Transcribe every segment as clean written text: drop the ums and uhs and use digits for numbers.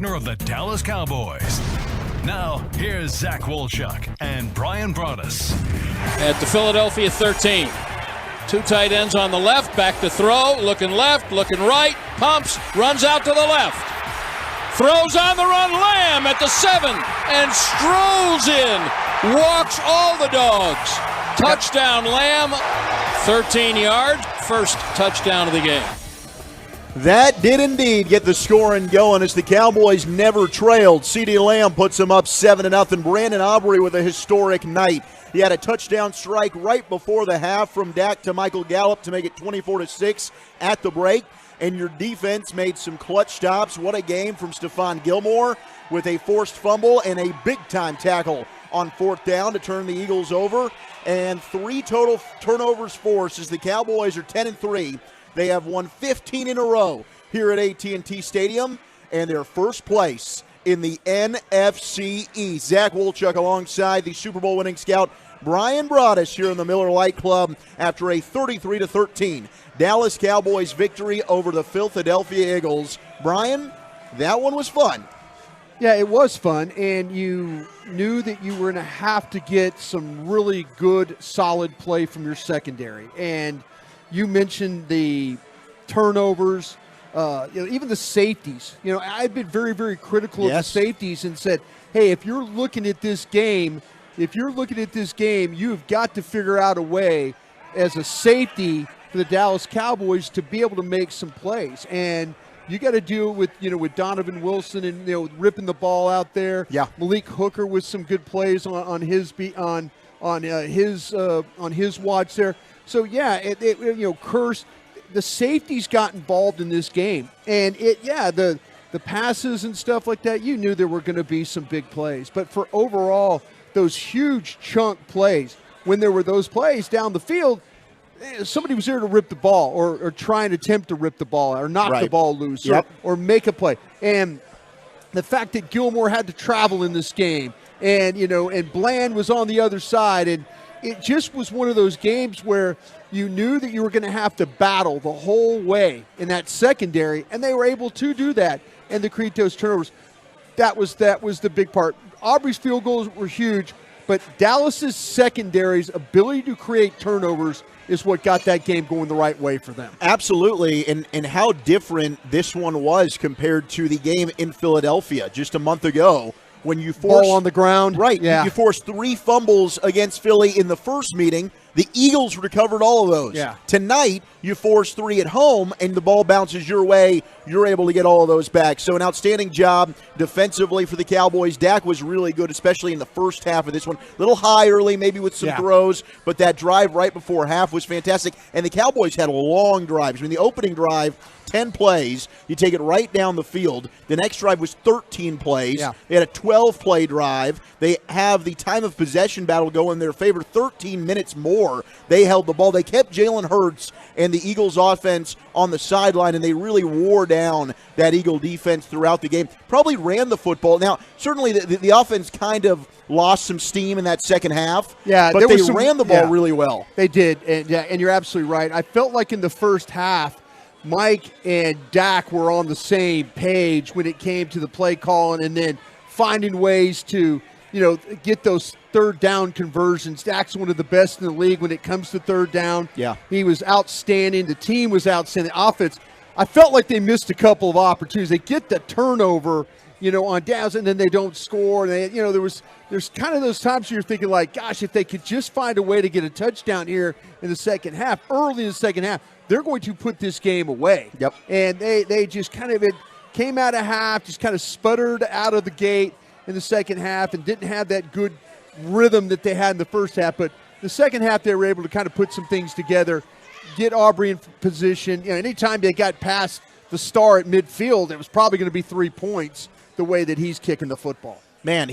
partner of the Dallas Cowboys. Now, here's Zach Wolchuk and Bryan Broaddus. At the Philadelphia 13. Two tight ends on the left, back to throw, looking left, looking right, pumps, runs out to the left. Throws on the run, Lamb at the 7, and strolls in. Walks all the dogs. Touchdown, Lamb. 13 yards, first touchdown of the game. That did indeed get the scoring going as the Cowboys never trailed. CeeDee Lamb puts them up 7-0. Brandon Aubrey with a historic night. He had a touchdown strike right before the half from Dak to Michael Gallup to make it 24-6 at the break. And your defense made some clutch stops. What a game from Stephon Gilmore with a forced fumble and a big-time tackle on fourth down to turn the Eagles over. And 3 total turnovers forced as the Cowboys are 10-3. They have won 15 in a row here at AT&T Stadium, and they're first place in the NFC East. Zach Wolchuk alongside the Super Bowl winning scout Bryan Broaddus here in the Miller Lite Club after a 33-13 Dallas Cowboys victory over the Philadelphia Eagles. Bryan, that one was fun. Yeah, it was fun, and you knew that you were going to have to get some really good, solid play from your secondary. And you mentioned the turnovers, even the safeties. I've been very, very critical of the safeties and said, hey, if you're looking at this game, you've got to figure out a way as a safety for the Dallas Cowboys to be able to make some plays. And you got to deal with, with Donovan Wilson and, ripping the ball out there. Yeah. Malik Hooker with some good plays on his watch there. So, Curse, the safeties got involved in this game. And, the passes and stuff like that, you knew there were going to be some big plays. But for overall, those huge chunk plays, when there were those plays down the field, somebody was there to rip the ball or try and attempt to rip the ball or knock the ball loose or make a play. And the fact that Gilmore had to travel in this game and Bland was on the other side, and it just was one of those games where you knew that you were going to have to battle the whole way in that secondary, and they were able to do that and to create those turnovers. That was the big part. Aubrey's field goals were huge, but Dallas's secondary's ability to create turnovers is what got that game going the right way for them. Absolutely, and how different this one was compared to the game in Philadelphia just a month ago when you forced ball on the ground. Right, yeah. You forced 3 fumbles against Philly in the first meeting. The Eagles recovered all of those. Yeah. Tonight, you force 3 at home, and the ball bounces your way. You're able to get all of those back. So an outstanding job defensively for the Cowboys. Dak was really good, especially in the first half of this one. A little high early, maybe with some throws, but that drive right before half was fantastic. And the Cowboys had long drives. I mean, the opening drive, 10 plays. You take it right down the field. The next drive was 13 plays. Yeah. They had a 12-play drive. They have the time of possession battle go in their favor, 13 minutes more. They held the ball. They kept Jalen Hurts and the Eagles offense on the sideline, and they really wore down that Eagle defense throughout the game. Probably ran the football. Now, certainly the offense kind of lost some steam in that second half, but they ran the ball really well. They did, and you're absolutely right. I felt like in the first half, Mike and Dak were on the same page when it came to the play calling and then finding ways to, get those third down conversions. Dak's one of the best in the league when it comes to third down. Yeah. He was outstanding. The team was outstanding. Offense, I felt like they missed a couple of opportunities. They get the turnover, on downs, and then they don't score. And there's kind of those times where you're thinking like, gosh, if they could just find a way to get a touchdown here in the second half, early in the second half, they're going to put this game away. Yep. And they just kind of came out of half, just kind of sputtered out of the gate in the second half and didn't have that good rhythm that they had in the first half. But the second half, they were able to kind of put some things together, get Aubrey in position. Anytime they got past the star at midfield, it was probably going to be 3 points the way that he's kicking the football. Man,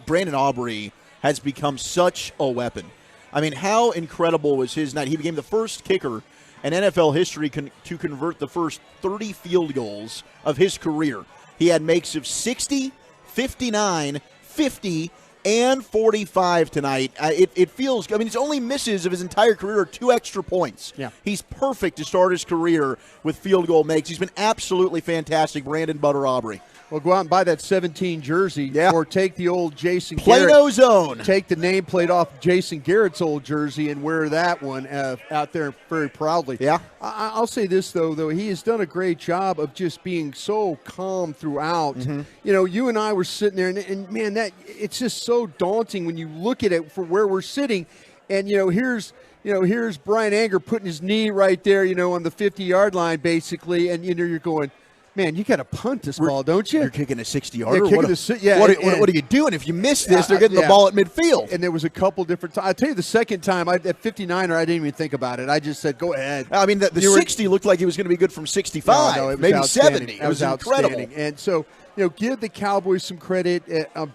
Brandon Aubrey has become such a weapon. I mean, how incredible was his night? He became the first kicker in NFL history to convert the first 30 field goals of his career. He had makes of 60, 59, 50, and 45 tonight. It feels, his only misses of his entire career are 2 extra points. Yeah. He's perfect to start his career with field goal makes. He's been absolutely fantastic, Brandon Butter Aubrey. Well, go out and buy that 17 jersey, or take the old Jason Plano Zone. Take the nameplate off Jason Garrett's old jersey and wear that one out there very proudly. Yeah. I'll say this, though, he has done a great job of just being so calm throughout. Mm-hmm. You know, you and I were sitting there, and man, it's just so daunting when you look at it for where we're sitting, and, here's Bryan Anger putting his knee right there, on the 50-yard line, basically, and, you're going, man, you got to punt this ball, don't you? You're kicking a 60-yarder. What are you doing? If you miss this, they're getting the ball at midfield. And there was a couple different times. I'll tell you, the second time, at 59er, I didn't even think about it. I just said, go ahead. I mean, the 60 looked like he was going to be good from 65, no, maybe 70. It was incredible. And so, give the Cowboys some credit.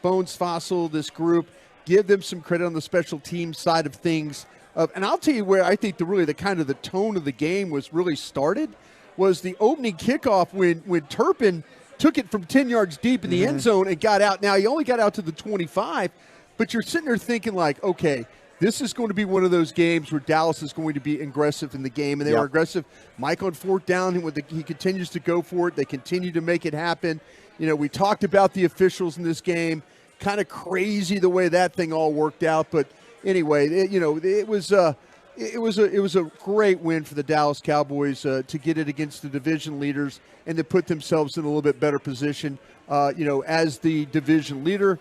Bones Fossil, this group, give them some credit on the special team side of things. And I'll tell you where I think the tone of the game was really started was the opening kickoff when Turpin took it from 10 yards deep in the end zone and got out. Now, he only got out to the 25, but you're sitting there thinking like, okay, this is going to be one of those games where Dallas is going to be aggressive in the game, and they were aggressive. Mike on fourth down, he continues to go for it. They continue to make it happen. We talked about the officials in this game. Kind of crazy the way that thing all worked out, but anyway, it was a great win for the Dallas Cowboys to get it against the division leaders and to put themselves in a little bit better position, as the division leader,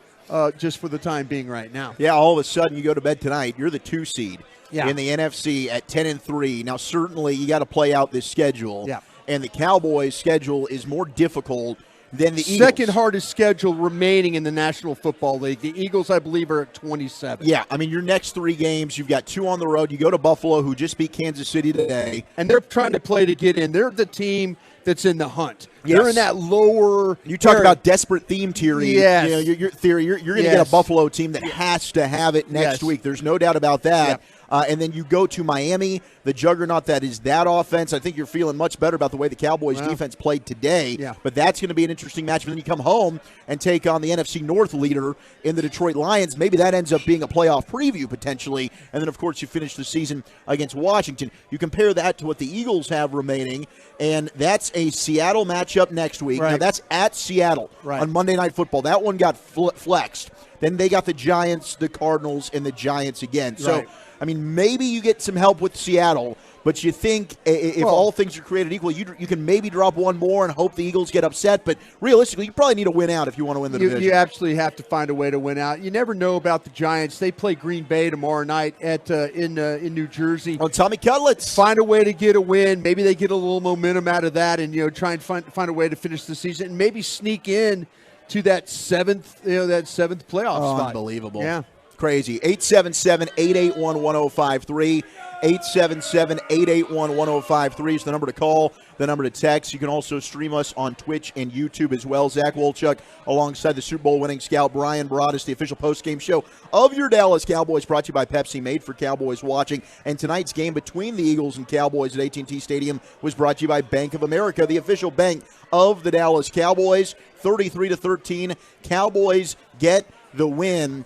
just for the time being right now. Yeah, all of a sudden you go to bed tonight, you're the 2 seed in the NFC at 10-3. Now, certainly you got to play out this schedule, Yeah. and the Cowboys' schedule is more difficult than the Eagles. Second hardest schedule remaining in the National Football League. The Eagles, I believe, are at 27. Yeah, I mean, your next 3 games, you've got 2 on the road. You go to Buffalo, who just beat Kansas City today. And they're trying to play to get in. They're the team that's in the hunt. Yes. They're in that lower. You talk about desperate theme theory. Yes. Your theory. You're going to get a Buffalo team that has to have it next week. There's no doubt about that. Yep. And then you go to Miami, the juggernaut that is that offense. I think you're feeling much better about the way the Cowboys defense played today. Yeah. But that's going to be an interesting match. But then you come home and take on the NFC North leader in the Detroit Lions. Maybe that ends up being a playoff preview potentially. And then, of course, you finish the season against Washington. You compare that to what the Eagles have remaining, and that's a Seattle matchup next week. Right. Now, that's at Seattle on Monday Night Football. That one got flexed. Then they got the Giants, the Cardinals, and the Giants again. So, I mean, maybe you get some help with Seattle, but you think if all things are created equal, you can maybe drop one more and hope the Eagles get upset. But realistically, you probably need a win out if you want to win the division. You absolutely have to find a way to win out. You never know about the Giants. They play Green Bay tomorrow night in New Jersey. On Tommy Cutlets. Find a way to get a win. Maybe they get a little momentum out of that, and try and find a way to finish the season and maybe sneak in to that seventh playoff spot. Unbelievable. Yeah. Crazy. 877-881-1053. 877-881-1053 is the number to call, the number to text. You can also stream us on Twitch and YouTube as well. Zach Wolchuk alongside the Super Bowl winning scout Bryan Broaddus, the official postgame show of your Dallas Cowboys, brought to you by Pepsi, made for Cowboys watching. And tonight's game between the Eagles and Cowboys at AT&T Stadium was brought to you by Bank of America, the official bank of the Dallas Cowboys. 33-13. Cowboys get the win.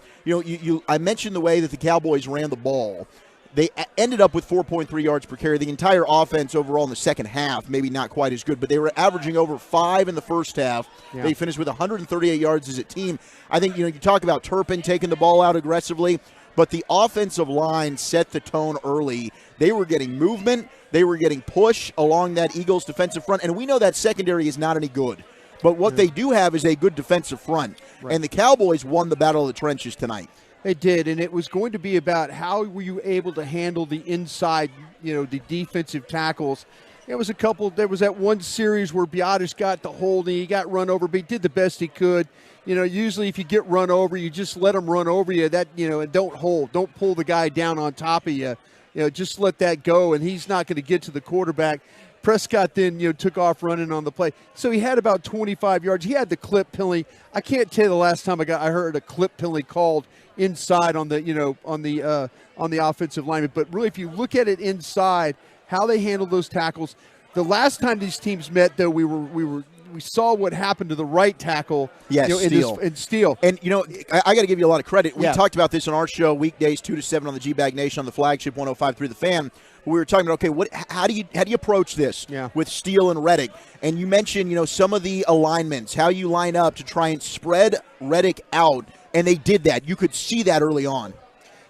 I mentioned the way that the Cowboys ran the ball. They ended up with 4.3 yards per carry. The entire offense overall in the second half, maybe not quite as good, but they were averaging over 5 in the first half. Yeah. They finished with 138 yards as a team. I think, you talk about Turpin taking the ball out aggressively, but the offensive line set the tone early. They were getting movement. They were getting push along that Eagles defensive front, and we know that secondary is not any good. But what they do have is a good defensive front, and the Cowboys won the battle of the trenches tonight. They did, and it was going to be about how were you able to handle the inside, the defensive tackles. There was that one series where Broaddus got the holding, he got run over, but he did the best he could. Usually if you get run over, you just let them run over you. And don't pull the guy down on top of you. Just let that go, and he's not going to get to the quarterback. Prescott then, took off running on the play. So he had about 25 yards. He had the clip penalty. I can't tell you the last time I heard a clip penalty called inside on the, on the offensive lineman. But really, if you look at it inside, how they handled those tackles. The last time these teams met, though, we saw what happened to the right tackle. Yes, Steele. And, I got to give you a lot of credit. We talked about this on our show, weekdays 2 to 7 on the G-Bag Nation on the flagship 105.3 The Fan. we were talking about, okay, how do you approach this with Steele and Reddick? And you mentioned, some of the alignments, how you line up to try and spread Reddick out, and they did that. You could see that early on.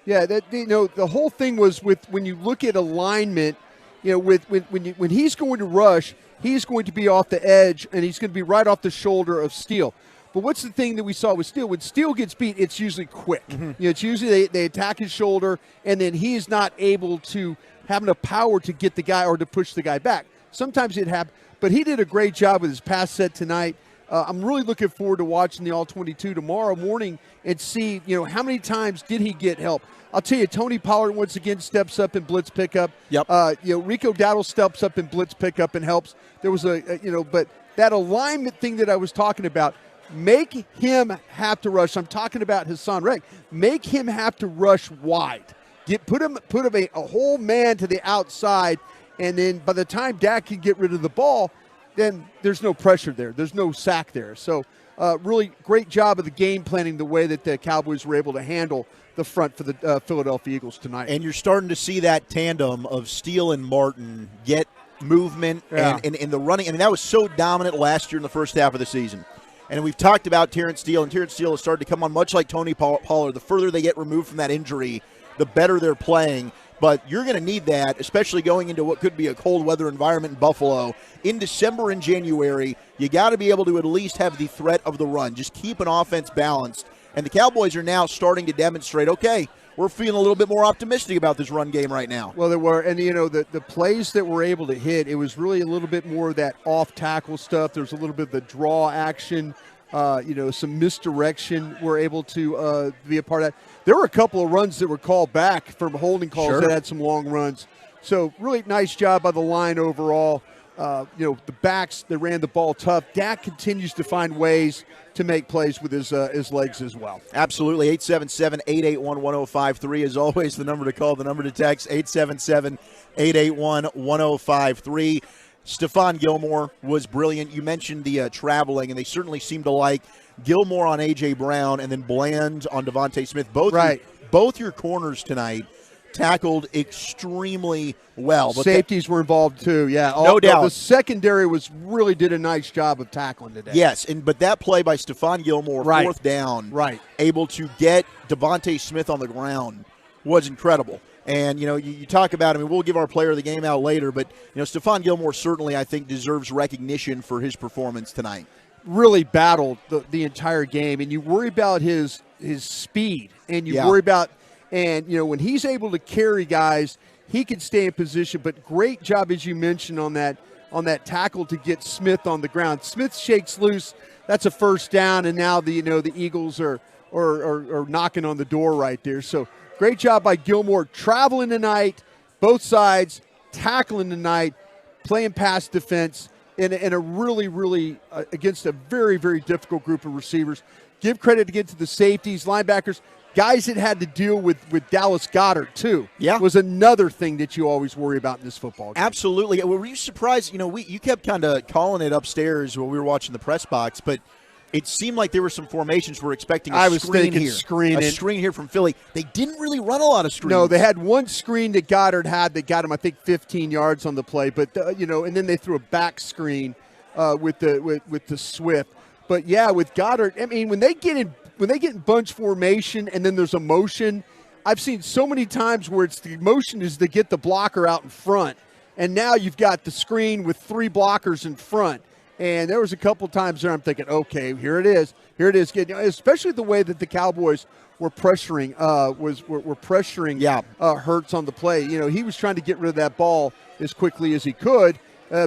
Yeah, the whole thing was when you look at alignment, when he's going to rush, he's going to be off the edge, and he's going to be right off the shoulder of Steele. But what's the thing that we saw with Steele? When Steele gets beat, it's usually quick. It's usually they attack his shoulder, and then he is not able to have enough power to get the guy or to push the guy back. Sometimes it happens, but he did a great job with his pass set tonight. I'm really looking forward to watching the All-22 tomorrow morning and see, how many times did he get help. I'll tell you, Tony Pollard once again steps up in blitz pickup. Yep. Rico Dowdle steps up in blitz pickup and helps. There was but that alignment thing that I was talking about, make him have to rush. I'm talking about Hassan Reddick. Make him have to rush wide. Put him a whole man to the outside, and then by the time Dak can get rid of the ball, then there's no pressure there. There's no sack there. So really great job of the game planning, the way that the Cowboys were able to handle the front for the Philadelphia Eagles tonight. And you're starting to see that tandem of Steele and Martin get movement and the running. I mean, that was so dominant last year in the first half of the season. And we've talked about Terrence Steele, and Terrence Steele has started to come on much like Tony Pollard. The further they get removed from that injury, the better they're playing. But you're going to need that, especially going into what could be a cold weather environment in Buffalo. In December and January, you got to be able to at least have the threat of the run. Just keep an offense balanced. And the Cowboys are now starting to demonstrate, okay, we're feeling a little bit more optimistic about this run game right now. Well, there were, and the plays that we're able to hit, it was really a little bit more of that off-tackle stuff. There's a little bit of the draw action, some misdirection we're able to be a part of that. There were a couple of runs that were called back from holding calls that had some long runs. So really nice job by the line overall. The backs, they ran the ball tough. Dak continues to find ways to make plays with his legs as well. Absolutely. 877-881-1053 is always the number to call, the number to text, 877-881-1053. Stephon Gilmore was brilliant. You mentioned the traveling, and they certainly seem to like Gilmore on A.J. Brown and then Bland on Devontae Smith. Both your corners tonight tackled extremely well. But safeties were involved too, no doubt. The secondary really did a nice job of tackling today. Yes, but that play by Stephon Gilmore, fourth down, able to get Devontae Smith on the ground was incredible. And, you talk about, we'll give our player of the game out later, but, Stephon Gilmore certainly, I think, deserves recognition for his performance tonight. Really battled the entire game, and you worry about his speed, and you worry about, and, when he's able to carry guys, he can stay in position. But great job, as you mentioned, on that tackle to get Smith on the ground. Smith shakes loose. That's a first down, and now the Eagles are knocking on the door right there. So great job by Gilmore traveling tonight, both sides, tackling tonight, playing pass defense in a really, really against a very, very difficult group of receivers. Give credit again to the safeties, linebackers, guys that had to deal with Dallas Goedert too. Yeah, was another thing that you always worry about in this football game. Absolutely. Were you surprised? You kept kind of calling it upstairs when we were watching the press box, but it seemed like there were some formations we're expecting a screen here from Philly. They didn't really run a lot of screens. No, they had one screen that Goddard had that got him, I think, 15 yards on the play. But and then they threw a back screen with the Swift. But yeah, with Goddard, when they get in bunch formation and then there's a motion, I've seen so many times where the motion is to get the blocker out in front, and now you've got the screen with three blockers in front. And there was a couple times there I'm thinking, okay, here it is. Especially the way that the Cowboys were pressuring Hurts on the play. He was trying to get rid of that ball as quickly as he could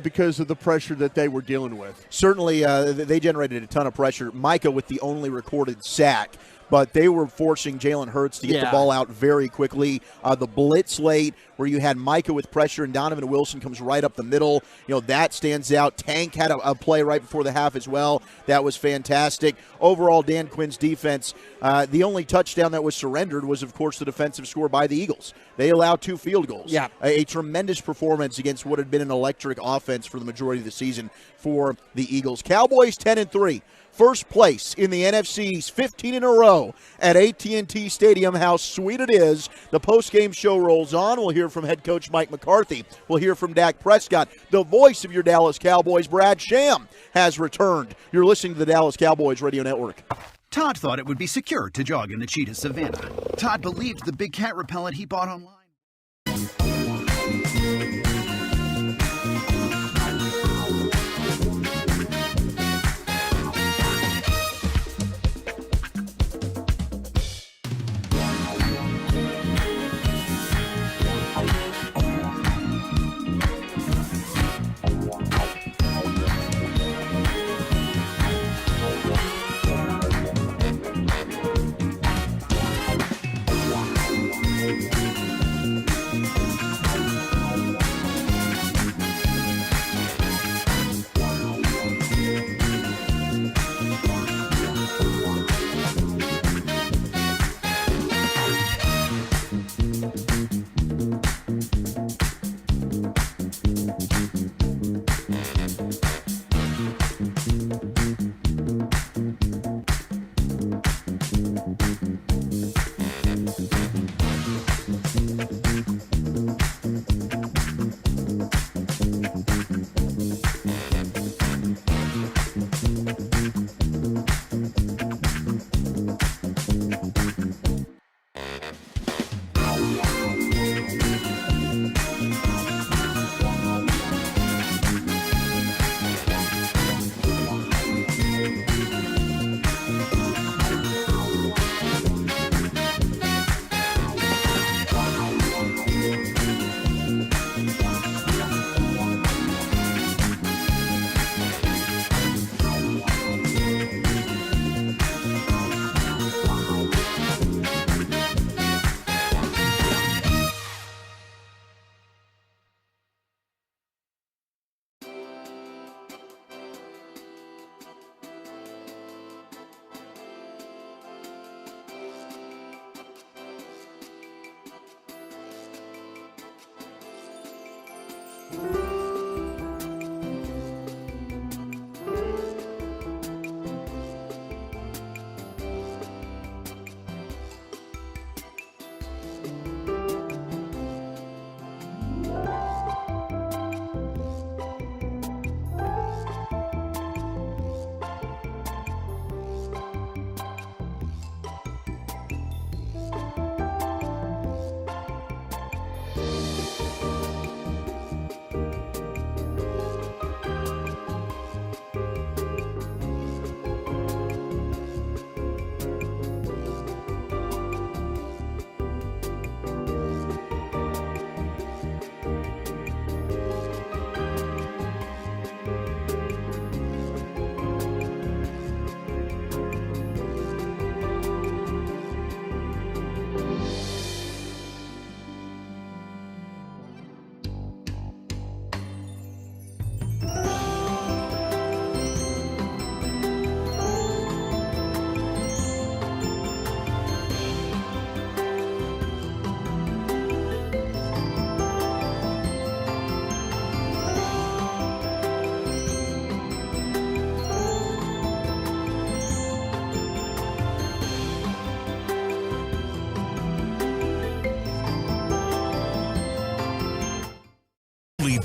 because of the pressure that they were dealing with. Certainly, they generated a ton of pressure. Micah with the only recorded sack. But they were forcing Jalen Hurts to get the ball out very quickly. The blitz late where you had Micah with pressure and Donovan Wilson comes right up the middle. That stands out. Tank had a play right before the half as well. That was fantastic. Overall, Dan Quinn's defense, the only touchdown that was surrendered was, of course, the defensive score by the Eagles. They allowed 2 field goals. Yeah. A tremendous performance against what had been an electric offense for the majority of the season for the Eagles. Cowboys 10-3. first place in the NFC's 15 in a row at AT&T Stadium. How sweet it is. The postgame show rolls on. We'll hear from head coach Mike McCarthy. We'll hear from Dak Prescott. The voice of your Dallas Cowboys, Brad Sham, has returned. You're listening to the Dallas Cowboys Radio Network. Todd thought it would be secure to jog in the cheetah savanna. Todd believed the big cat repellent he bought online.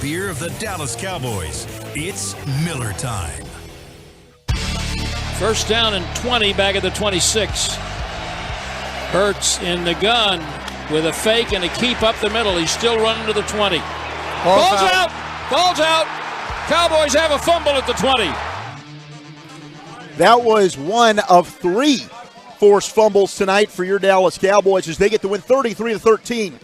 Beer of the Dallas Cowboys. It's Miller time. First down and 20, back at the 26. Hurts in the gun with a fake and a keep up the middle. He's still running to the 20. Ball's out. Ball's out. Cowboys have a fumble at the 20. That was one of 3 forced fumbles tonight for your Dallas Cowboys as they get the win 33-13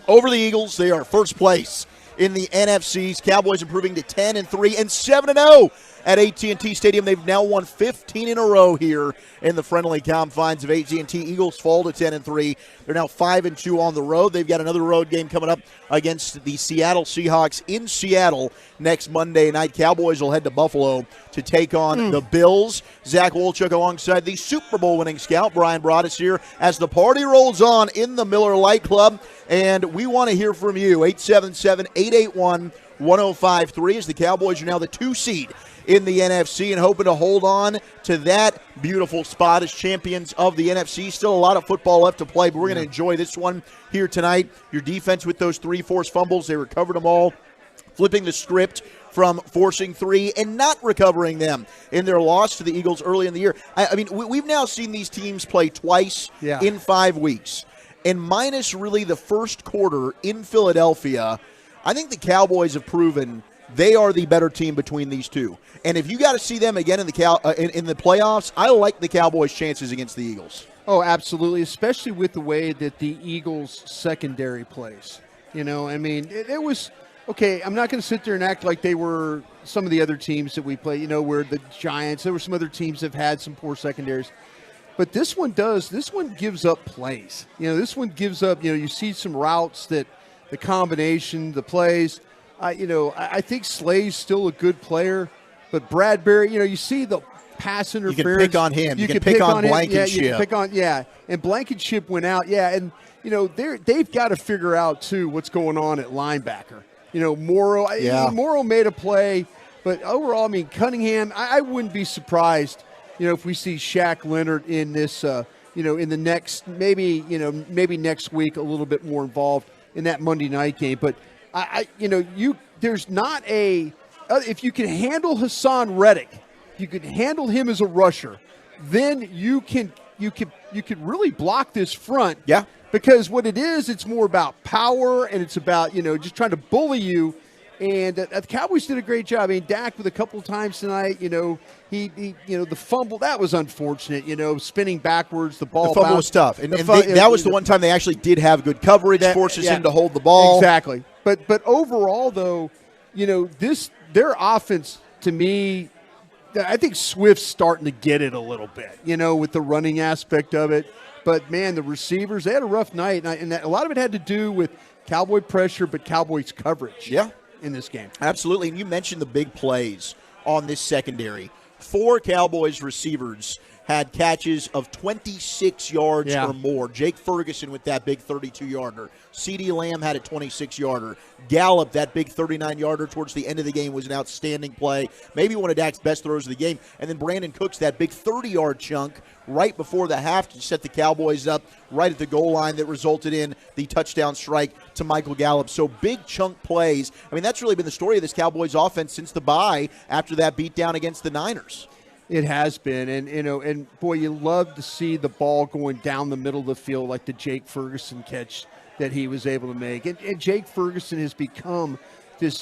over the Eagles. They are first place in the NFC's. Cowboys improving to 10-3 and 7-0 at AT&T Stadium. They've now won 15 in a row here in the friendly confines of AT&T. Eagles fall to 10-3. They're now 5-2 on the road. They've got another road game coming up against the Seattle Seahawks in Seattle next Monday night. Cowboys will head to Buffalo to take on the Bills. Zach Wolchuk alongside the Super Bowl winning scout Bryan Broaddus here as the party rolls on in the Miller Lite Club. And we want to hear from you. 877-881-1053 as the Cowboys are now the 2 seed in the NFC and hoping to hold on to that beautiful spot as champions of the NFC. Still a lot of football left to play, but we're going to enjoy this one here tonight. Your defense with those 3 forced fumbles, they recovered them all, flipping the script from forcing 3 and not recovering them in their loss to the Eagles early in the year. I mean, we've now seen these teams play twice in 5 weeks. And minus really the first quarter in Philadelphia, I think the Cowboys have proven they are the better team between these two. And if you got to see them again in the in the playoffs, I like the Cowboys' chances against the Eagles. Oh, absolutely, especially with the way that the Eagles' secondary plays. You know, I mean, it was – okay, I'm not going to sit there and act like they were some of the other teams that we play, you know, where the Giants, there were some other teams that have had some poor secondaries. But this one gives up plays. You know, this one gives up, you know, you see some routes that the combination, the plays. I think Slay's still a good player, but Bradbury, you know, you see the pass interference. You can pick on him. You can pick on Blankenship. Yeah, you can pick on, and Blankenship went out, and, you know, they've got to figure out, too, what's going on at linebacker. You know, Morrow made a play, but overall, I mean, Cunningham, I wouldn't be surprised, you know, if we see Shaq Leonard in this, you know, in the next, maybe next week a little bit more involved in that Monday night game. But, there's not if you can handle Hassan Reddick, if you can handle him as a rusher, then you could really block this front. Yeah. Because what it is, it's more about power, and it's about, you know, just trying to bully you. And the Cowboys did a great job. I mean, Dak with a couple of times tonight, you know, he the fumble, that was unfortunate, you know, spinning backwards, the ball. The fumble was tough. And that was the one time they actually did have good coverage, forces him to hold the ball. Exactly. But overall, though, you know, their offense, to me, I think Swift's starting to get it a little bit, you know, with the running aspect of it. But, man, the receivers, they had a rough night. And a lot of it had to do with Cowboy pressure, but Cowboys coverage in this game. Absolutely. And you mentioned the big plays on this secondary. 4 Cowboys receivers had catches of 26 yards or more. Jake Ferguson with that big 32-yarder. CeeDee Lamb had a 26-yarder. Gallup, that big 39-yarder towards the end of the game, was an outstanding play. Maybe one of Dak's best throws of the game. And then Brandon Cooks, that big 30-yard chunk right before the half to set the Cowboys up right at the goal line that resulted in the touchdown strike to Michael Gallup. So big chunk plays. I mean, that's really been the story of this Cowboys offense since the bye after that beatdown against the Niners. It has been, and you know, and boy, you love to see the ball going down the middle of the field like the Jake Ferguson catch that he was able to make. And Jake Ferguson has become this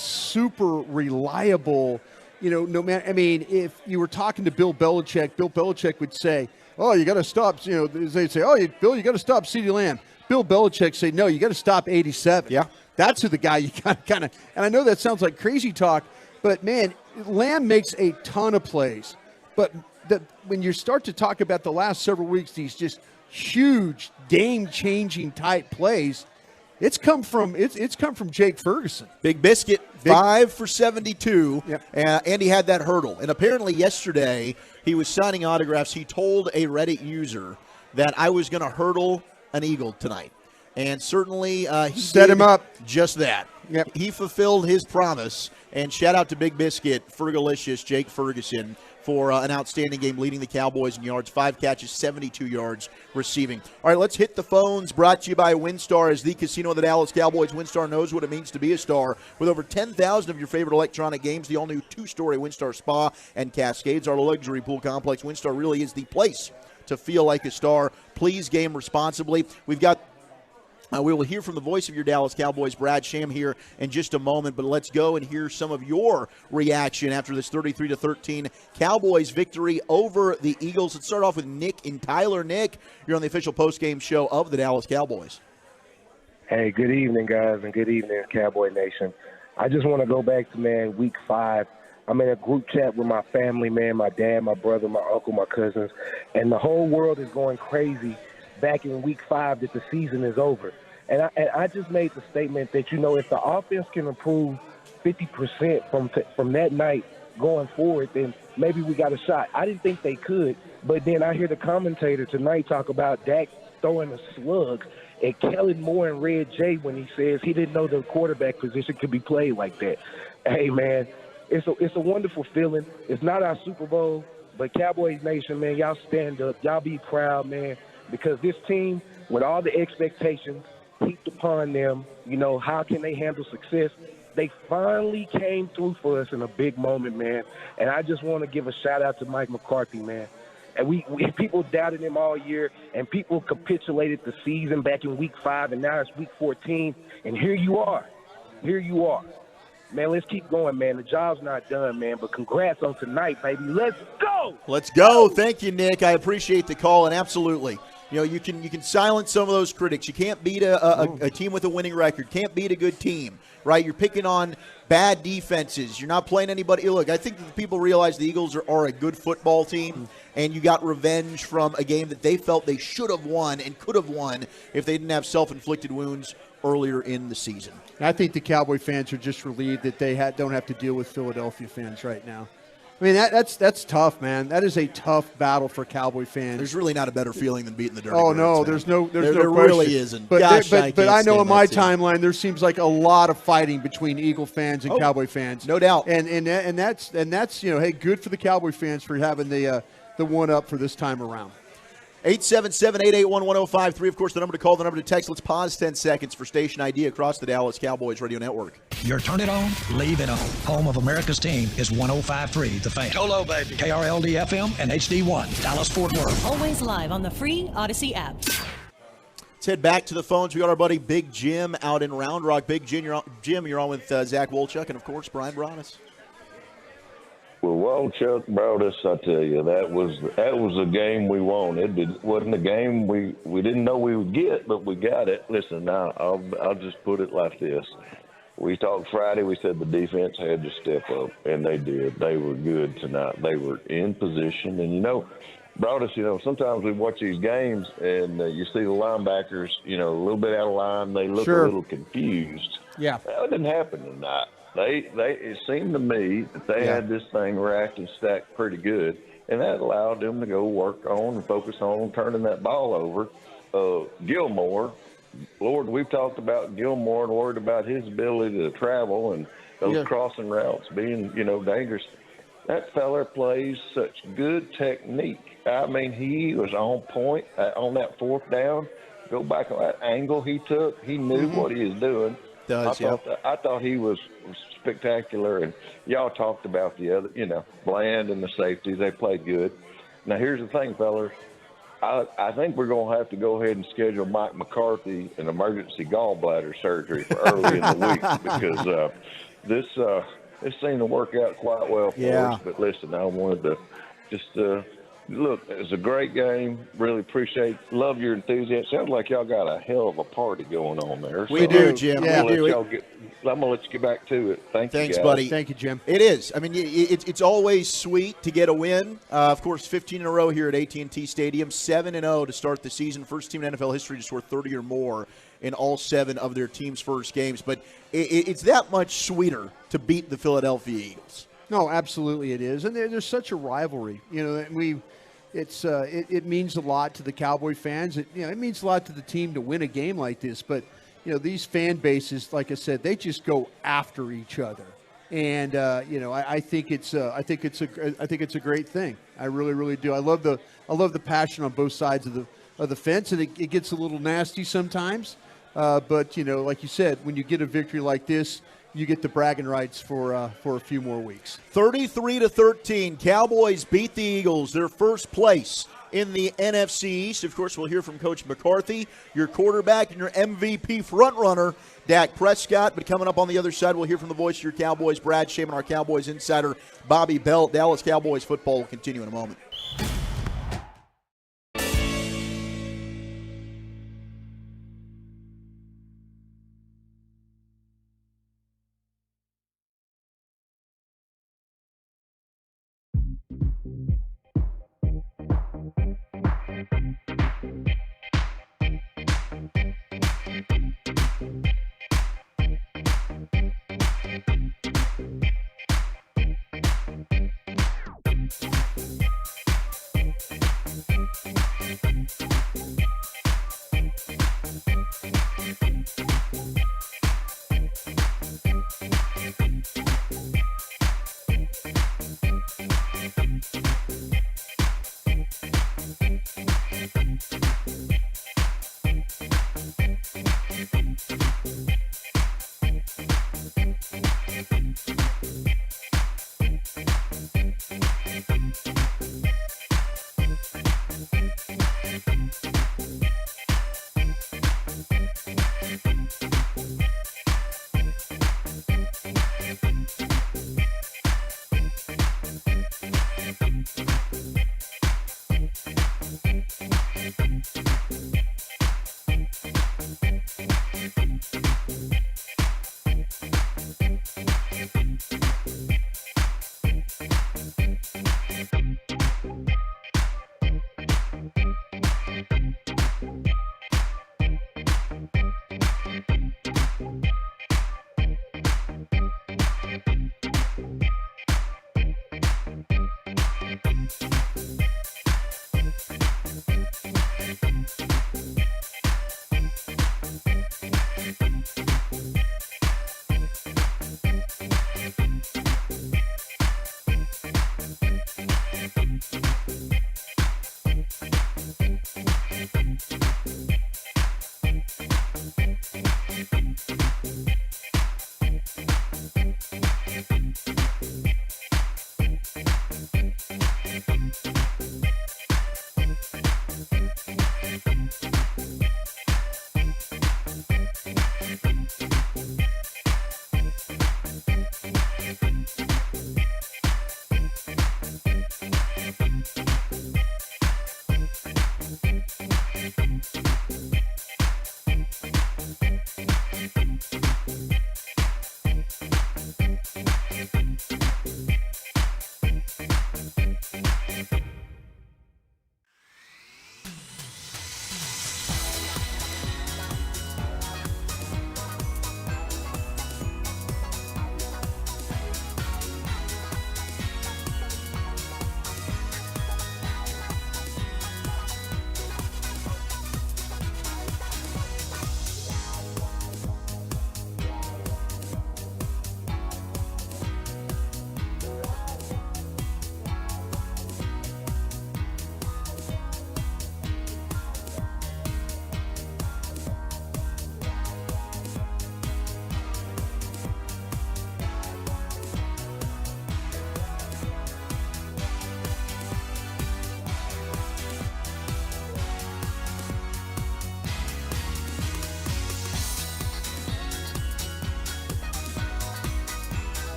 super reliable, you know, no matter, I mean, if you were talking to Bill Belichick would say, oh, you got to stop, you know, they'd say, oh, Bill, you got to stop CeeDee Lamb. Bill Belichick say, no, you got to stop 87. Yeah. That's who the guy you got kind of, and I know that sounds like crazy talk, but, man, Lamb makes a ton of plays. But when you start to talk about the last several weeks, these just huge, game-changing type plays, it's come from Jake Ferguson. Big Biscuit, 5 for 72, and he had that hurdle. And apparently yesterday he was signing autographs. He told a Reddit user that I was going to hurdle an Eagle tonight. And certainly he set him up. Just that. Yep. He fulfilled his promise. And shout out to Big Biscuit, Fergalicious, Jake Ferguson, for an outstanding game leading the Cowboys in yards. 5 catches, 72 yards receiving. All right, let's hit the phones. Brought to you by WinStar. As the casino of the Dallas Cowboys, WinStar knows what it means to be a star. With over 10,000 of your favorite electronic games, the all-new 2-story WinStar Spa and Cascades, our luxury pool complex. WinStar really is the place to feel like a star. Please game responsibly. We will hear from the voice of your Dallas Cowboys, Brad Sham, here in just a moment. But let's go and hear some of your reaction after this 33-13 Cowboys victory over the Eagles. Let's start off with Nick and Tyler. Nick, you're on the official postgame show of the Dallas Cowboys. Hey, good evening, guys, and good evening, Cowboy Nation. I just want to go back to, week 5. I'm in a group chat with my family, my dad, my brother, my uncle, my cousins, and the whole world is going crazy back in week 5 that the season is over. And I just made the statement that, if the offense can improve 50% from that night going forward, then maybe we got a shot. I didn't think they could, but then I hear the commentator tonight talk about Dak throwing a slug at Kellen Moore and Red J when he says he didn't know the quarterback position could be played like that. Hey, man, it's a wonderful feeling. It's not our Super Bowl, but Cowboys Nation, man, y'all stand up. Y'all be proud, man, because this team, with all the expectations heaped upon them, how can they handle success? They finally came through for us in a big moment, man. And I just want to give a shout-out to Mike McCarthy, man. And we people doubted him all year, and people capitulated the season back in Week 5, and now it's Week 14, and here you are. Here you are. Man, let's keep going, man. The job's not done, man, but congrats on tonight, baby. Let's go! Let's go. Thank you, Nick. I appreciate the call, and absolutely. You can silence some of those critics. You can't beat a team with a winning record. Can't beat a good team, right? You're picking on bad defenses. You're not playing anybody. Look, I think that the people realize the Eagles are a good football team, and you got revenge from a game that they felt they should have won and could have won if they didn't have self-inflicted wounds earlier in the season. I think the Cowboy fans are just relieved that they don't have to deal with Philadelphia fans right now. I mean, that's tough, man. That is a tough battle for Cowboy fans. There's really not a better feeling than beating the Dirty Oh, Birds, no, man. there's no there question. really isn't. But, Gosh, but I know in my team. timeline there seems like a lot of fighting between Eagle fans and Cowboy fans. No doubt. And that's hey, good for the Cowboy fans for having the one up for this time around. 877-881-1053. Of course, the number to call, the number to text. Let's pause 10 seconds for station ID across the Dallas Cowboys radio network. Your turn it on, leave it on. Home of America's team is 105.3 The Fan. Hello, baby. KRLD FM and HD1, Dallas Fort Worth. Always live on the free Odyssey app. Let's head back to the phones. We got our buddy Big Jim out in Round Rock. Big Jim, you're on with Zach Wolchuk and, of course, Bryan Broaddus. Well, Wolchuk, Broaddus, I tell you, that was a game we wanted. It wasn't a game we didn't know we would get, but we got it. Listen, now I'll just put it like this: we talked Friday. We said the defense had to step up, and they did. They were good tonight. They were in position, and Broaddus, sometimes we watch these games and you see the linebackers, a little bit out of line. They look a little confused. Yeah, that didn't happen tonight. It seemed to me that they had this thing racked and stacked pretty good, and that allowed them to go work on and focus on turning that ball over. Gilmore, Lord, we've talked about Gilmore and worried about his ability to travel and those crossing routes being, dangerous. That feller plays such good technique. I mean, he was on point on that fourth down. Go back on that angle he took. He knew what he was doing. I thought he was spectacular, and y'all talked about the other, Bland and the safeties. They played good. Now, here's the thing, fellas. I think we're going to have to go ahead and schedule Mike McCarthy an emergency gallbladder surgery for early in the week because this seemed to work out quite well for us. But listen, I wanted to just look, it was a great game. Really love your enthusiasm. Sounds like y'all got a hell of a party going on there. We do, Jim. Yeah. We do. I'm going to let you get back to it. Thanks, you, guys. buddy. Thank you, Jim. It is. I mean, it's always sweet to get a win. Of course, 15 in a row here at AT&T Stadium, 7-0 to start the season. First team in NFL history to score 30 or more in all 7 of their team's first games. But it's that much sweeter to beat the Philadelphia Eagles. No, absolutely it is. And there's such a rivalry. It means a lot to the Cowboy fans. It means a lot to the team to win a game like this. But these fan bases, like I said, they just go after each other, and I think it's a great thing. I really, really do. I love the passion on both sides of the fence, and it gets a little nasty sometimes. But like you said, when you get a victory like this, you get the bragging rights for a few more weeks. 33-13, Cowboys beat the Eagles, their first place in the NFC East. Of course, we'll hear from Coach McCarthy, your quarterback, and your MVP frontrunner, Dak Prescott. But coming up on the other side, we'll hear from the voice of your Cowboys, Brad Shaman, our Cowboys insider, Bobby Belt. Dallas Cowboys football will continue in a moment.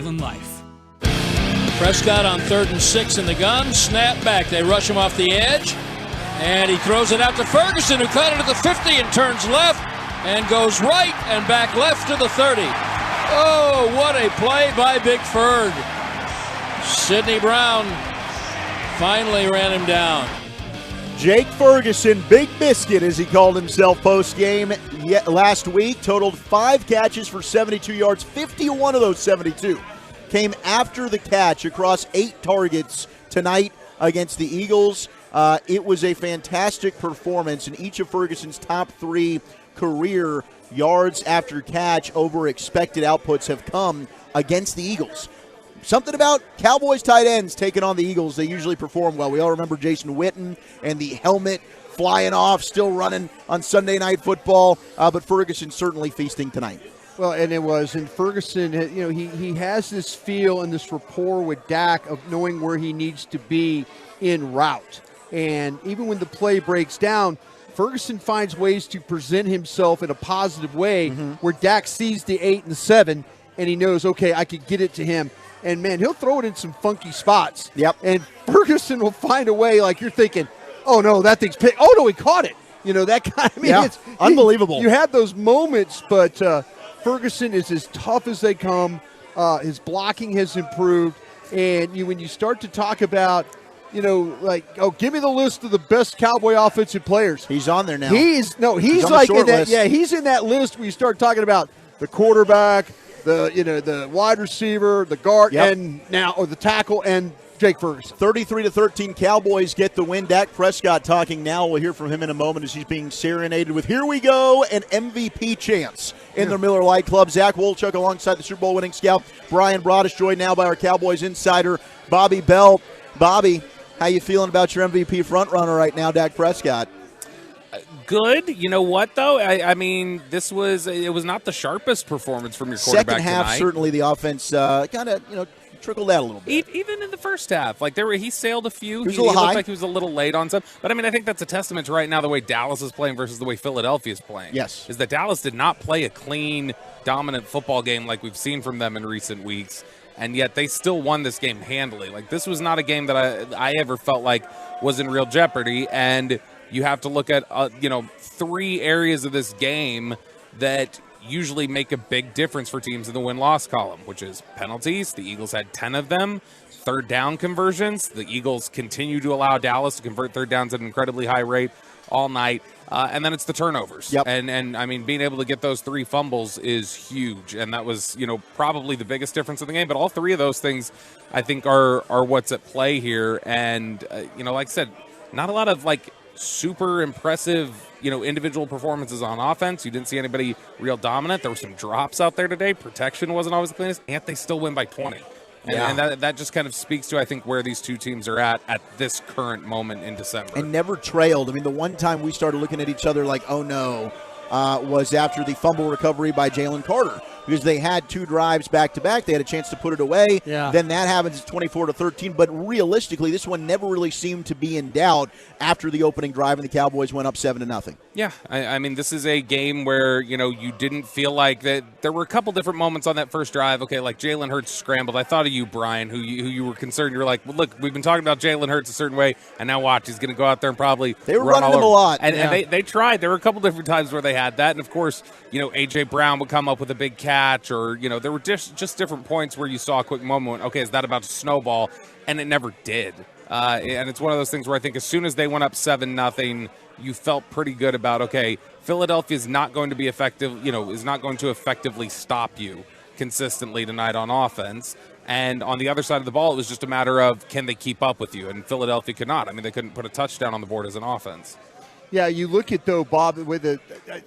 Island Life. Prescott on 3rd and 6 in the gun. Snap back. They rush him off the edge. And he throws it out to Ferguson, who caught it at the 50 and turns left and goes right and back left to the 30. Oh, what a play by Big Ferg. Sidney Brown finally ran him down. Jake Ferguson, Big Biscuit as he called himself post-game last week, totaled 5 catches for 72 yards. 51 of those 72 came after the catch across 8 targets tonight against the Eagles. It was a fantastic performance, and each of Ferguson's top 3 career yards after catch over expected outputs have come against the Eagles. Something about Cowboys tight ends taking on the Eagles. They usually perform well. We all remember Jason Witten and the helmet flying off, still running on Sunday Night Football, but Ferguson certainly feasting tonight. Well, and it was. And Ferguson, you know, he has this feel and this rapport with Dak of knowing where he needs to be in route. And even when the play breaks down, Ferguson finds ways to present himself in a positive way where Dak sees the 8 and the 7, and he knows, okay, I could get it to him. And, man, he'll throw it in some funky spots. Yep. And Ferguson will find a way, like you're thinking, oh, no, that thing's picked. Oh, no, he caught it. You know, that kind of, it's unbelievable. You have those moments, but Ferguson is as tough as they come. His blocking has improved. And when you start to talk about, you know, like, oh, give me the list of the best Cowboy offensive players. He's on there now. He's like in that, he's in that list where you start talking about the quarterback, the wide receiver, the guard, and now the tackle, and Jake Ferguson. 33-13, Cowboys get the win. Dak Prescott talking now. We'll hear from him in a moment as he's being serenaded with "Here We Go" and MVP chants in the Miller Lite Club. Zach Wolchuk alongside the Super Bowl winning scout Bryan Broaddus, joined now by our Cowboys insider Bobby Bell. Bobby, how you feeling about your MVP frontrunner right now, Dak Prescott? Good. You know what, though? I mean, it was not the sharpest performance from your quarterback Second half, tonight. Certainly the offense kind of, trickled out a little bit. Even in the first half. Like, he sailed a few. He looked like he was a little late on some. But, I mean, I think that's a testament to right now the way Dallas is playing versus the way Philadelphia is playing. Yes. Is that Dallas did not play a clean, dominant football game like we've seen from them in recent weeks. And yet they still won this game handily. Like, this was not a game that I ever felt like was in real jeopardy. And you have to look at, 3 areas of this game that usually make a big difference for teams in the win-loss column, which is penalties. The Eagles had 10 of them. Third down conversions. The Eagles continue to allow Dallas to convert third downs at an incredibly high rate all night. And then it's the turnovers. Yep. And I mean, being able to get those 3 fumbles is huge. And that was, probably the biggest difference in the game. But all 3 of those things, I think, are what's at play here. And, like I said, not a lot of, super impressive, individual performances on offense. You didn't see anybody real dominant. There were some drops out there today. Protection wasn't always the cleanest. And they still win by 20. And that just kind of speaks to, I think, where these two teams are at this current moment in December. And never trailed. I mean, the one time we started looking at each other like, oh, no, was after the fumble recovery by Jalen Carter, because they had 2 drives back-to-back. They had a chance to put it away. Yeah. Then that happens at 24-13. But realistically, this one never really seemed to be in doubt after the opening drive, and the Cowboys went up 7-0. Yeah, I mean, this is a game where, you didn't feel like that. There were a couple different moments on that first drive. Okay, like Jalen Hurts scrambled. I thought of you, Bryan, who you were concerned. You were like, well, look, we've been talking about Jalen Hurts a certain way, and now watch, he's going to go out there and probably They were run running all him a over. lot. And they tried. There were a couple different times where they had that. And, of course, A.J. Brown would come up with a big catch, or, there were just different points where you saw a quick moment when, okay, is that about to snowball? And it never did. And it's one of those things where I think as soon as they went up 7-0, you felt pretty good about, okay, Philadelphia is not going to be effective, is not going to effectively stop you consistently tonight on offense. And on the other side of the ball, it was just a matter of, can they keep up with you? And Philadelphia could not. I mean, they couldn't put a touchdown on the board as an offense. Yeah, you look at, though, Bob,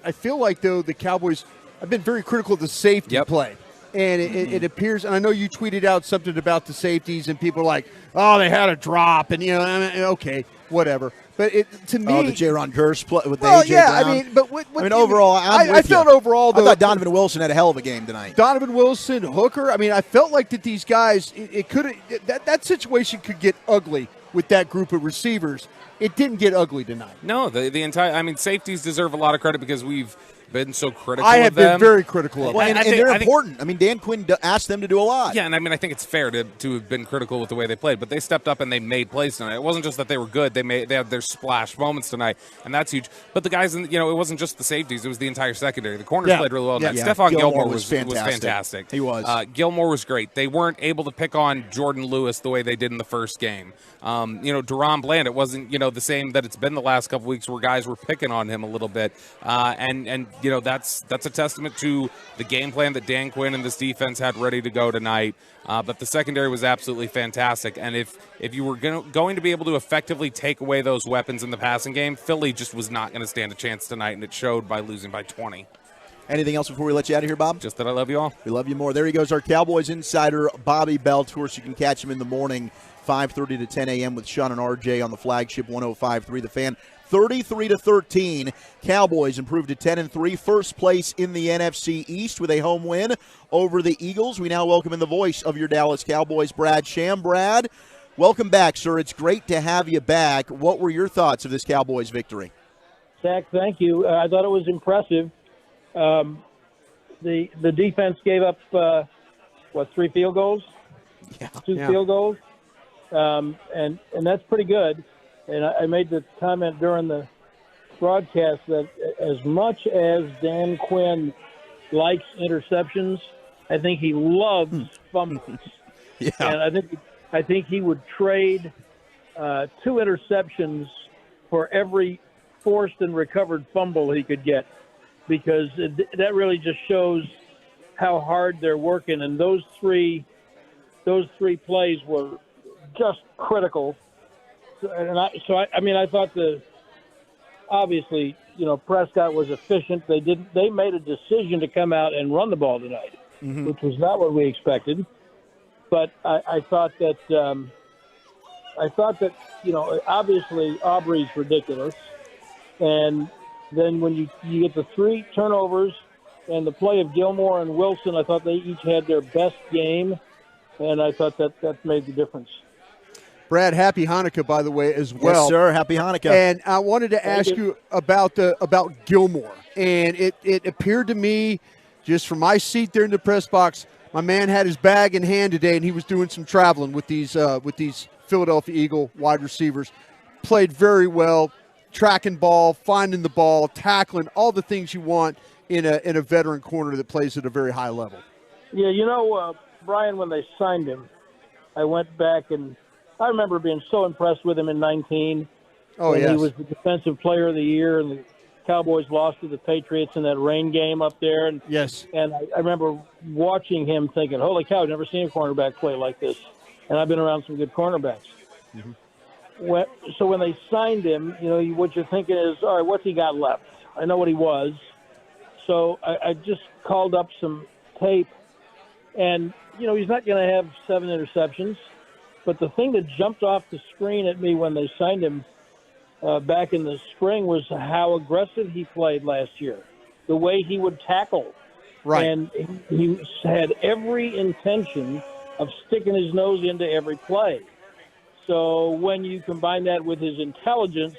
I feel like, though, the Cowboys have been very critical of the safety play. And it appears, and I know you tweeted out something about the safeties, and people are like, oh, they had a drop, and, okay, whatever. But to me, the Jaron Kearse play with the well, AJ yeah, Brown. I mean, but overall, I felt overall, though, I thought Donovan Wilson had a hell of a game tonight. Donovan Wilson, Hooker. I mean, I felt like that these guys, it could that situation could get ugly with that group of receivers. It didn't get ugly tonight. No, the entire. I mean, safeties deserve a lot of credit because we've been so critical I of have them. been very critical of them. Well, and I think- they're I think- important. I mean, Dan Quinn asked them to do a lot. Yeah, and I mean, I think it's fair to have been critical with the way they played, but they stepped up and they made plays tonight. It wasn't just that they were good; they had their splash moments tonight, and that's huge. But the guys, it wasn't just the safeties; it was the entire secondary. The corners played really well tonight. Yeah. Stephon Gilmore Gilmore was was fantastic. fantastic. He was. Gilmore was great. They weren't able to pick on Jordan Lewis the way they did in the first game. Deron Bland, it wasn't the same that it's been the last couple weeks where guys were picking on him a little bit, and that's a testament to the game plan that Dan Quinn and this defense had ready to go tonight. But the secondary was absolutely fantastic, and if you were going to be able to effectively take away those weapons in the passing game, Philly just was not going to stand a chance tonight, and it showed by losing by 20. Anything else before we let you out of here, Bob? Just that I love you all. We love you more. There he goes, our Cowboys insider, Bobby Belt. Of course, you can catch him in the morning, 5:30 to 10 a.m. with Sean and RJ on the flagship 105.3 The Fan. 33-13, Cowboys improved to 10-3, first place in the NFC East with a home win over the Eagles. We now welcome in the voice of your Dallas Cowboys, Brad Sham. Brad, welcome back, sir. It's great to have you back. What were your thoughts of this Cowboys victory? Zach, thank you. I thought it was impressive. The defense gave up 3 field goals? Yeah. 2 field goals, and that's pretty good. And I made the comment during the broadcast that as much as Dan Quinn likes interceptions, I think he loves fumbles. Yeah. And I think he would trade 2 interceptions for every forced and recovered fumble he could get, because that really just shows how hard they're working. And those three plays were just critical. And I thought obviously, Prescott was efficient. They made a decision to come out and run the ball tonight, which was not what we expected. But I thought that obviously Aubrey's ridiculous. And then when you get the 3 turnovers and the play of Gilmore and Wilson, I thought they each had their best game, and I thought that made the difference. Brad, happy Hanukkah, by the way, as well. Yes, sir. Happy Hanukkah. And I wanted to ask you about Gilmore. And it appeared to me, just from my seat there in the press box, my man had his bag in hand today, and he was doing some traveling with these Philadelphia Eagle wide receivers. Played very well, tracking ball, finding the ball, tackling, all the things you want in a veteran corner that plays at a very high level. Yeah, Bryan, when they signed him, I went back and I remember being so impressed with him in 19. Oh, yes. He was the defensive player of the year, and the Cowboys lost to the Patriots in that rain game up there. And yes. And I remember watching him thinking, holy cow, I've never seen a cornerback play like this. And I've been around some good cornerbacks. So when they signed him, what you're thinking is, all right, what's he got left? I know what he was. So I just called up some tape, and, he's not going to have 7 interceptions. But the thing that jumped off the screen at me when they signed him back in the spring was how aggressive he played last year, the way he would tackle. Right. And he had every intention of sticking his nose into every play. So when you combine that with his intelligence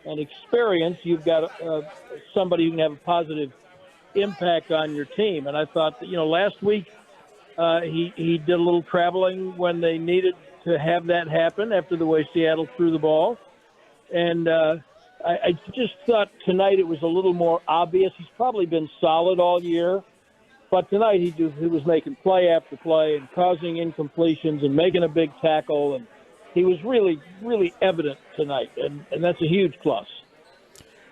and experience, you've got somebody who can have a positive impact on your team. And I thought that, last week he did a little traveling when they needed to have that happen after the way Seattle threw the ball. And I just thought tonight it was a little more obvious. He's probably been solid all year, but tonight he was making play after play and causing incompletions and making a big tackle, and he was really, really evident tonight, and that's a huge plus.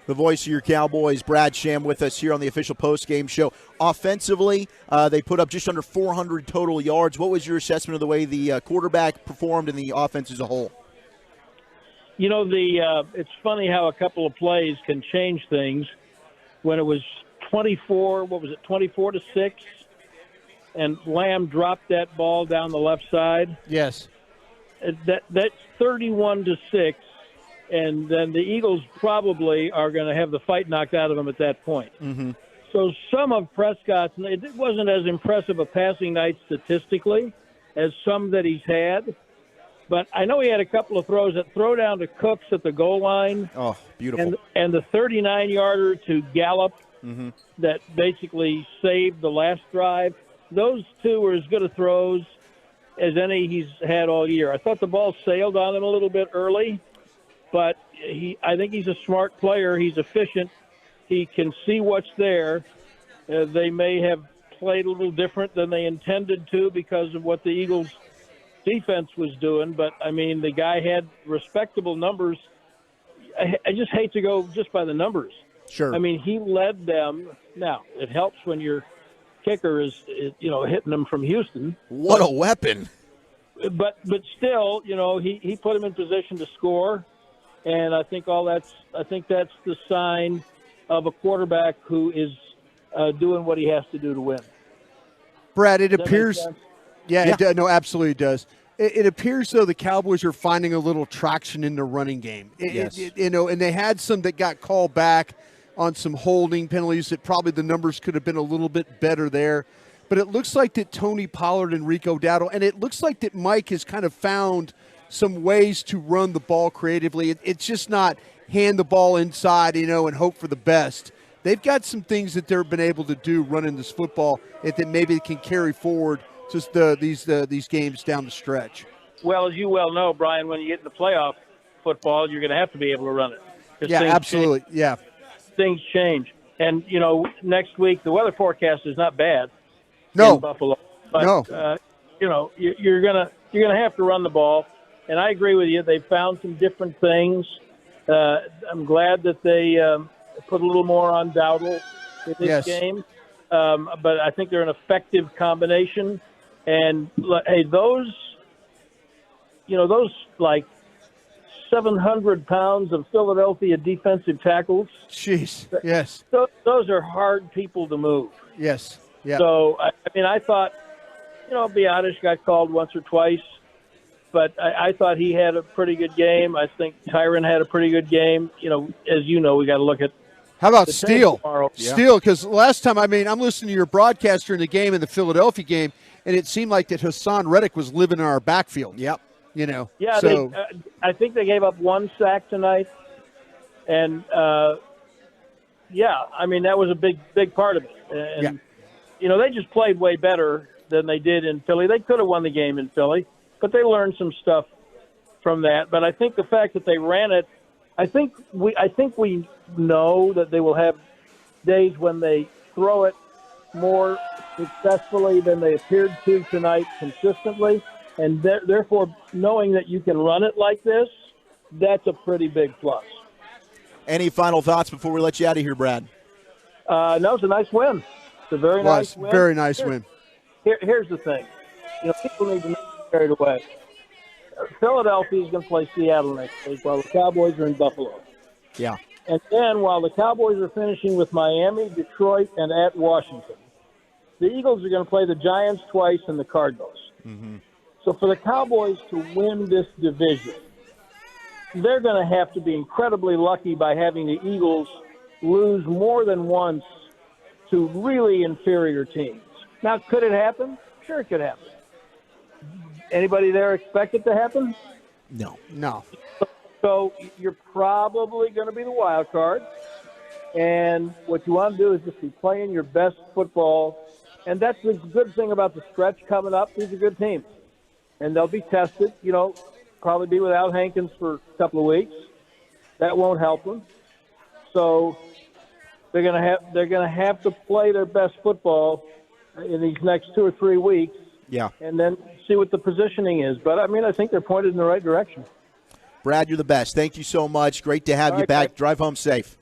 The voice of your Cowboys, Brad Sham, with us here on the official postgame show. Offensively, they put up just under 400 total yards. What was your assessment of the way the quarterback performed and the offense as a whole? It's funny how a couple of plays can change things. When it was 24-6, and Lamb dropped that ball down the left side. Yes. That's 31-6. And then the Eagles probably are going to have the fight knocked out of them at that point. Mm-hmm. So some of Prescott's, it wasn't as impressive a passing night statistically as some that he's had. But I know he had a couple of throws, that throw down to Cooks at the goal line. Oh, beautiful. And the 39-yarder to Gallup that basically saved the last drive. Those two were as good a throws as any he's had all year. I thought the ball sailed on him a little bit early, but I think he's a smart player. He's efficient. He can see what's there. They may have played a little different than they intended to because of what the Eagles' defense was doing, but, I mean, the guy had respectable numbers. I just hate to go just by the numbers. Sure. I mean, he led them. Now, it helps when your kicker is hitting them from Houston. What a weapon. But still, he put him in position to score, and I think that's the sign of a quarterback who is doing what he has to do to win. Brad, it Does that appears. make sense? Yeah, no, absolutely does. It appears, though, the Cowboys are finding a little traction in the running game. Yes. And they had some that got called back on some holding penalties that probably the numbers could have been a little bit better there. But it looks like that Tony Pollard and Rico Dowdle, and it looks like that Mike has kind of found some ways to run the ball creatively. It's just not hand the ball inside, and hope for the best. They've got some things that they've been able to do running this football that maybe can carry forward just these games down the stretch. Well, as you well know, Brian, when you get into playoff football, you're going to have to be able to run it. Yeah, absolutely. Yeah. Things change. And, next week, the weather forecast is not bad in Buffalo. But, no. You're gonna have to run the ball. And I agree with you. They found some different things. I'm glad that they put a little more on Dowdle in this game. But I think they're an effective combination. And, hey, those like 700 pounds of Philadelphia defensive tackles. Jeez, yes. Those are hard people to move. Yes, yeah. So, I thought, Broaddus got called once or twice, but I thought he had a pretty good game. I think Tyron had a pretty good game. As you know, we got to look at. How about Steele? Yeah. Steele, because last time, I'm listening to your broadcast during the game in the Philadelphia game, and it seemed like that Hassan Reddick was living in our backfield. Yep. Yeah, so. I think they gave up one sack tonight, and that was a big part of it. And they just played way better than they did in Philly. They could have won the game in Philly, but they learned some stuff from that. But I think the fact that they ran it, I think we know that they will have days when they throw it more successfully than they appeared to tonight consistently. And therefore, knowing that you can run it like this, that's a pretty big plus. Any final thoughts before we let you out of here, Brad? No, it's a nice win. It's a very nice win. Very nice win. Here's the thing. People need to not get carried away. Philadelphia is going to play Seattle next week while the Cowboys are in Buffalo. Yeah. And then while the Cowboys are finishing with Miami, Detroit, and at Washington, the Eagles are going to play the Giants twice and the Cardinals. Mm-hmm. So for the Cowboys to win this division, they're going to have to be incredibly lucky by having the Eagles lose more than once to really inferior teams. Now, could it happen? Sure, it could happen. Anybody there expect it to happen? No. So you're probably going to be the wild card. And what you want to do is just be playing your best football. And that's the good thing about the stretch coming up. These are good teams. And they'll be tested, probably be without Hankins for a couple of weeks. That won't help them. So they're going to have to play their best football in these next 2 or 3 weeks. Yeah. And then see what the positioning is. But, I think they're pointed in the right direction. Brad, you're the best. Thank you so much. Great to have you back. Guys. Drive home safe.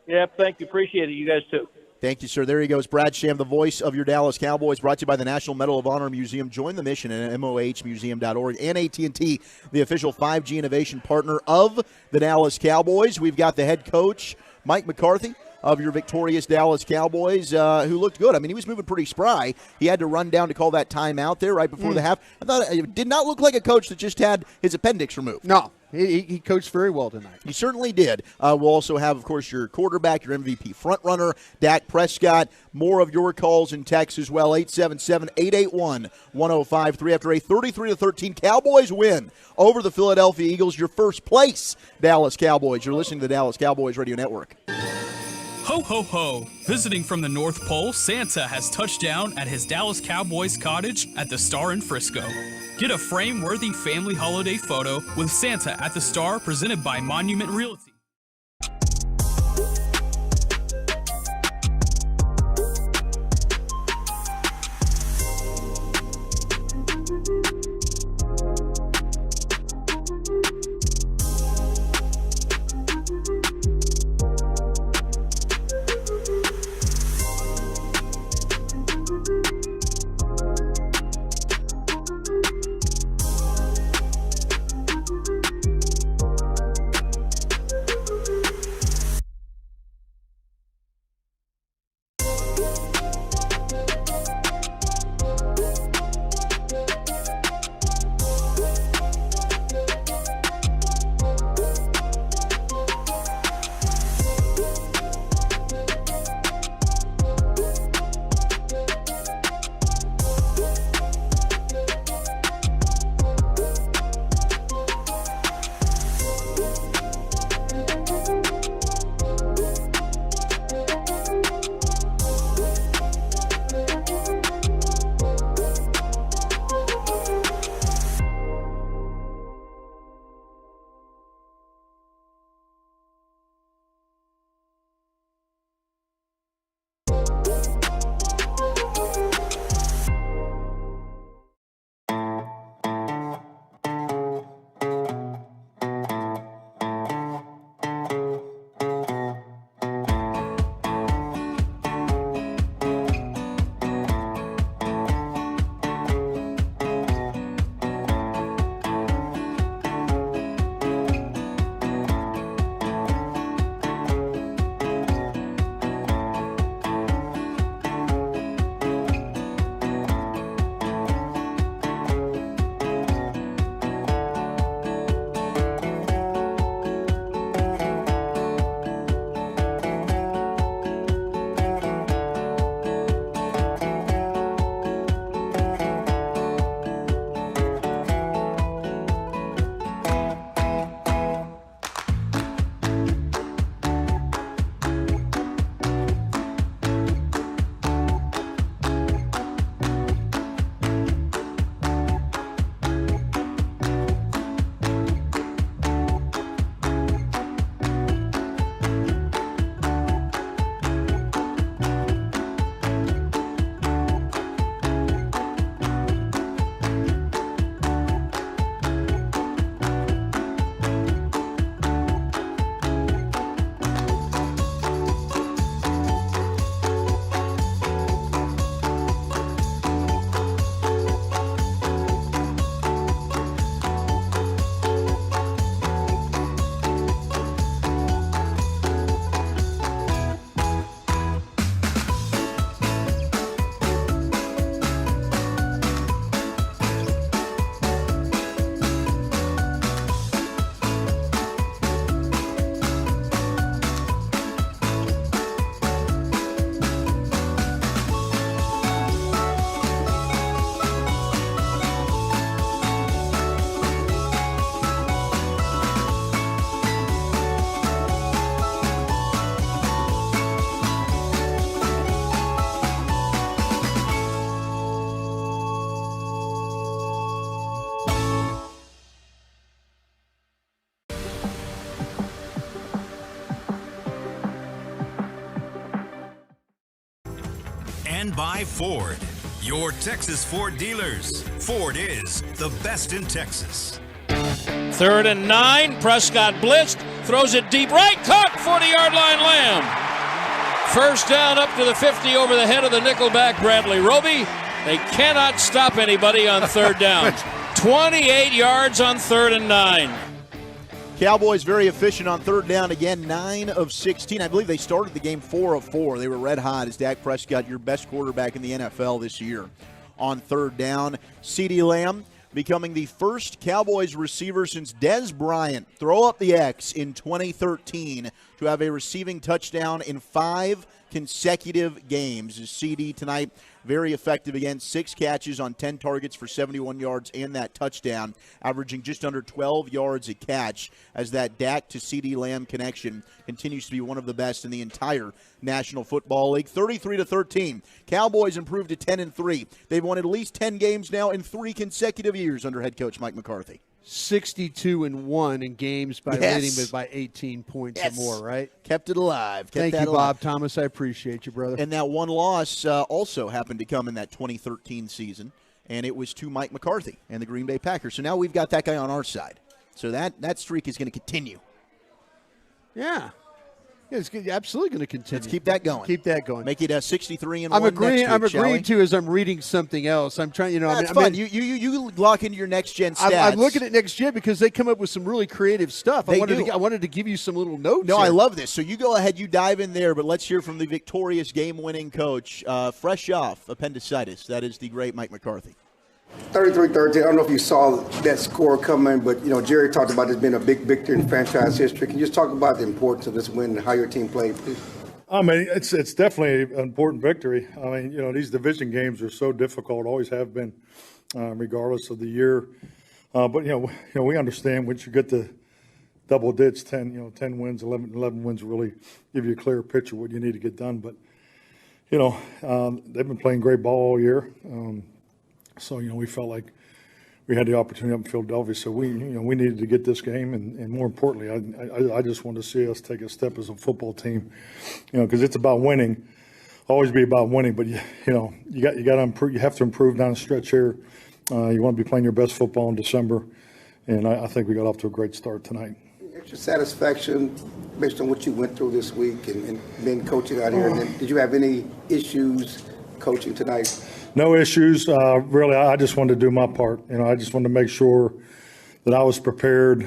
Yeah, thank you. Appreciate it. You guys, too. Thank you, sir. There he goes. Brad Sham, the voice of your Dallas Cowboys, brought to you by the National Medal of Honor Museum. Join the mission at mohmuseum.org and AT&T, the official 5G innovation partner of the Dallas Cowboys. We've got the head coach, Mike McCarthy, of your victorious Dallas Cowboys, who looked good. He was moving pretty spry. He had to run down to call that timeout there right before the half. I thought it did not look like a coach that just had his appendix removed. No. He coached very well tonight. He certainly did. We'll also have, of course, your quarterback, your MVP frontrunner, Dak Prescott. More of your calls and texts as well. 877-881-1053. After a 33-13 Cowboys win over the Philadelphia Eagles, your first place Dallas Cowboys. You're listening to the Dallas Cowboys Radio Network. Ho, ho, ho. Visiting from the North Pole, Santa has touched down at his Dallas Cowboys cottage at the Star in Frisco. Get a frame-worthy family holiday photo with Santa at the Star, presented by Monument Realty. And by Ford, your Texas Ford dealers. Ford is the best in Texas. 3rd and 9. Prescott blitzed, throws it deep right, caught, 40-yard line, Lamb. First down up to the 50 over the head of the nickelback Bradley Roby. They cannot stop anybody on 3rd down. 28 yards on 3rd and 9. Cowboys very efficient on 3rd down again, 9 of 16. I believe they started the game 4 of 4. They were red hot as Dak Prescott, your best quarterback in the NFL this year. On 3rd down, CeeDee Lamb becoming the first Cowboys receiver since Des Bryant, throw up the X, in 2013 to have a receiving touchdown in 5 consecutive games. His CD tonight, very effective again. 6 catches on 10 targets for 71 yards and that touchdown, averaging just under 12 yards a catch, as that Dak to CD Lamb connection continues to be one of the best in the entire National Football League. 33-13. Cowboys improved to 10-3. They've won at least 10 games now in 3 consecutive years under head coach Mike McCarthy. 62-1 in games by leading by 18 points or more, right? Kept it alive. Thank you, Bob Thomas. I appreciate you, brother. And that one loss also happened to come in that 2013 season, and it was to Mike McCarthy and the Green Bay Packers. So now we've got that guy on our side. So that streak is going to continue. Yeah. It's absolutely going to continue. Let's keep that going. Keep that going. Make it 63-1. I'm agreeing. Next week, I'm agreeing to as I'm reading something else. I'm trying. That's fun. You lock into your next gen stats. I'm looking at next gen because they come up with some really creative stuff. I wanted to give you some little notes. No, here. I love this. So you go ahead, you dive in there, but let's hear from the victorious game-winning coach, fresh off appendicitis. That is the great Mike McCarthy. 33-13. I don't know if you saw that score coming, but Jerry talked about this being a big victory in franchise history. Can you just talk about the importance of this win and how your team played, please? I mean, it's definitely an important victory. I mean, these division games are so difficult, always have been, regardless of the year. But we understand once you get to double digits, 10 wins, 11 wins, really give you a clear picture of what you need to get done. But they've been playing great ball all year. So, we felt like we had the opportunity up in Philadelphia. So we needed to get this game. And more importantly, I just wanted to see us take a step as a football team, because it's about winning, always be about winning. But, you got to improve. You have to improve down the stretch here. You want to be playing your best football in December. And I think we got off to a great start tonight. Extra satisfaction based on what you went through this week and being coaching out here. And then, did you have any issues coaching tonight? No issues. Really, I just wanted to do my part. I just wanted to make sure that I was prepared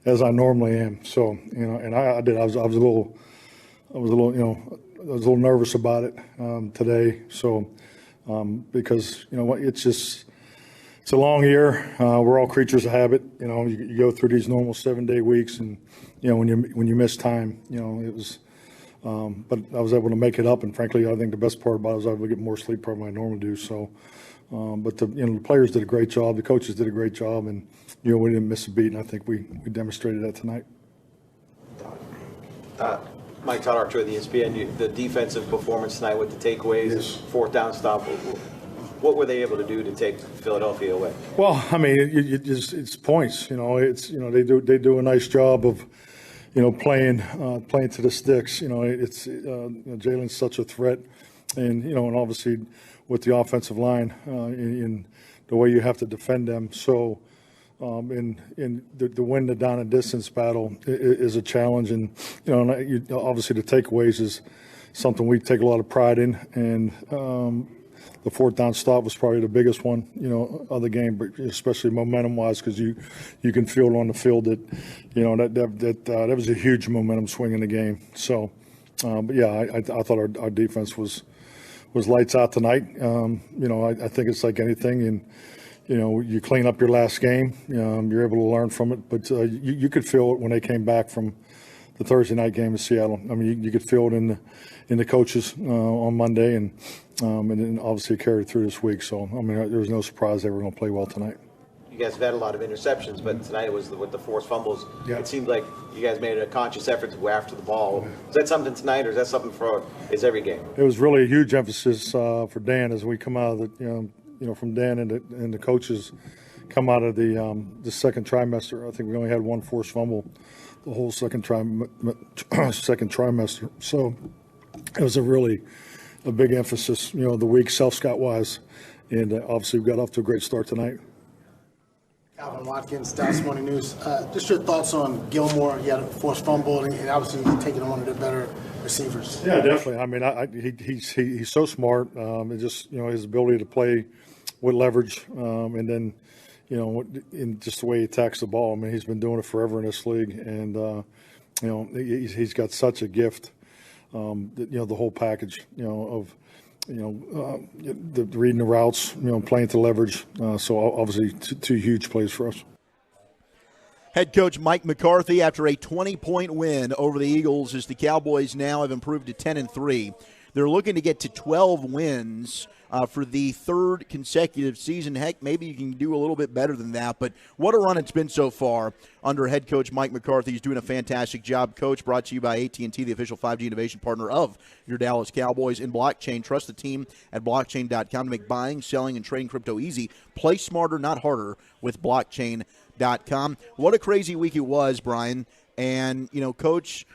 as I normally am. So, and I did. I was a little nervous about it today. So, because it's a long year. We're all creatures of habit. You go through these normal 7-day weeks, and when you miss time, it was. But I was able to make it up, and frankly, I think the best part about it was I was able to get more sleep probably than I normally do. So, but the players did a great job, the coaches did a great job, and we didn't miss a beat, and I think we demonstrated that tonight. Mike Todd, Archer of the ESPN, the defensive performance tonight with the takeaways, yes. 4th down stop. What were they able to do to take Philadelphia away? Well, I mean, it's points. They do a nice job of. Playing to the sticks. Jalen's such a threat, and and obviously with the offensive line in the way you have to defend them. So, in the win the down and distance battle is a challenge, and obviously the takeaways is something we take a lot of pride in, and the 4th down stop was probably the biggest one, of the game, but especially momentum-wise, because you can feel it on the field that, that was a huge momentum swing in the game. So, but yeah, I thought our defense was lights out tonight. I think it's like anything, and you clean up your last game, you're able to learn from it. But you could feel it when they came back from the Thursday night game in Seattle. I mean, you could feel it in the coaches on Monday, and then obviously carried through this week. So, I mean, there was no surprise they were going to play well tonight. You guys have had a lot of interceptions, but tonight it was with the forced fumbles. Yeah. It seemed like you guys made a conscious effort to go after the ball. Is that something tonight, or is that something for every game? It was really a huge emphasis for Dan as we come out of the, from Dan and the coaches come out of the second trimester. I think we only had one forced fumble the whole second trimester. So it was a big emphasis, the week self-scout-wise, and obviously we got off to a great start tonight. Calvin Watkins, Dallas Morning News. Just your thoughts on Gilmore. He had a forced fumble, and obviously he's taking on one of the better receivers. Yeah, definitely. I mean, he's so smart. It's just his ability to play with leverage, and then in just the way he attacks the ball. I mean, he's been doing it forever in this league, and he's got such a gift. The whole package, of the reading the routes, playing to leverage. So obviously two huge plays for us. Head coach Mike McCarthy after a 20-point win over the Eagles as the Cowboys now have improved to 10-3. They're looking to get to 12 wins for the third consecutive season. Heck, maybe you can do a little bit better than that. But what a run it's been so far under head coach Mike McCarthy. He's doing a fantastic job. Coach, brought to you by AT&T, the official 5G innovation partner of your Dallas Cowboys in blockchain. Trust the team at blockchain.com to make buying, selling, and trading crypto easy. Play smarter, not harder with blockchain.com. What a crazy week it was, Bryan. And, Coach,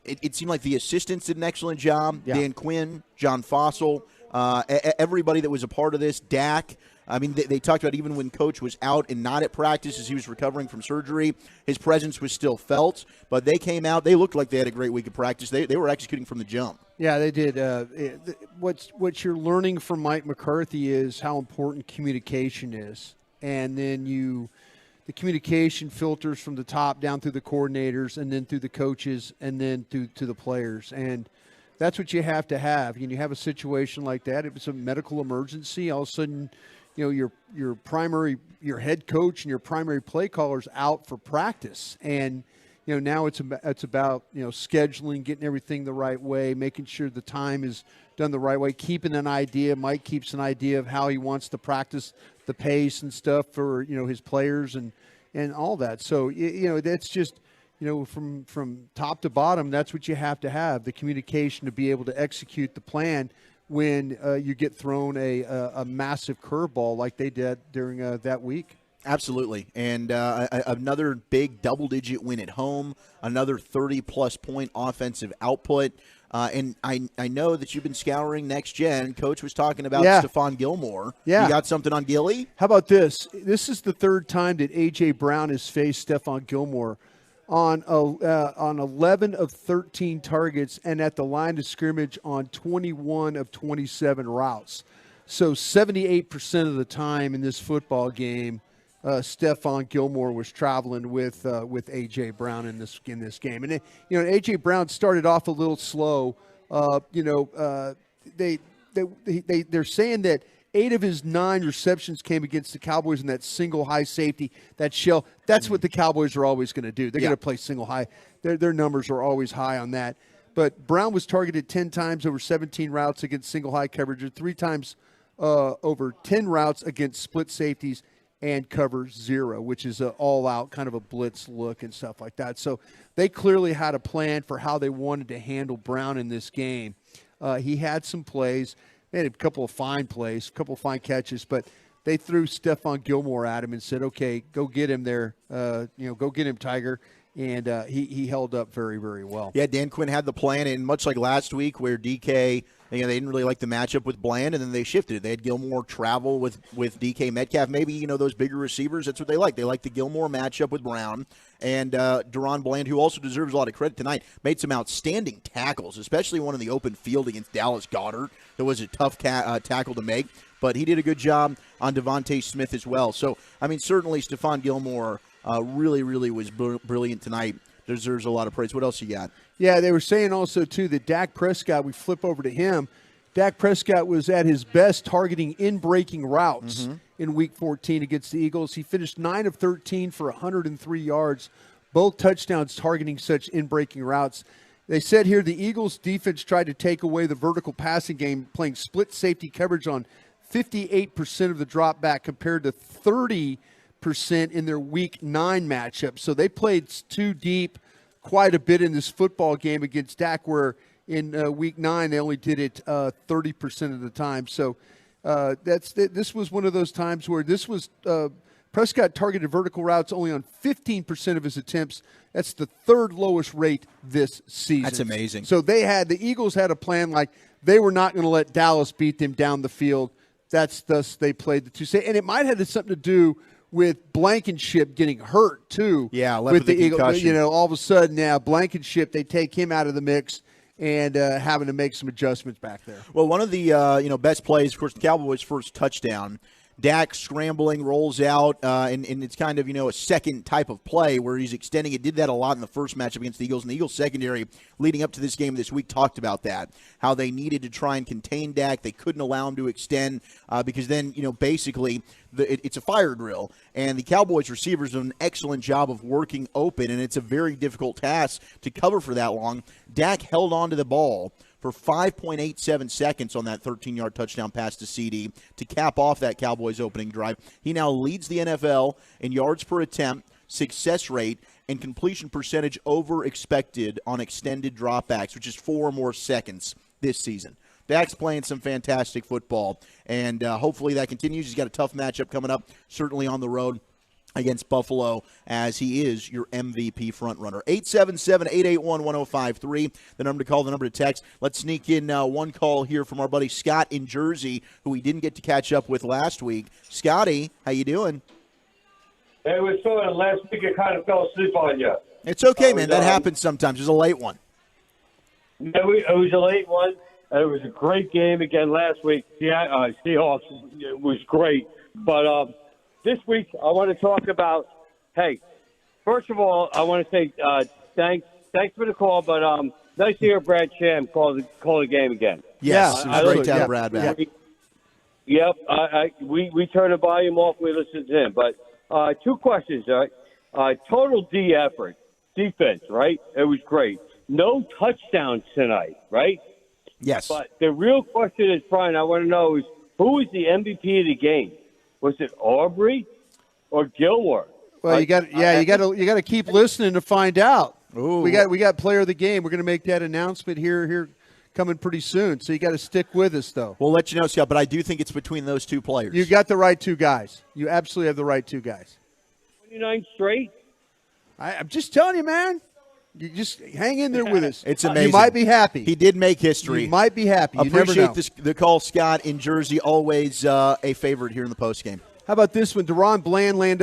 it seemed like the assistants did an excellent job. Yeah. Dan Quinn, John Fossil, everybody that was a part of this, Dak. I mean, they talked about even when Coach was out and not at practice as he was recovering from surgery, his presence was still felt. But they came out. They looked like they had a great week of practice. They were executing from the jump. Yeah, they did. What you're learning from Mike McCarthy is how important communication is. And then the communication filters from the top down through the coordinators and then through the coaches and then to the players. And that's what you have to have. You have a situation like that. It was a medical emergency. All of a sudden, your head coach and your primary play caller's out for practice. And, now it's about, scheduling, getting everything the right way, making sure the time is done the right way, keeping an idea. Mike keeps an idea of how he wants to practice the pace and stuff for, his players and all that. So, that's just, from top to bottom, that's what you have to have, the communication to be able to execute the plan when you get thrown a massive curveball like they did during that week. Absolutely. And another big double-digit win at home, another 30-plus point offensive output. And I know that you've been scouring next gen. Coach was talking about Stephon Gilmore. Yeah. You got something on Gilly? How about this? This is the third time that A.J. Brown has faced Stephon Gilmore on 11 of 13 targets and at the line of scrimmage on 21 of 27 routes. So 78% of the time in this football game, Stephon Gilmore was traveling with A.J. Brown in this game. And, A.J. Brown started off a little slow. They're saying that 8 of his 9 receptions came against the Cowboys in that single high safety, that shell. That's what the Cowboys are always going to do. They're going to play single high. Their numbers are always high on that. But Brown was targeted 10 times over 17 routes against single high coverage, or 3 times over 10 routes against split safeties and cover 0, which is an all-out kind of a blitz look and stuff like that. So they clearly had a plan for how they wanted to handle Brown in this game. He had some plays. They had a couple of fine plays, a couple of fine catches, but they threw Stephon Gilmore at him and said, okay, go get him there. Go get him, Tiger. And he held up very, very well. Yeah, Dan Quinn had the plan, and much like last week where DK, they didn't really like the matchup with Bland, and then they shifted. They had Gilmore travel with DK Metcalf. Maybe, those bigger receivers, that's what they like. They like the Gilmore matchup with Brown. And Deron Bland, who also deserves a lot of credit tonight, made some outstanding tackles, especially one in the open field against Dallas Goedert. That was a tough tackle to make, but he did a good job on Devontae Smith as well. So, certainly Stephon Gilmore really, really was brilliant tonight. Deserves a lot of praise. What else you got? Yeah, they were saying also, too, that Dak Prescott, we flip over to him, Dak Prescott was at his best targeting in-breaking routes in Week 14 against the Eagles. He finished 9 of 13 for 103 yards, both touchdowns targeting such in-breaking routes. They said here the Eagles' defense tried to take away the vertical passing game, playing split safety coverage on 58% of the drop back compared to 30% in their Week 9 matchup. So they played too deep quite a bit in this football game against Dak, where in Week 9 they only did it 30% of the time. So this was one of those times where this was Prescott targeted vertical routes only on 15% of his attempts. That's the third lowest rate this season. That's amazing. So the Eagles had a plan, like they were not going to let Dallas beat them down the field. Thus they played the two. And it might have had something to do with Blankenship getting hurt too. Yeah, with the Eagles. concussion. All of a sudden now Blankenship, they take him out of the mix and having to make some adjustments back there. Well, one of the best plays, of course, the Cowboys' first touchdown. Dak scrambling, rolls out, and it's kind of, a second type of play where he's extending it. Did that a lot in the first matchup against the Eagles. And the Eagles secondary leading up to this game this week talked about that, how they needed to try and contain Dak. They couldn't allow him to extend because then, basically it's a fire drill. And the Cowboys receivers do an excellent job of working open, and it's a very difficult task to cover for that long. Dak held on to the ball for 5.87 seconds on that 13-yard touchdown pass to CD to cap off that Cowboys opening drive. He now leads the NFL in yards per attempt, success rate, and completion percentage over expected on extended dropbacks, which is 4 more seconds this season. Dak's playing some fantastic football, and hopefully that continues. He's got a tough matchup coming up, certainly on the road against Buffalo, as he is your MVP frontrunner. 877-881-1053, the number to call, the number to text. Let's sneak in one call here from our buddy Scott in Jersey, who we didn't get to catch up with last week. Scotty, how you doing? Hey, what's going on? Last week I kind of fell asleep on you. It's okay, man. That happens sometimes. It was a late one. Yeah, it was a late one. It was a great game again last week. Yeah, Seahawks was great. But this week, I want to talk about, hey, first of all, I want to say thanks for the call, but nice to hear Brad Sham call the game again. Yes, it was great to have Brad back. Yep, we turn the volume off, we listen to him. But 2 questions, all right? Total defense, right? It was great. No touchdowns tonight, right? Yes. But the real question is, Bryan, I want to know is, who is the MVP of the game? Was it Aubrey or Gilmore? Well, you got to keep listening to find out. Ooh. We got player of the game. We're going to make that announcement here coming pretty soon. So you got to stick with us, though. We'll let you know, Scott, but I do think it's between those 2 players. You got the right 2 guys. You absolutely have the right 2 guys. 29 straight. I'm just telling you, man. You just hang in there with us. It's amazing. You might be happy. He did make history. You might be happy. You Appreciate never know. the call, Scott in Jersey. Always a favorite here in the postgame. How about this one? Deron Bland lined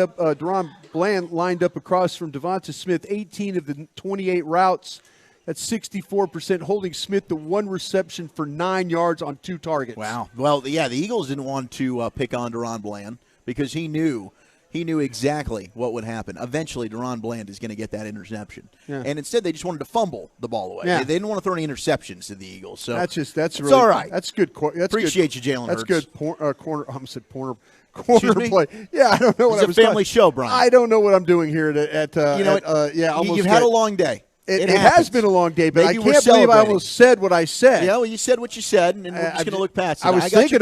up across from Devonta Smith, 18 of the 28 routes. That's 64%, holding Smith to 1 reception for 9 yards on 2 targets. Wow. Well, yeah, the Eagles didn't want to pick on Deron Bland because he knew exactly what would happen. Eventually, Deron Bland is going to get that interception. Yeah. And instead, they just wanted to fumble the ball away. Yeah. They didn't want to throw any interceptions to the Eagles. So that's really all right. That's good. Appreciate you, Jalen Hurts. That's good corner. I almost said corner play. Yeah, I don't know what I was It's a family show, Brian. I don't know what I'm doing here at you've had a long day. It has been a long day, but Maybe I can't believe I almost said what I said. Yeah, well, you said what you said, and we're just going to look past it. I was thinking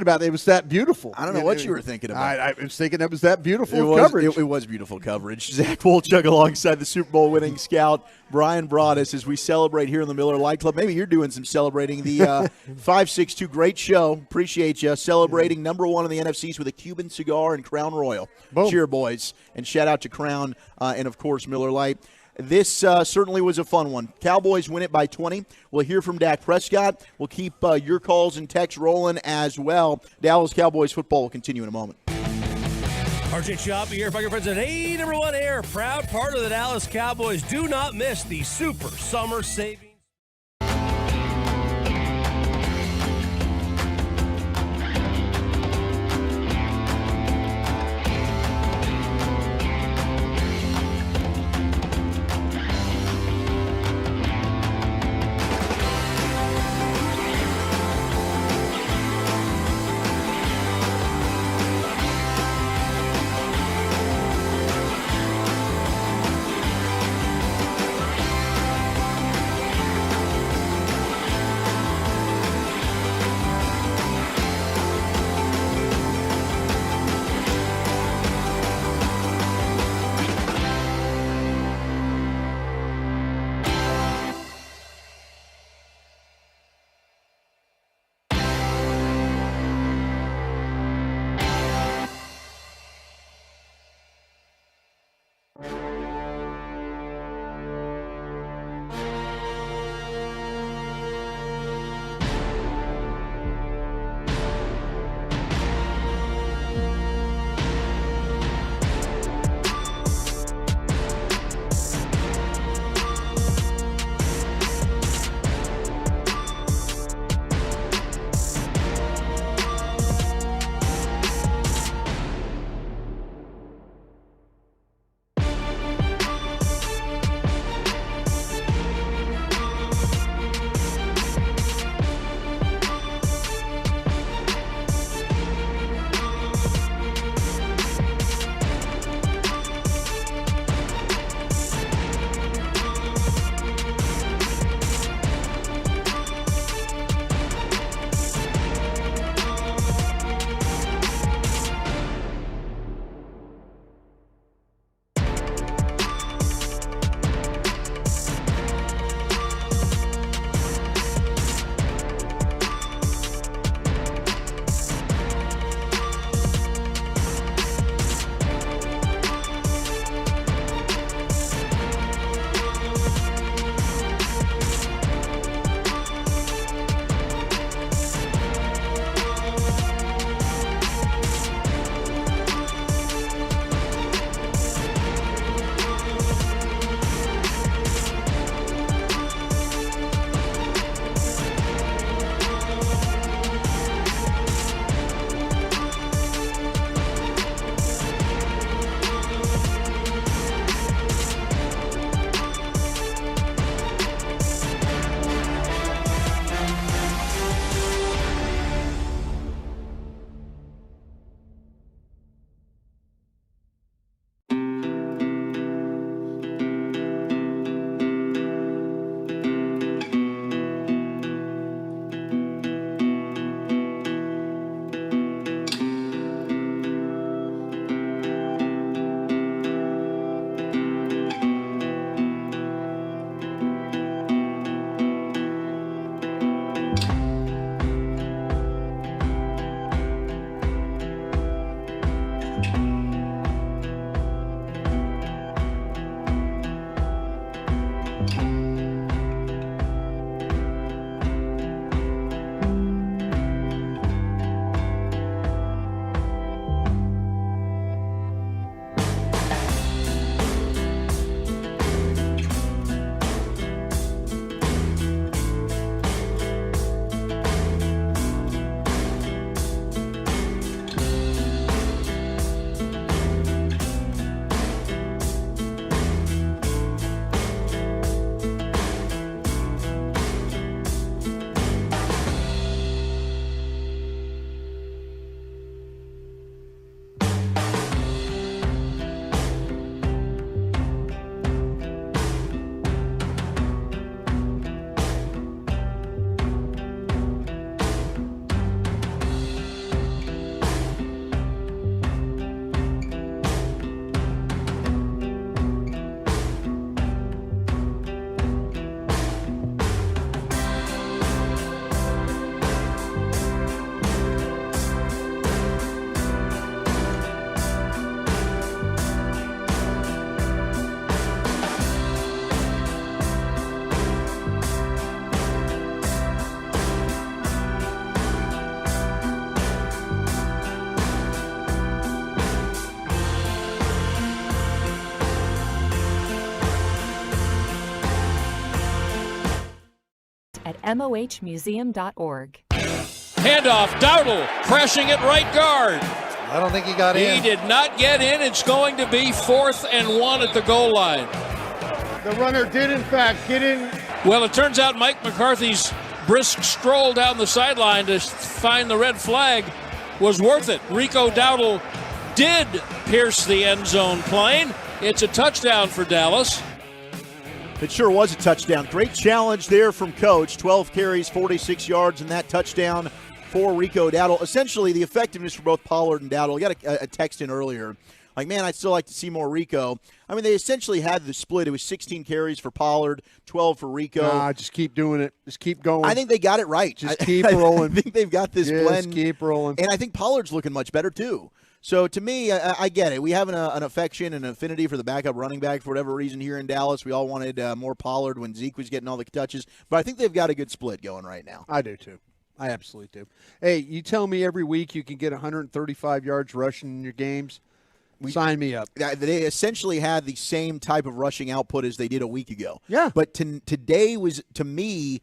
about it. It was that beautiful. I don't know what you were thinking about. I was thinking it was that beautiful coverage. It was beautiful coverage. Zach Wolchuk alongside the Super Bowl winning scout, Bryan Broaddus, as we celebrate here in the Miller Lite Club. Maybe you're doing some celebrating. The 562, great show. Appreciate you. Celebrating number 1 in the NFCs with a Cuban cigar and Crown Royal. Boom. Cheer, boys. And shout out to Crown and, of course, Miller Lite. This certainly was a fun one. Cowboys win it by 20. We'll hear from Dak Prescott. We'll keep your calls and texts rolling as well. Dallas Cowboys football will continue in a moment. RJ Choppy here, my friends at A Number 1 Air, proud part of the Dallas Cowboys. Do not miss the Super Summer Savings. at mohmuseum.org. Handoff, Dowdle crashing at right guard. I don't think he got in. He did not get in. It's going to be 4th and 1 at the goal line. The runner did, in fact, get in. Well, it turns out Mike McCarthy's brisk stroll down the sideline to find the red flag was worth it. Rico Dowdle did pierce the end zone plane. It's a touchdown for Dallas. It sure was a touchdown. Great challenge there from Coach. 12 carries, 46 yards, and that touchdown for Rico Dowdle. Essentially, the effectiveness for both Pollard and Dowdle. We got a text in earlier. Like, man, I'd still like to see more Rico. I mean, they essentially had the split. It was 16 carries for Pollard, 12 for Rico. Nah, just keep doing it. Just keep going. I think they got it right. Just keep rolling. I think they've got this blend. Just keep rolling. And I think Pollard's looking much better, too. So, to me, I get it. We have an affection and affinity for the backup running back for whatever reason here in Dallas. We all wanted more Pollard when Zeke was getting all the touches. But I think they've got a good split going right now. I do, too. I absolutely do. Hey, you tell me every week you can get 135 yards rushing in your games? Sign me up. They essentially had the same type of rushing output as they did a week ago. Yeah. But today was, to me,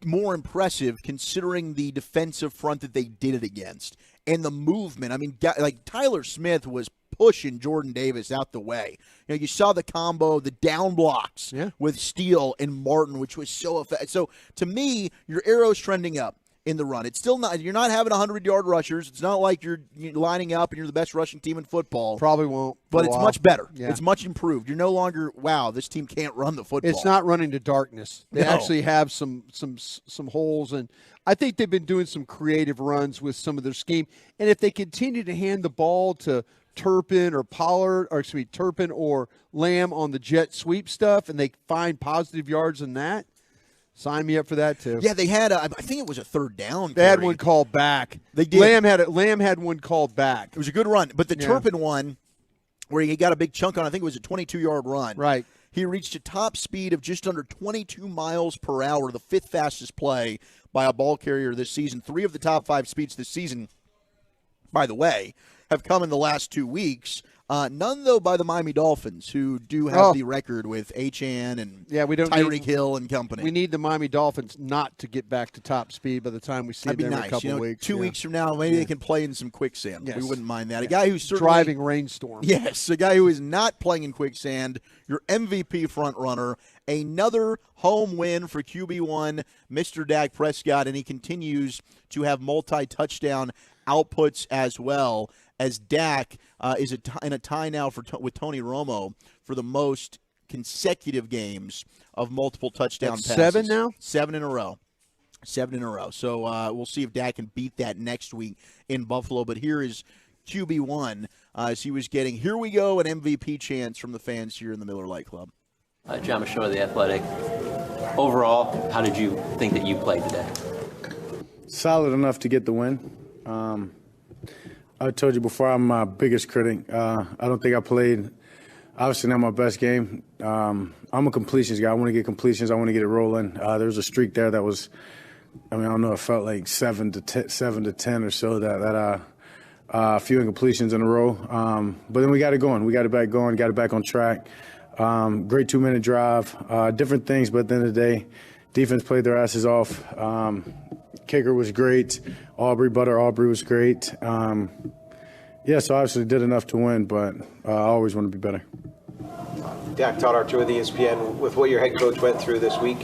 more impressive considering the defensive front that they did it against and the movement. I mean, like Tyler Smith was pushing Jordan Davis out the way. You know, you saw the combo, the down blocks with Steele and Martin, which was so effective. So, to me, your arrow's trending up in the run. It's still not. You're not having 100-yard rushers. It's not like you're lining up and you're the best rushing team in football. Probably won't. But it's much better. Yeah. It's much improved. You're no longer, wow, this team can't run the football. It's not running to darkness. They actually have some holes, and I think they've been doing some creative runs with some of their scheme. And if they continue to hand the ball to Turpin or Lamb on the jet sweep stuff, and they find positive yards in that, sign me up for that too. Yeah, they had. I think it was a third down. They had one called back. They did. Lamb had one called back. It was a good run, but the Turpin one, where he got a big chunk on, I think it was a 22-yard run. Right. He reached a top speed of just under 22 miles per hour, the 5th fastest play by a ball carrier this season. 3 of the top 5 speeds this season, by the way, have come in the last 2 weeks. None, though, by the Miami Dolphins, who do have the record with Achane and Tyreek Hill and company. We need the Miami Dolphins not to get back to top speed by the time we see them in a couple of weeks. 2 weeks from now, maybe they can play in some quicksand. Yes. We wouldn't mind that. A guy who's certainly driving rainstorm. Yes, a guy who is not playing in quicksand, your MVP front runner, another home win for QB1, Mr. Dak Prescott, and he continues to have multi-touchdown outputs as well, as Dak is in a tie now with Tony Romo for the most consecutive games of multiple touchdown passes. 7 now? 7 in a row. 7 in a row. So we'll see if Dak can beat that next week in Buffalo. But here is QB1 as he was getting, here we go, an MVP chance from the fans here in the Miller Lite Club. John Machon, The Athletic. Overall, how did you think that you played today? Solid enough to get the win. I told you before, I'm my biggest critic. I don't think I played, obviously, not my best game. I'm a completions guy. I want to get completions. I want to get it rolling. There was a streak there that was, I don't know, it felt like 7 to 10 or so, that a few incompletions in a row. But then we got it going. We got it back going, got it back on track. Great 2-minute drive, different things, but at the end of the day, defense played their asses off. Kicker was great. Aubrey was great. So obviously did enough to win, but I always want to be better. Dak Todd, Archer with ESPN, with what your head coach went through this week,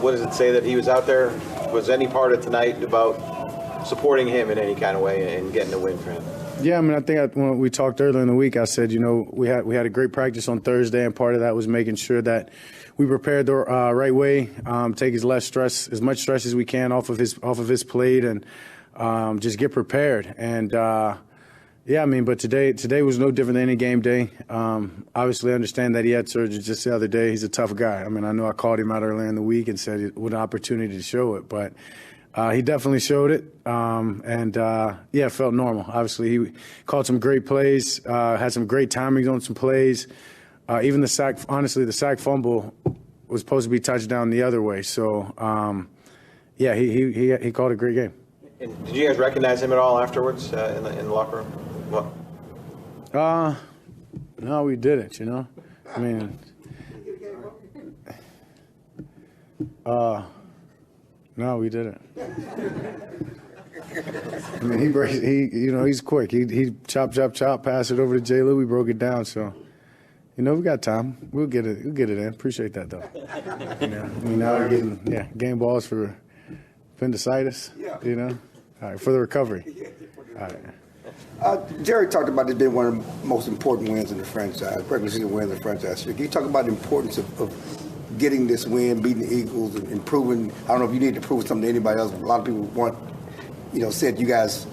what does it say that he was out there? Was any part of tonight about supporting him in any kind of way and getting a win for him? Yeah, I think when we talked earlier in the week, I said, we had a great practice on Thursday, and part of that was making sure that we prepared the right way, take as much stress as we can off of his plate, and just get prepared. And but today was no different than any game day. Obviously, I understand that he had surgery just the other day. He's a tough guy. I know I called him out earlier in the week and said what an opportunity to show it, but he definitely showed it, it felt normal. Obviously, he called some great plays, had some great timings on some plays. Even the sack fumble was supposed to be touchdown the other way. So, he called a great game. And did you guys recognize him at all afterwards in the locker room? What? No, we didn't. No, we didn't. I mean, he's quick. He chop, pass it over to J. Lou. We broke it down. So, we got time. We'll get it in. Appreciate that, though. Now we're getting game balls for appendicitis. All right, for the recovery. All right. Jerry talked about it being one of the most important wins in the franchise, regular season wins in the franchise. Can you talk about the importance of getting this win, beating the Eagles, and improving? I don't know if you need to prove something to anybody else, but a lot of people said you guys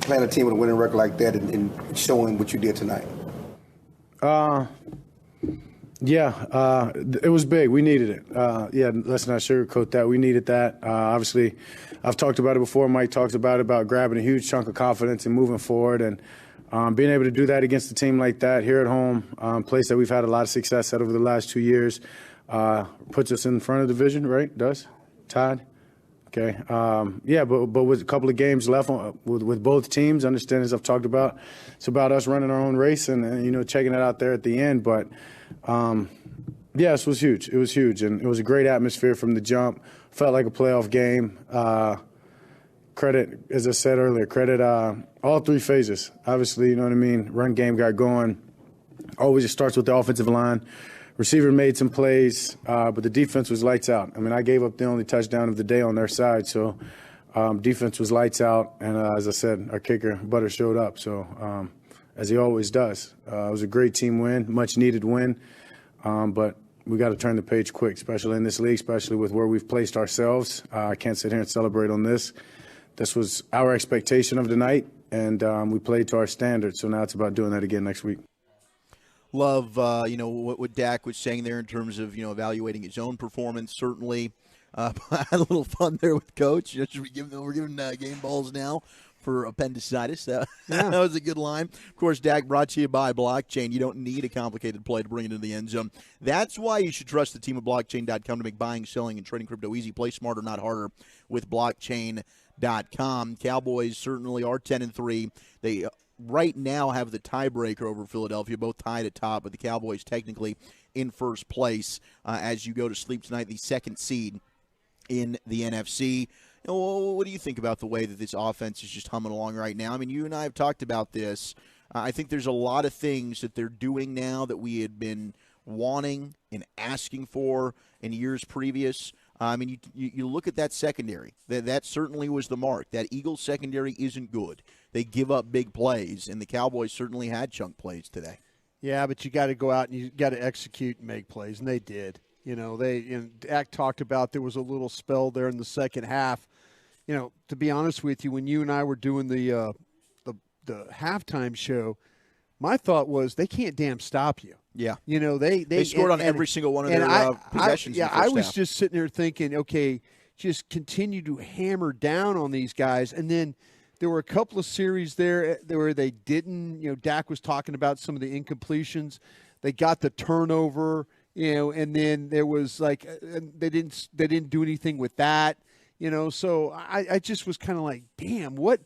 playing a team with a winning record like that and showing what you did tonight. It was big. We needed it. Let's not sugarcoat that. We needed that. Obviously, I've talked about it before. Mike talked about grabbing a huge chunk of confidence and moving forward, and being able to do that against a team like that here at home, place that we've had a lot of success at over the last 2 years, puts us in front of the division, right? Does? Tied? Okay. But with a couple of games left with both teams, understand, as I've talked about, it's about us running our own race and checking it out there at the end. But, this was huge. It was huge, and it was a great atmosphere from the jump. Felt like a playoff game. Credit, as I said earlier, all three phases. Obviously, run game got going. Always it starts with the offensive line. Receiver made some plays, but the defense was lights out. I mean, I gave up the only touchdown of the day on their side, so defense was lights out. And as I said, our kicker, Butter, showed up, so as he always does. It was a great team win, much-needed win, but we got to turn the page quick, especially in this league, especially with where we've placed ourselves. I can't sit here and celebrate on this. This was our expectation of the night, and we played to our standards, so now it's about doing that again next week. Love, what Dak was saying there in terms of, evaluating his own performance, certainly. I had a little fun there with Coach. We're giving game balls now for appendicitis. That was a good line. Of course, Dak brought to you by Blockchain. You don't need a complicated play to bring it into the end zone. That's why you should trust the team at Blockchain.com to make buying, selling, and trading crypto easy. Play smarter, not harder with Blockchain.com. Cowboys certainly are 10-3. They right now have the tiebreaker over Philadelphia, both tied at top, but the Cowboys technically in first place as you go to sleep tonight, the second seed in the NFC. What do you think about the way that this offense is just humming along right now? I mean, you and I have talked about this. I think there's a lot of things that they're doing now that we had been wanting and asking for in years previous. I mean, you look at that secondary. That certainly was the mark. That Eagles secondary isn't good. They give up big plays, and the Cowboys certainly had chunk plays today. Yeah, but you got to go out and you got to execute and make plays, and they did. Dak talked about there was a little spell there in the second half. To be honest with you, when you and I were doing the halftime show, my thought was they can't damn stop you. Yeah. They scored on every single one of their possessions. I was just sitting there thinking, okay, just continue to hammer down on these guys. And then there were a couple of series there where they didn't. Dak was talking about some of the incompletions. They got the turnover, and then there was they didn't do anything with that. So I just was kind of like, damn, what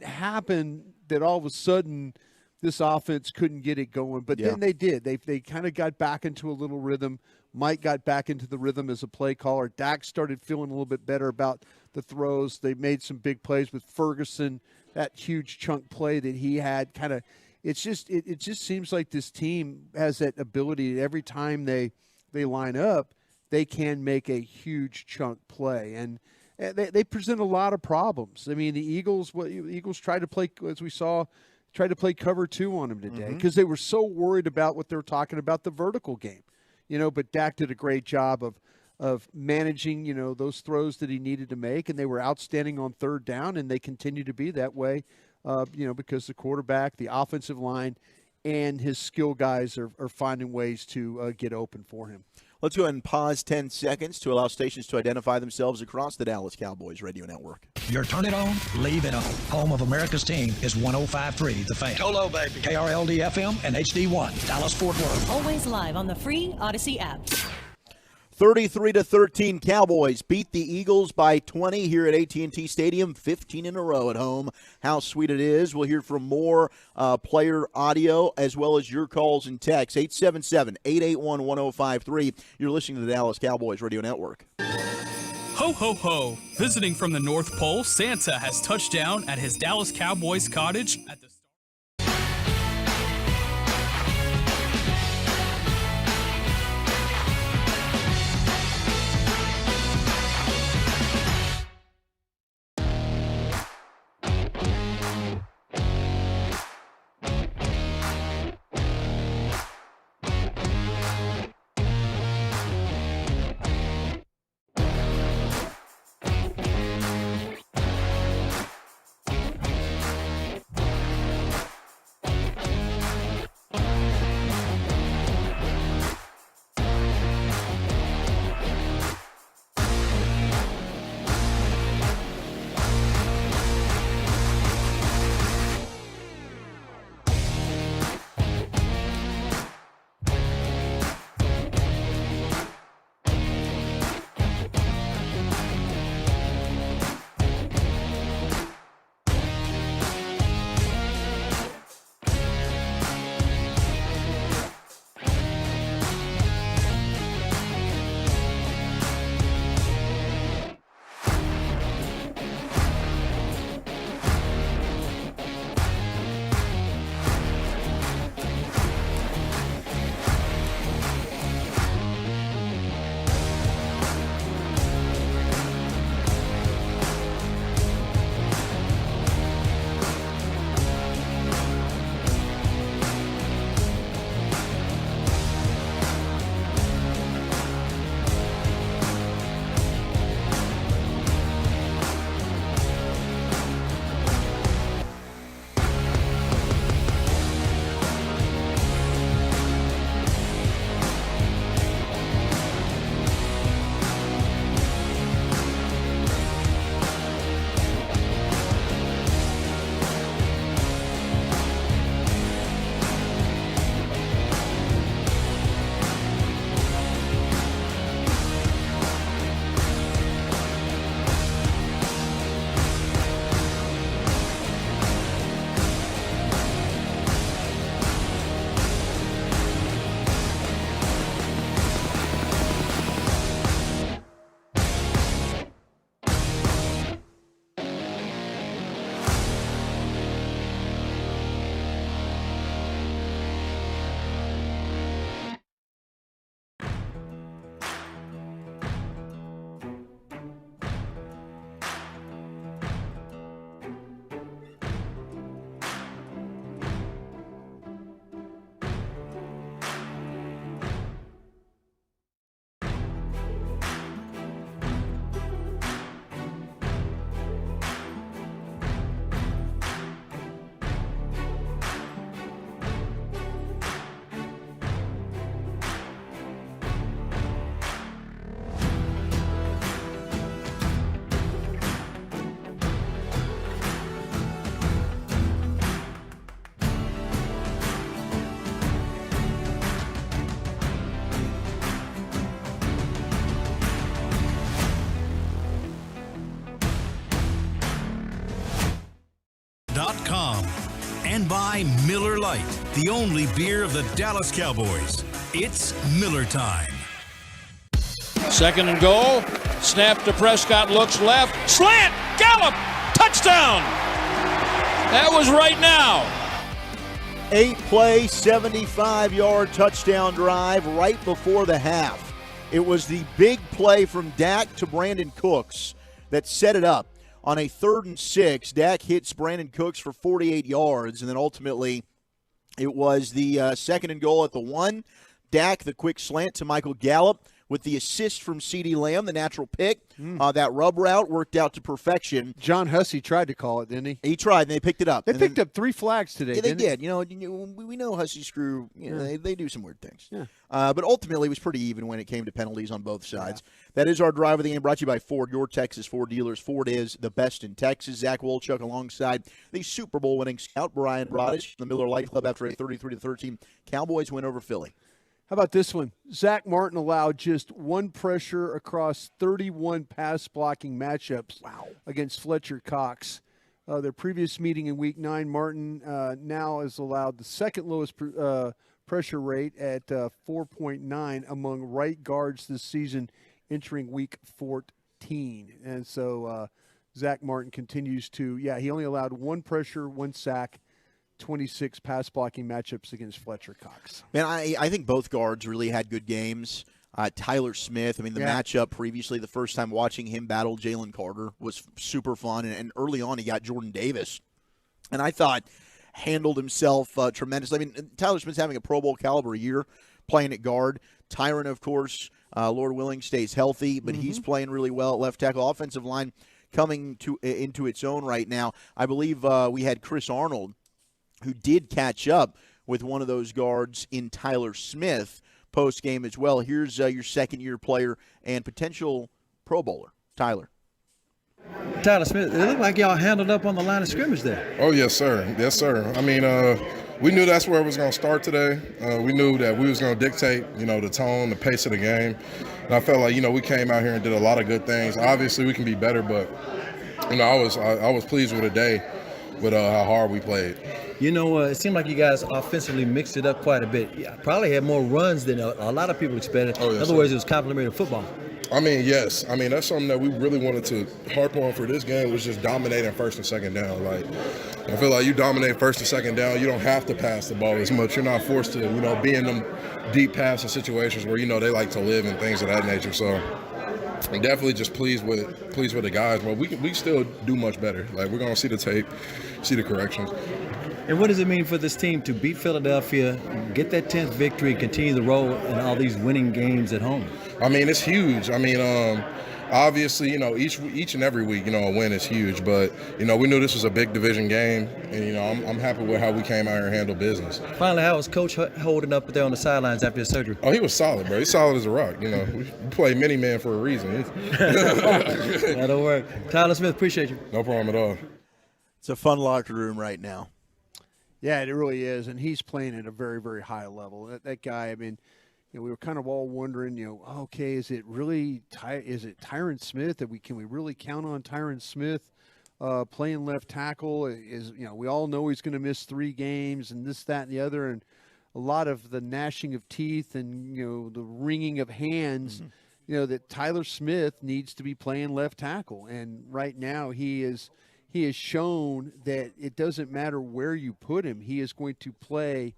happened that all of a sudden this offense couldn't get it going? But then they did. They kind of got back into a little rhythm. Mike got back into the rhythm as a play caller. Dak started feeling a little bit better about the throws. They made some big plays with Ferguson, that huge chunk play that he had. It just seems like this team has that ability. Every time they line up, they can make a huge chunk play, and they present a lot of problems. I mean, the Eagles tried to play, as we saw, tried to play cover 2 on them today because they were so worried about what they were talking about, the vertical game. But Dak did a great job of managing, those throws that he needed to make, and they were outstanding on third down, and they continue to be that way, because the quarterback, the offensive line, and his skill guys are finding ways to get open for him. Let's go ahead and pause 10 seconds to allow stations to identify themselves across the Dallas Cowboys radio network. Your turn it on, leave it on. Home of America's team is 105.3 The Fan. Hello, baby. KRLD FM and HD1, Dallas Fort Worth. Always live on the free Odyssey app. 33-13 Cowboys beat the Eagles by 20 here at AT&T Stadium, 15 in a row at home. How sweet it is. We'll hear from more player audio as well as your calls and texts. 877-881-1053. You're listening to the Dallas Cowboys Radio Network. Ho, ho, ho. Visiting from the North Pole, Santa has touched down at his Dallas Cowboys cottage at the And by Miller Lite, the only beer of the Dallas Cowboys. It's Miller time. Second and goal. Snap to Prescott, looks left. Slant! Gallup! Touchdown! That was right now. 8-play, 75-yard touchdown drive right before the half. It was the big play from Dak to Brandon Cooks that set it up. On a 3rd and 6, Dak hits Brandon Cooks for 48 yards, and then ultimately it was the second and goal at the 1. Dak, the quick slant to Michael Gallup with the assist from CeeDee Lamb, the natural pick. That rub route worked out to perfection. John Hussey tried to call it, didn't he? He tried, and they picked it up. They picked up 3 flags today, Yeah, they didn't did. You know, we know Hussey's crew, they do some weird things. Yeah. But ultimately, it was pretty even when it came to penalties on both sides. Yeah. That is our drive of the game, brought to you by Ford, your Texas Ford dealers. Ford is the best in Texas. Zach Wolchuk alongside the Super Bowl winning scout, Bryan Broaddus, the Miller Lite Club after a 33-13 Cowboys win over Philly. How about this one? Zach Martin allowed just 1 pressure across 31 pass blocking matchups against Fletcher Cox. Their previous meeting in Week 9, Martin now has allowed the second lowest pressure rate at 4.9 among right guards this season, entering Week 14. 18. And so Zach Martin continues to, he only allowed 1 pressure, 1 sack, 26 pass blocking matchups against Fletcher Cox. Man, I think both guards really had good games. Tyler Smith, the matchup previously, the first time watching him battle Jalen Carter was super fun. And early on, he got Jordan Davis. And I thought handled himself tremendously. Tyler Smith's having a Pro Bowl caliber year playing at guard. Tyron, of course, Lord willing, stays healthy, but he's playing really well at left tackle. Offensive line coming into its own right now. I believe we had Chris Arnold, who did catch up with one of those guards in Tyler Smith post-game as well. Here's your second-year player and potential Pro Bowler, Tyler. Tyler Smith, it looked like y'all handled up on the line of scrimmage there. Oh, yes, sir. Yes, sir. We knew that's where it was going to start today. We knew that we was going to dictate, the tone, the pace of the game. And I felt like, we came out here and did a lot of good things. Obviously, we can be better, but, I was pleased with the day with how hard we played. It seemed like you guys offensively mixed it up quite a bit. You probably had more runs than a lot of people expected. Oh, yes, in other words, it was complimentary football. Yes. That's something that we really wanted to harp on for this game, was just dominating first and second down. I feel like you dominate first and second down, you don't have to pass the ball as much. You're not forced to, be in them deep passing situations where, they like to live and things of that nature. So I'm definitely just pleased with the guys. But we still do much better. We're going to see the tape, see the corrections. And what does it mean for this team to beat Philadelphia, get that 10th victory, and continue the roll in all these winning games at home? It's huge. Obviously, each and every week, a win is huge. But, we knew this was a big division game. And, I'm happy with how we came out here and handled business. Finally, how was Coach holding up there on the sidelines after his surgery? Oh, he was solid, bro. He's solid as a rock. We play many men for a reason. That'll work. Tyler Smith, appreciate you. No problem at all. It's a fun locker room right now. Yeah, it really is, and he's playing at a very, very high level. That guy, we were kind of all wondering, okay, is it Tyron Smith? Can we really count on Tyron Smith playing left tackle? We all know he's going to miss 3 games and this, that, and the other, and a lot of the gnashing of teeth and the wringing of hands. That Tyler Smith needs to be playing left tackle, and right now he has shown that it doesn't matter where you put him, he is going to play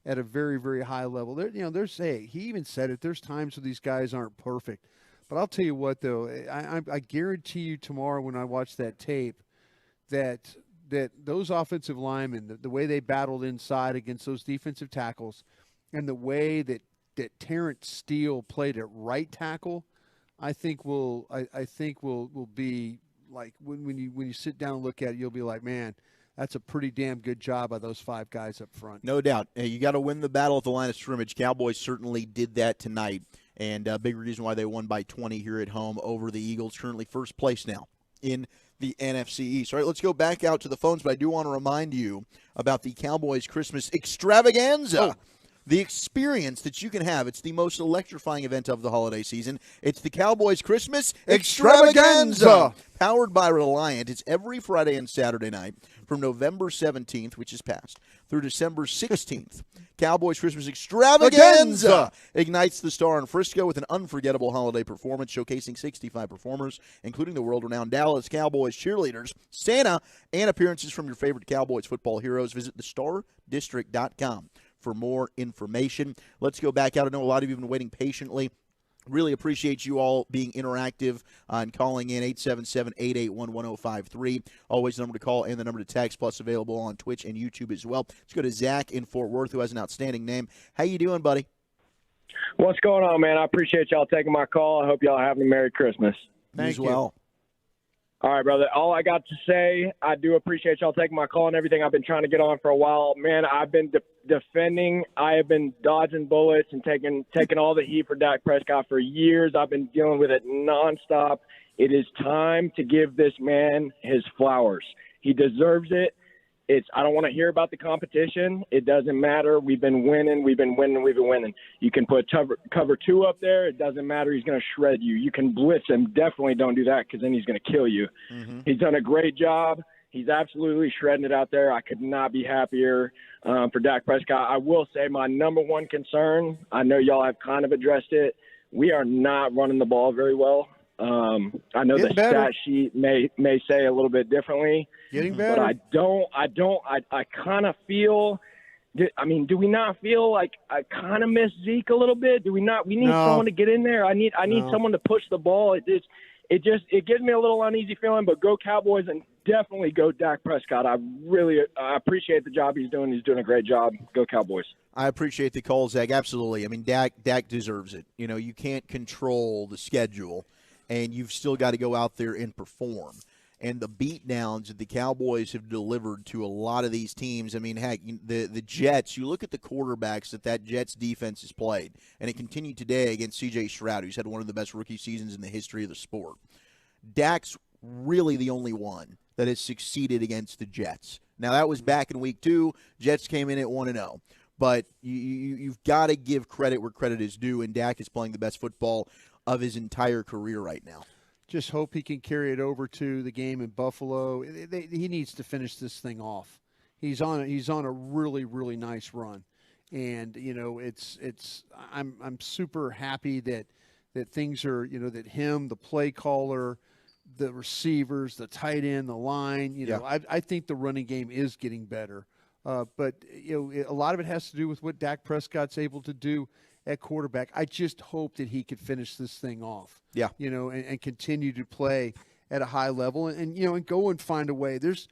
at a very, very high level. He even said it, there's times where these guys aren't perfect. But I'll tell you what, though, I guarantee you tomorrow when I watch that tape that those offensive linemen, the way they battled inside against those defensive tackles, and the way that Terrence Steele played at right tackle, I think will be like when you sit down and look at it, you'll be like, man, that's a pretty damn good job by those 5 guys up front. No doubt. You got to win the battle at the line of scrimmage. Cowboys certainly did that tonight, and a big reason why they won by 20 here at home over the Eagles. Currently first place now in the NFC East. All right, let's go back out to the phones, but I do want to remind you about the Cowboys Christmas extravaganza. Oh. The experience that you can have. It's the most electrifying event of the holiday season. It's the Cowboys Christmas Extravaganza. Powered by Reliant. It's every Friday and Saturday night from November 17th, which is past, through December 16th. Cowboys Christmas Extravaganza ignites the Star in Frisco with an unforgettable holiday performance showcasing 65 performers, including the world-renowned Dallas Cowboys cheerleaders, Santa, and appearances from your favorite Cowboys football heroes. Visit thestardistrict.com for more information. Let's go back out. I know a lot of you have been waiting patiently. Really appreciate you all being interactive and calling in 877-881-1053. Always the number to call and the number to text, plus available on Twitch and YouTube as well. Let's go to Zach in Fort Worth, who has an outstanding name. How you doing, buddy? What's going on, man? I appreciate y'all taking my call. I hope y'all having a Merry Christmas. Thank you. Well. All right, brother. All I got to say, I do appreciate y'all taking my call and everything. I've been trying to get on for a while. Man, I've been defending. I have been dodging bullets and taking all the heat for Dak Prescott for years. I've been dealing with it nonstop. It is time to give this man his flowers. He deserves it. I don't want to hear about the competition. It doesn't matter. We've been winning. You can put cover 2 up there. It doesn't matter. He's going to shred you. You can blitz him. Definitely don't do that because then he's going to kill you. Mm-hmm. He's done a great job. He's absolutely shredding it out there. I could not be happier for Dak Prescott. I will say my number one concern, I know y'all have kind of addressed it, we are not running the ball very well. I know Getting the better. stat sheet may say a little bit differently. Getting better. But I kind of feel. I mean, do we not feel like I kind of miss Zeke a little bit? Do we not? We need someone to get in there. I need someone to push the ball. It gives me a little uneasy feeling. But go Cowboys and definitely go Dak Prescott. I appreciate the job he's doing. He's doing a great job. Go Cowboys. I appreciate the call, Zach. Absolutely. I mean, Dak deserves it. You know, you can't control the schedule, and you've still got to go out there and perform. And the beatdowns that the Cowboys have delivered to a lot of these teams, I mean, heck, the Jets, you look at the quarterbacks that Jets defense has played, and it continued today against C.J. Stroud, who's had one of the best rookie seasons in the history of the sport. Dak's really the only one that has succeeded against the Jets. Now, that was back in week 2. Jets came in at 1-0. But you've got to give credit where credit is due, and Dak is playing the best football of his entire career right now. Just hope he can carry it over to the game in Buffalo. He needs to finish this thing off. He's on a really, really nice run, and you know I'm super happy that things are, you know, that him, the play caller, the receivers, the tight end, the line. You know, I think the running game is getting better, but you know, a lot of it has to do with what Dak Prescott's able to do at quarterback. I just hope that he could finish this thing off. Yeah. You know, and continue to play at a high level and you know, and go and find a way. There's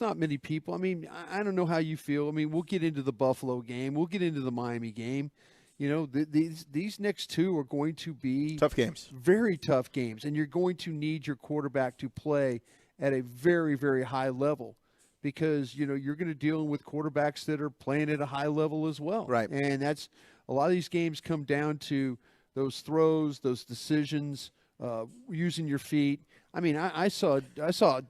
not many people. I mean, I don't know how you feel. I mean, we'll get into the Buffalo game. We'll get into the Miami game. You know, these next two are going to be tough games. Very tough games. And you're going to need your quarterback to play at a very, very high level. Because, you know, you're going to deal with quarterbacks that are playing at a high level as well. Right. And that's a lot of these games come down to those throws, those decisions, using your feet. I mean, I saw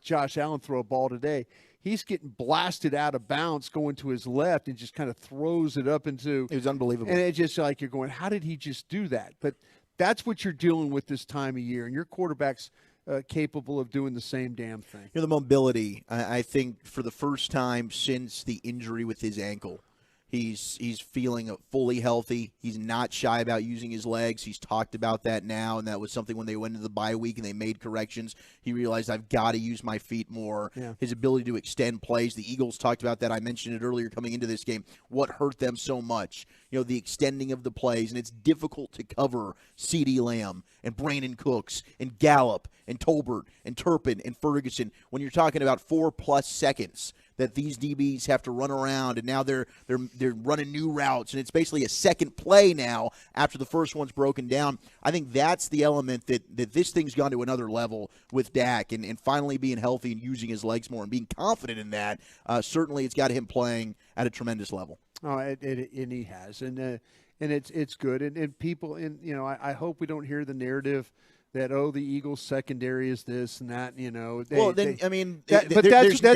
Josh Allen throw a ball today. He's getting blasted out of bounds going to his left and just kind of throws it up into – it was unbelievable. And it's just like you're going, how did he just do that? But that's what you're dealing with this time of year, and your quarterback's capable of doing the same damn thing. You know, the mobility, I think for the first time since the injury with his ankle, he's feeling fully healthy. He's not shy about using his legs. He's talked about that now, and that was something when they went into the bye week and they made corrections. He realized, I've got to use my feet more. Yeah. His ability to extend plays. The Eagles talked about that. I mentioned it earlier coming into this game. What hurt them so much? You know, the extending of the plays, and it's difficult to cover CeeDee Lamb and Brandon Cooks and Gallup and Tolbert and Turpin and Ferguson when you're talking about 4+ seconds that these DBs have to run around, and now they're running new routes, and it's basically a second play now after the first one's broken down. I think that's the element that this thing's gone to another level with Dak, and finally being healthy and using his legs more and being confident in that. Certainly it's got him playing at a tremendous level. Oh, and he has, and it's good, and people, and you know, I hope we don't hear the narrative that the Eagles secondary is this and that, you know. It's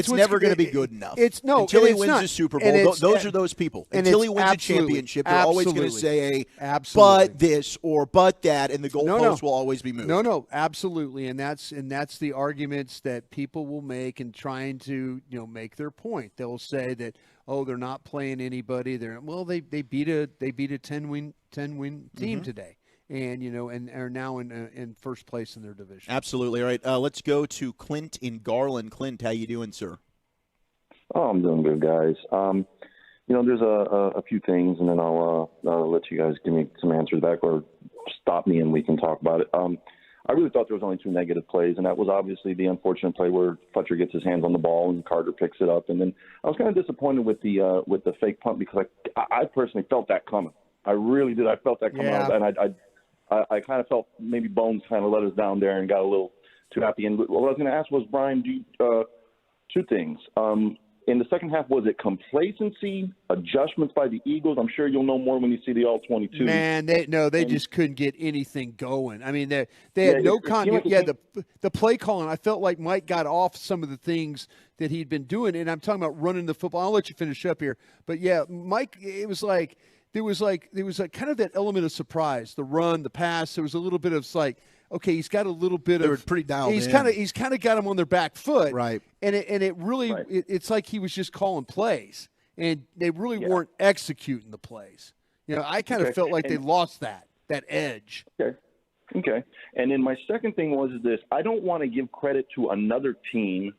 never going to be good enough. Until he wins the Super Bowl. Those are those people. Until he wins a championship, they're always going to say but this or but that, and the goalposts will always be moved. No, absolutely, and that's the arguments that people will make in trying to, you know, make their point. They'll say that they're not playing anybody. They beat a 10-win team today. And, you know, and are now in first place in their division. Absolutely. All right, let's go to Clint in Garland. Clint, how you doing, sir? Oh, I'm doing good, guys. You know, there's a few things, and then I'll let you guys give me some answers back or stop me and we can talk about it. I really thought there was only 2 negative plays, and that was obviously the unfortunate play where Fletcher gets his hands on the ball and Carter picks it up. And then I was kind of disappointed with the fake punt because I personally felt that coming. I really did. I felt that coming out, and I kind of felt maybe Bones kind of let us down there and got a little too happy. And what I was going to ask was, Brian, 2 things. In the second half, was it complacency, adjustments by the Eagles? I'm sure you'll know more when you see the all-22. Man, they just couldn't get anything going. I mean, they had no continuity. Yeah, the play calling, I felt like Mike got off some of the things that he'd been doing, and I'm talking about running the football. I'll let you finish up here. But, yeah, Mike, it was like – There was kind of that element of surprise, the run, the pass. There was a little bit of okay, he's got a little bit they were pretty dialed he's in. kind of got him on their back foot, right? And it really it's like he was just calling plays, and they really weren't executing the plays. You know, I kind of felt like they lost that edge. Okay. Okay. And then my second thing was this. I don't want to give credit to another team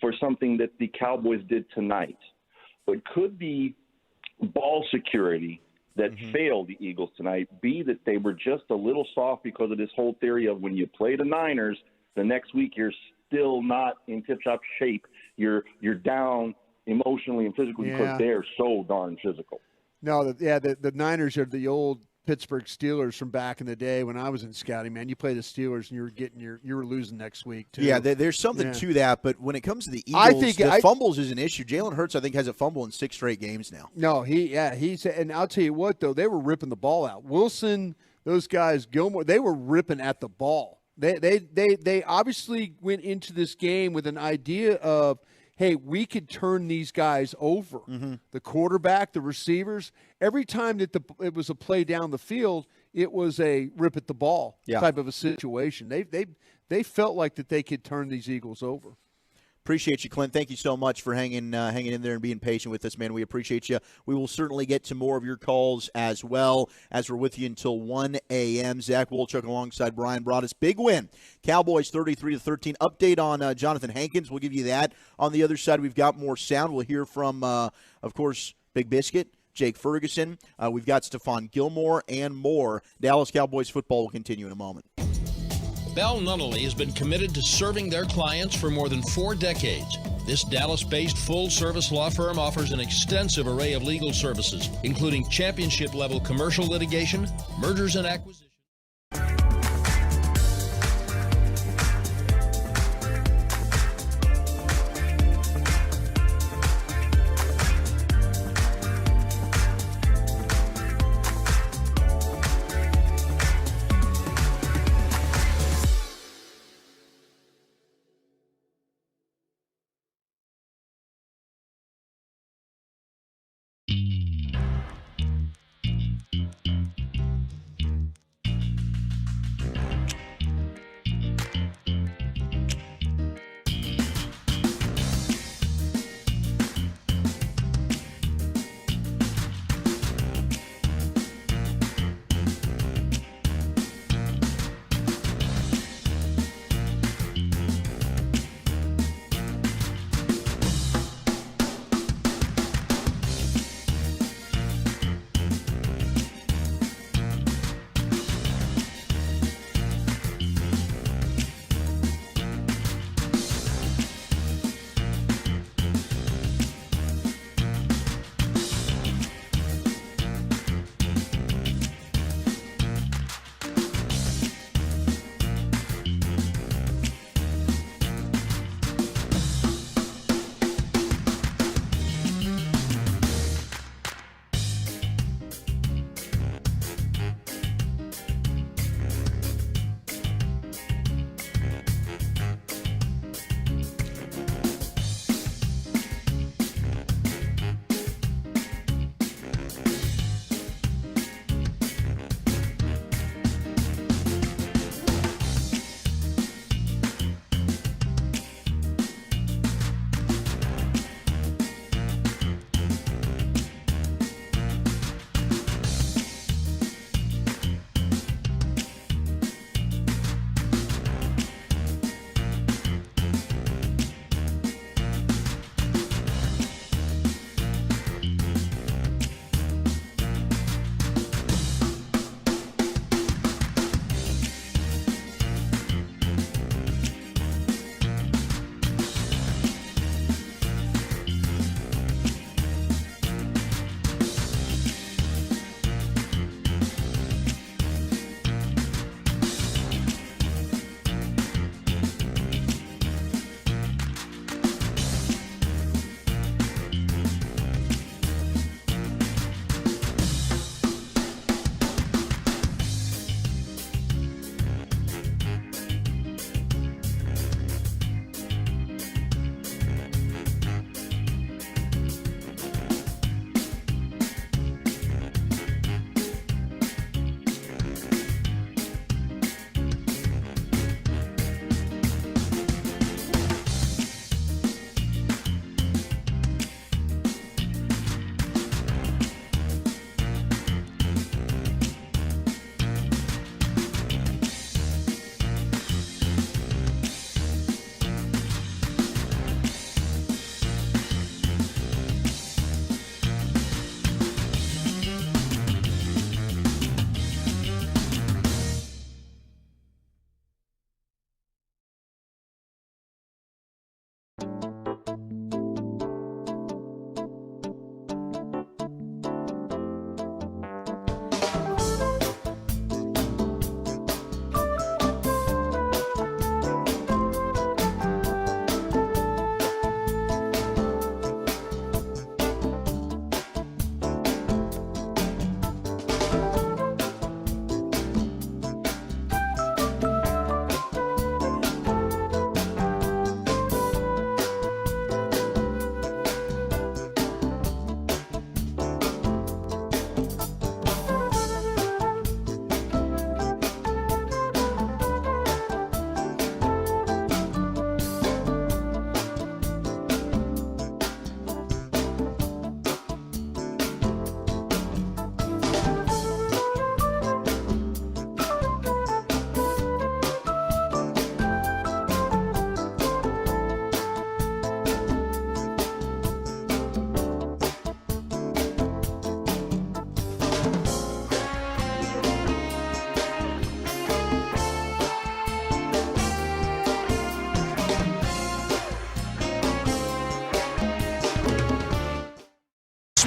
for something that the Cowboys did tonight. But could the ball security that failed the Eagles tonight be that they were just a little soft because of this whole theory of when you play the Niners, the next week you're still not in tip-top shape. You're down emotionally and physically because they're so darn physical. No, the Niners are the old Pittsburgh Steelers from back in the day when I was in scouting, man. You play the Steelers and you were losing next week too. Yeah, there's something to that, but when it comes to the Eagles, the fumbles is an issue. Jalen Hurts, I think, has a fumble in 6 straight games now. No, he's and I'll tell you what though, they were ripping the ball out. Wilson, those guys, Gilmore, they were ripping at the ball. They obviously went into this game with an idea of, hey, we could turn these guys over. The quarterback, the receivers, every time that it was a play down the field, it was a rip at the ball type of a situation. They felt like that they could turn these Eagles over. Appreciate you, Clint. Thank you so much for hanging in there and being patient with us, man. We appreciate you. We will certainly get to more of your calls as well, as we're with you until 1 a.m. Zach Wolchuk alongside Bryan Broaddus. Big win. Cowboys 33-13. Update on Jonathan Hankins. We'll give you that. On the other side, we've got more sound. We'll hear from, of course, Big Biscuit, Jake Ferguson. We've got Stephon Gilmore and more. Dallas Cowboys football will continue in a moment. Bell Nunnally has been committed to serving their clients for more than 4 decades. This Dallas-based full-service law firm offers an extensive array of legal services, including championship-level commercial litigation, mergers and acquisitions.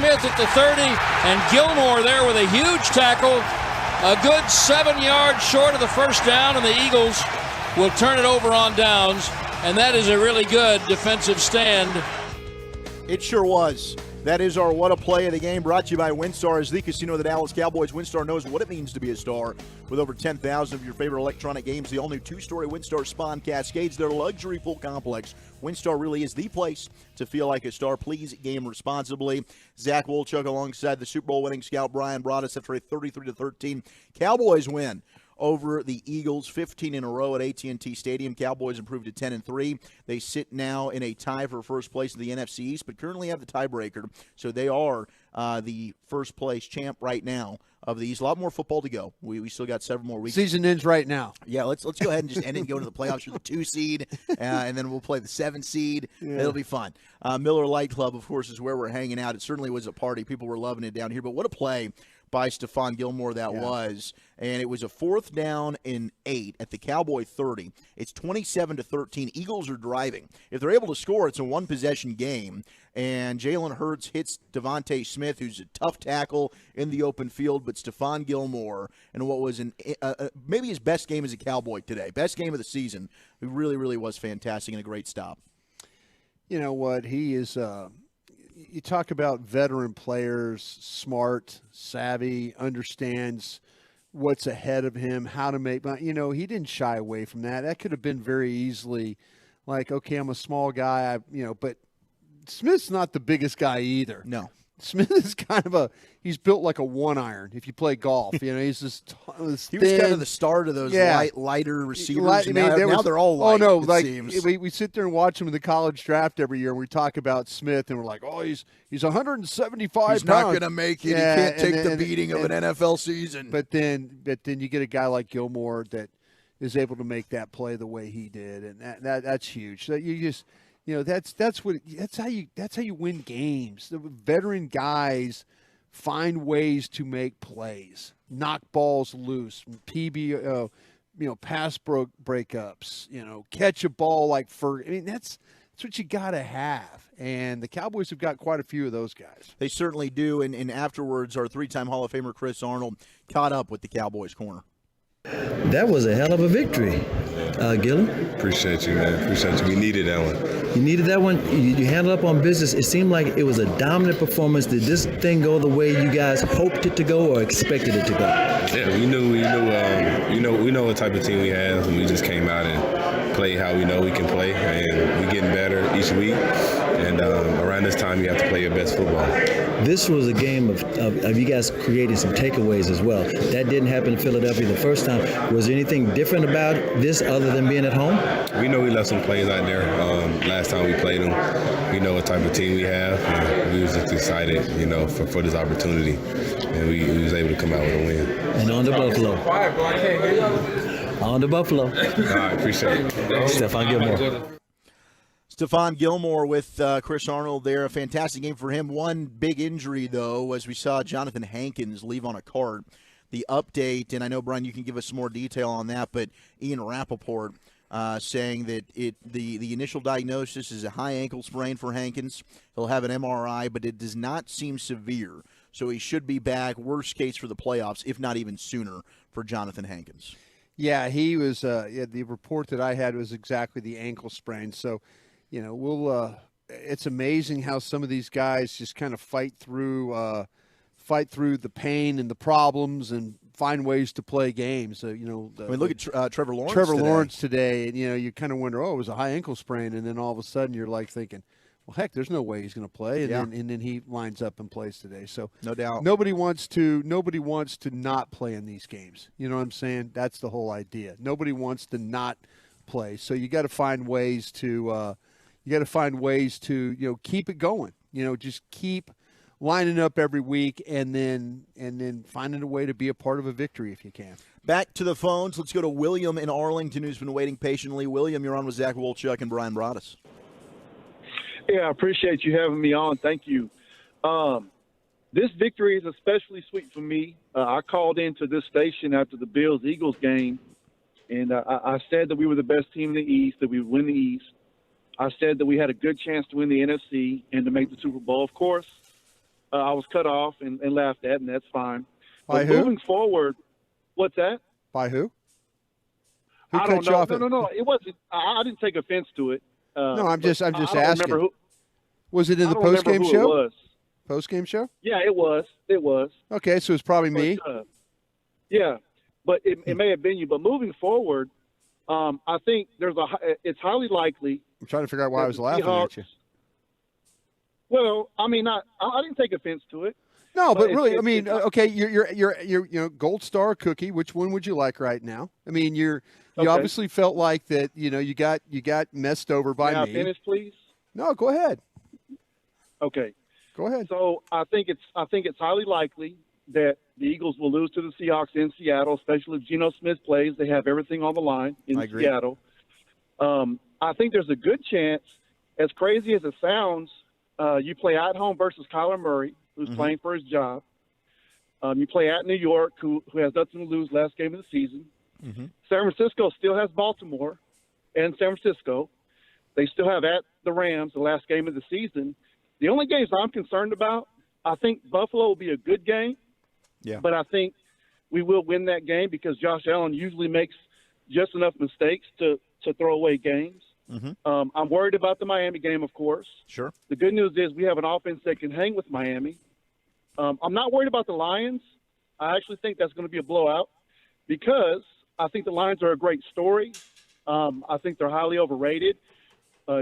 Smith at the 30, and Gilmore there with a huge tackle. A good 7 yards short of the first down, and the Eagles will turn it over on downs, and that is a really good defensive stand. It sure was. That is our What a Play of the Game, brought to you by WinStar. As the casino of the Dallas Cowboys, WinStar knows what it means to be a star. With over 10,000 of your favorite electronic games, the all-new two-story WinStar Spawn Cascades, their luxury full complex. WinStar really is the place to feel like a star. Please game responsibly. Zach Wolchuk alongside the Super Bowl winning scout Bryan Broaddus after a 33-13 Cowboys win over the Eagles, 15 in a row at AT&T Stadium. Cowboys improved to 10-3. They sit now in a tie for first place in the NFC East, but currently have the tiebreaker, so they are the first place champ right now of the East. A lot more football to go. We still got several more weeks. Season ends right now. Yeah, let's go ahead and just end it and go to the playoffs for the 2 seed, and then we'll play the 7 seed. Yeah. It'll be fun. Miller Light Club, of course, is where we're hanging out. It certainly was a party. People were loving it down here, but what a play by Stephon Gilmore that was. And it was a 4th down and 8 at the Cowboy 30. It's 27-13. Eagles are driving. If they're able to score, it's a one-possession game. And Jalen Hurts hits Devontae Smith, who's a tough tackle in the open field. But Stephon Gilmore, and what was maybe his best game as a Cowboy today, best game of the season, he really, really was fantastic and a great stop. You know what? He is you talk about veteran players, smart, savvy, understands what's ahead of him, how to make, he didn't shy away from that. That could have been very easily like, okay, I'm a small guy, but Smith's not the biggest guy either. No. Smith is kind of he's built like a 1-iron if you play golf. He's just he was kind of the start of those lighter receivers. Now they're all light, seems. We sit there and watch him in the college draft every year, and we talk about Smith, and we're like, oh, he's 175 pounds. He's not going to make it. Yeah, he can't take the beating of an NFL season. But then you get a guy like Gilmore that is able to make that play the way he did, and that's huge. So you just – that's how you win games. The veteran guys find ways to make plays, knock balls loose, pass breakups, catch a ball like that's what you got to have. And the Cowboys have got quite a few of those guys. They certainly do. And afterwards, our 3-time Hall of Famer Chris Arnold caught up with the Cowboys corner. That was a hell of a victory, Gillen. Appreciate you, man. Appreciate you. We needed that one. You needed that one. You handled up on business. It seemed like it was a dominant performance. Did this thing go the way you guys hoped it to go or expected it to go? Yeah, we know what type of team we have, and we just came out and played how we know we can play, and we're getting better each week. And around this time, you have to play your best football. This was a game of you guys creating some takeaways as well. That didn't happen in Philadelphia the first time. Was there anything different about this other than being at home? We know we left some plays out there last time we played them. We know what type of team we have, and we was just excited, for this opportunity. And we was able to come out with a win. And on to Buffalo. On to Buffalo. All right, appreciate it. Stephon Gilmore. Stephon Gilmore with Chris Arnold there. A fantastic game for him. One big injury, though, as we saw Jonathan Hankins leave on a cart. The update, and I know, Bryan, you can give us some more detail on that, but Ian Rappaport saying that the initial diagnosis is a high ankle sprain for Hankins. He'll have an MRI, but it does not seem severe. So he should be back, worst case for the playoffs, if not even sooner, for Jonathan Hankins. Yeah, he was the report that I had was exactly the ankle sprain. So, it's amazing how some of these guys just kind of fight through the pain and the problems and find ways to play games. Look at Trevor Lawrence. Lawrence today, and you kind of wonder, it was a high ankle sprain, and then all of a sudden you're like thinking, well, heck, there's no way he's going to play, and then he lines up and plays today. So no doubt, nobody wants to not play in these games. You know what I'm saying? That's the whole idea. Nobody wants to not play. So you got to find ways to keep it going. Just keep lining up every week, and then finding a way to be a part of a victory if you can. Back to the phones. Let's go to William in Arlington, who's been waiting patiently. William, you're on with Zach Wolchuk and Bryan Broaddus. Yeah, I appreciate you having me on. Thank you. This victory is especially sweet for me. I called into this station after the Bills-Eagles game, and I said that we were the best team in the East, that we would win the East. I said that we had a good chance to win the NFC and to make the Super Bowl. Of course, I was cut off and laughed at, and that's fine. By But who? moving forward, what's that? By who? I cut don't you know. off? No. It wasn't. I didn't take offense to it. No, I'm just I don't asking. remember who, Was it in I the don't remember post-game who show? It was. Post-game show? Yeah, it was. It was. Okay, so it's probably me. But, yeah, but it may have been you. But moving forward, I think it's highly likely. I'm trying to figure out why I was laughing at you. Well, I mean, I didn't take offense to it. No, but really, it's- I mean, it's- okay, you're Gold Star cookie. Which one would you like right now? I mean, you Okay. obviously felt like that. You got messed over by May I me. finish, please? No, go ahead. Okay. Go ahead. So I think it's highly likely that the Eagles will lose to the Seahawks in Seattle, especially if Geno Smith plays. They have everything on the line in I agree. Seattle. I think there's a good chance, as crazy as it sounds, you play at home versus Kyler Murray, who's playing for his job. You play at New York, who has nothing to lose last game of the season. San Francisco still has Baltimore and San Francisco. They still have at the Rams, the last game of the season. The only games I'm concerned about, I think Buffalo will be a good game. Yeah. But I think we will win that game because Josh Allen usually makes just enough mistakes to throw away games. I'm worried about the Miami game, of course. Sure. The good news is we have an offense that can hang with Miami. I'm not worried about the Lions. I actually think that's going to be a blowout because I think the Lions are a great story. I think they're highly overrated.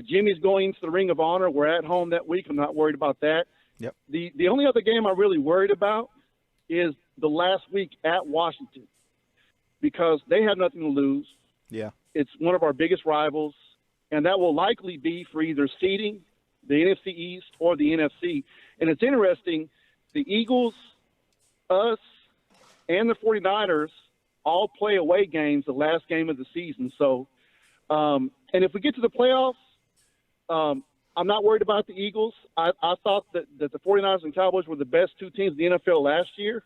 Jimmy's going into the Ring of Honor. We're at home that week. I'm not worried about that. Yep. The only other game I'm really worried about is the last week at Washington because they have nothing to lose. Yeah. It's one of our biggest rivals, and that will likely be for either seeding, the NFC East, or the NFC. And it's interesting, the Eagles, us, and the 49ers all play away games the last game of the season. So, and if we get to the playoffs, I'm not worried about the Eagles. I thought that the 49ers and Cowboys were the best two teams in the NFL last year.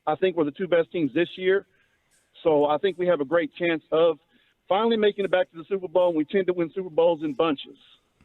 I think we're the two best teams this year. So I think we have a great chance of finally making it back to the Super Bowl, and we tend to win Super Bowls in bunches.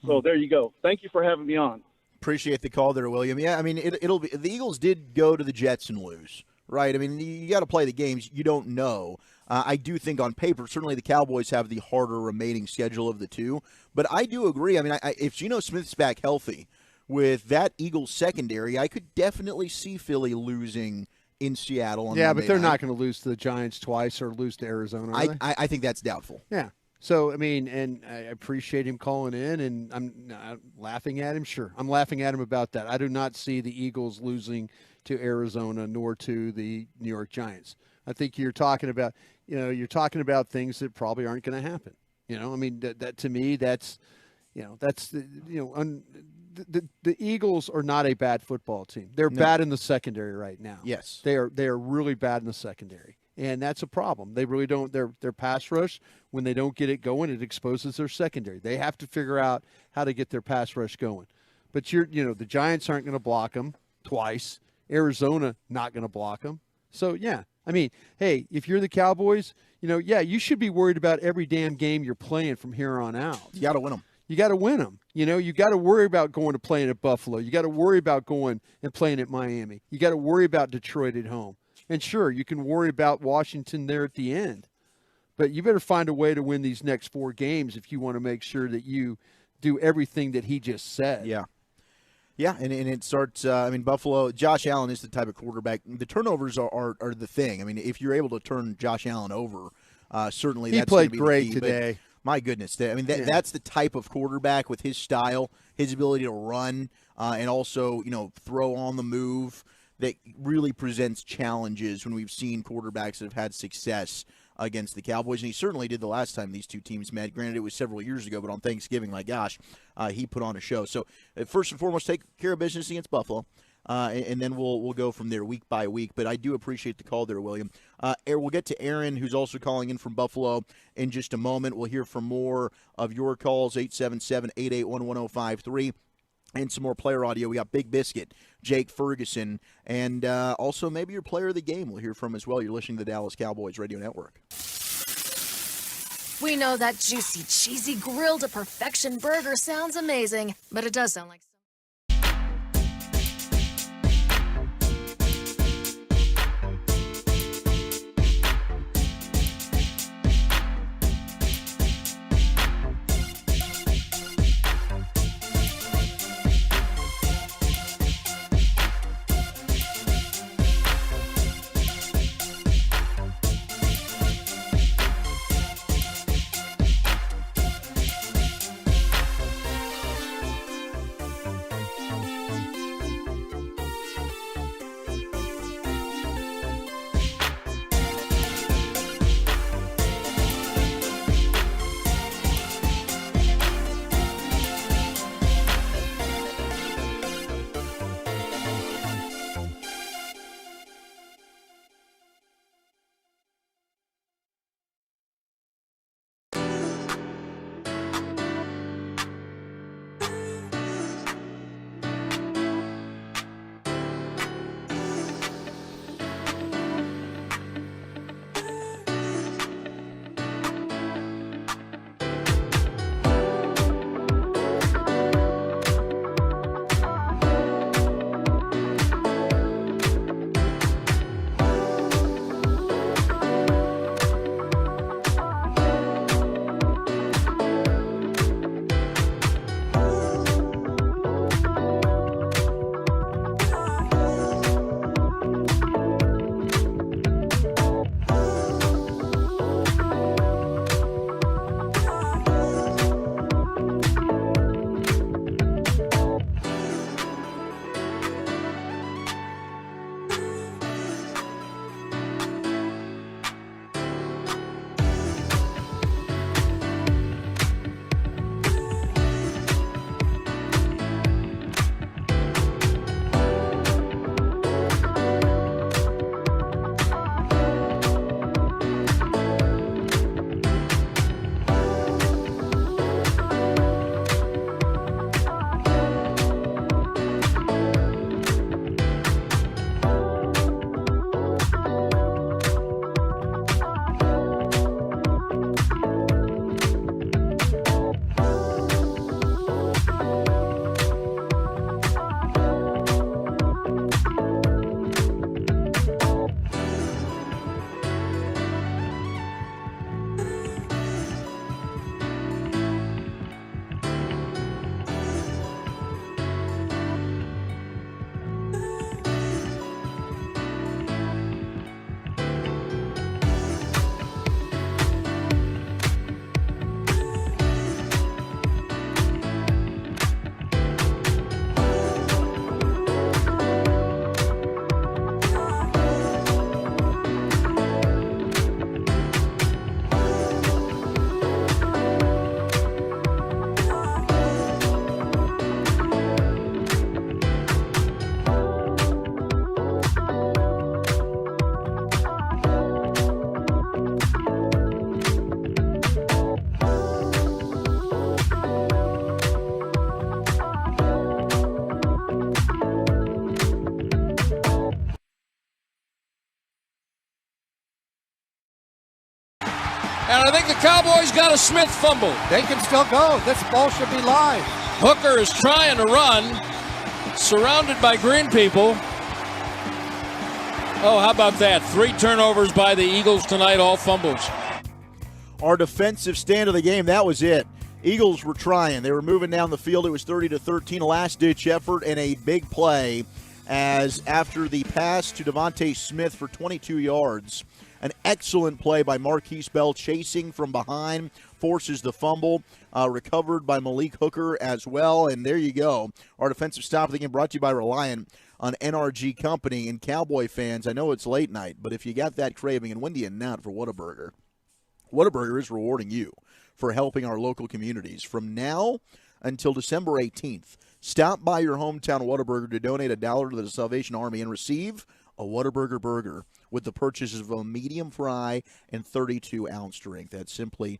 So there you go. Thank you for having me on. Appreciate the call there, William. Yeah, I mean, it'll be the Eagles did go to the Jets and lose, right? I mean, you got to play the games. You don't know. I do think on paper, certainly the Cowboys have the harder remaining schedule of the two. But I do agree. I mean, if Geno Smith's back healthy with that Eagles secondary, I could definitely see Philly losing in Seattle on Yeah, Monday but they're night. not going to lose to the Giants twice or lose to Arizona, are they? I think that's doubtful. Yeah. So, I mean, and I appreciate him calling in, and I'm not laughing at him. Sure, I'm laughing at him about that. I do not see the Eagles losing to Arizona nor to the New York Giants. I think you're talking about, things that probably aren't going to happen. I mean, that to me, that's the Eagles are not a bad football team. They're bad in the secondary right now. Yes. They are really bad in the secondary. And that's a problem. They really don't. Their pass rush, when they don't get it going, it exposes their secondary. They have to figure out how to get their pass rush going. But the Giants aren't going to block them twice. Arizona not going to block them. So yeah, I mean, hey, if you're the Cowboys, you should be worried about every damn game you're playing from here on out. You got to win them. You got to win them. You got to worry about going to playing at Buffalo. You got to worry about going and playing at Miami. You got to worry about Detroit at home. And sure, you can worry about Washington there at the end. But you better find a way to win these next 4 games if you want to make sure that you do everything that he just said. Yeah. Yeah, and it starts, Buffalo, Josh Allen is the type of quarterback. The turnovers are the thing. I mean, if you're able to turn Josh Allen over, certainly that's going to be the key. He played great today. My goodness. That's the type of quarterback with his style, his ability to run, and also, throw on the move that really presents challenges when we've seen quarterbacks that have had success against the Cowboys. And he certainly did the last time these two teams met. Granted, it was several years ago, but on Thanksgiving, my gosh, he put on a show. So first and foremost, take care of business against Buffalo. And then we'll go from there week by week. But I do appreciate the call there, William. We'll get to Aaron, who's also calling in from Buffalo, in just a moment. We'll hear from more of your calls, 877-881-1053. And some more player audio. We got Big Biscuit, Jake Ferguson, and also maybe your player of the game we'll hear from as well. You're listening to the Dallas Cowboys Radio Network. We know that juicy, cheesy, grilled to perfection burger sounds amazing, but it does sound like Cowboys got a Smith fumble. They can still go. This ball should be live. Hooker is trying to run, surrounded by green people. Oh, how about that? 3 turnovers by the Eagles tonight, all fumbles. Our defensive stand of the game, that was it. Eagles were trying. They were moving down the field. It was 30-13, a last-ditch effort and a big play as after the pass to Devontae Smith for 22 yards, an excellent play by Marquise Bell chasing from behind, forces the fumble, recovered by Malik Hooker as well, and there you go. Our defensive stop of the game brought to you by Reliant on NRG Company. And Cowboy fans, I know it's late night, but if you got that craving, and when do you not for Whataburger? Whataburger is rewarding you for helping our local communities. From now until December 18th, stop by your hometown Whataburger to donate $1 to the Salvation Army and receive a Whataburger burger with the purchases of a medium fry and 32-ounce drink. That's simply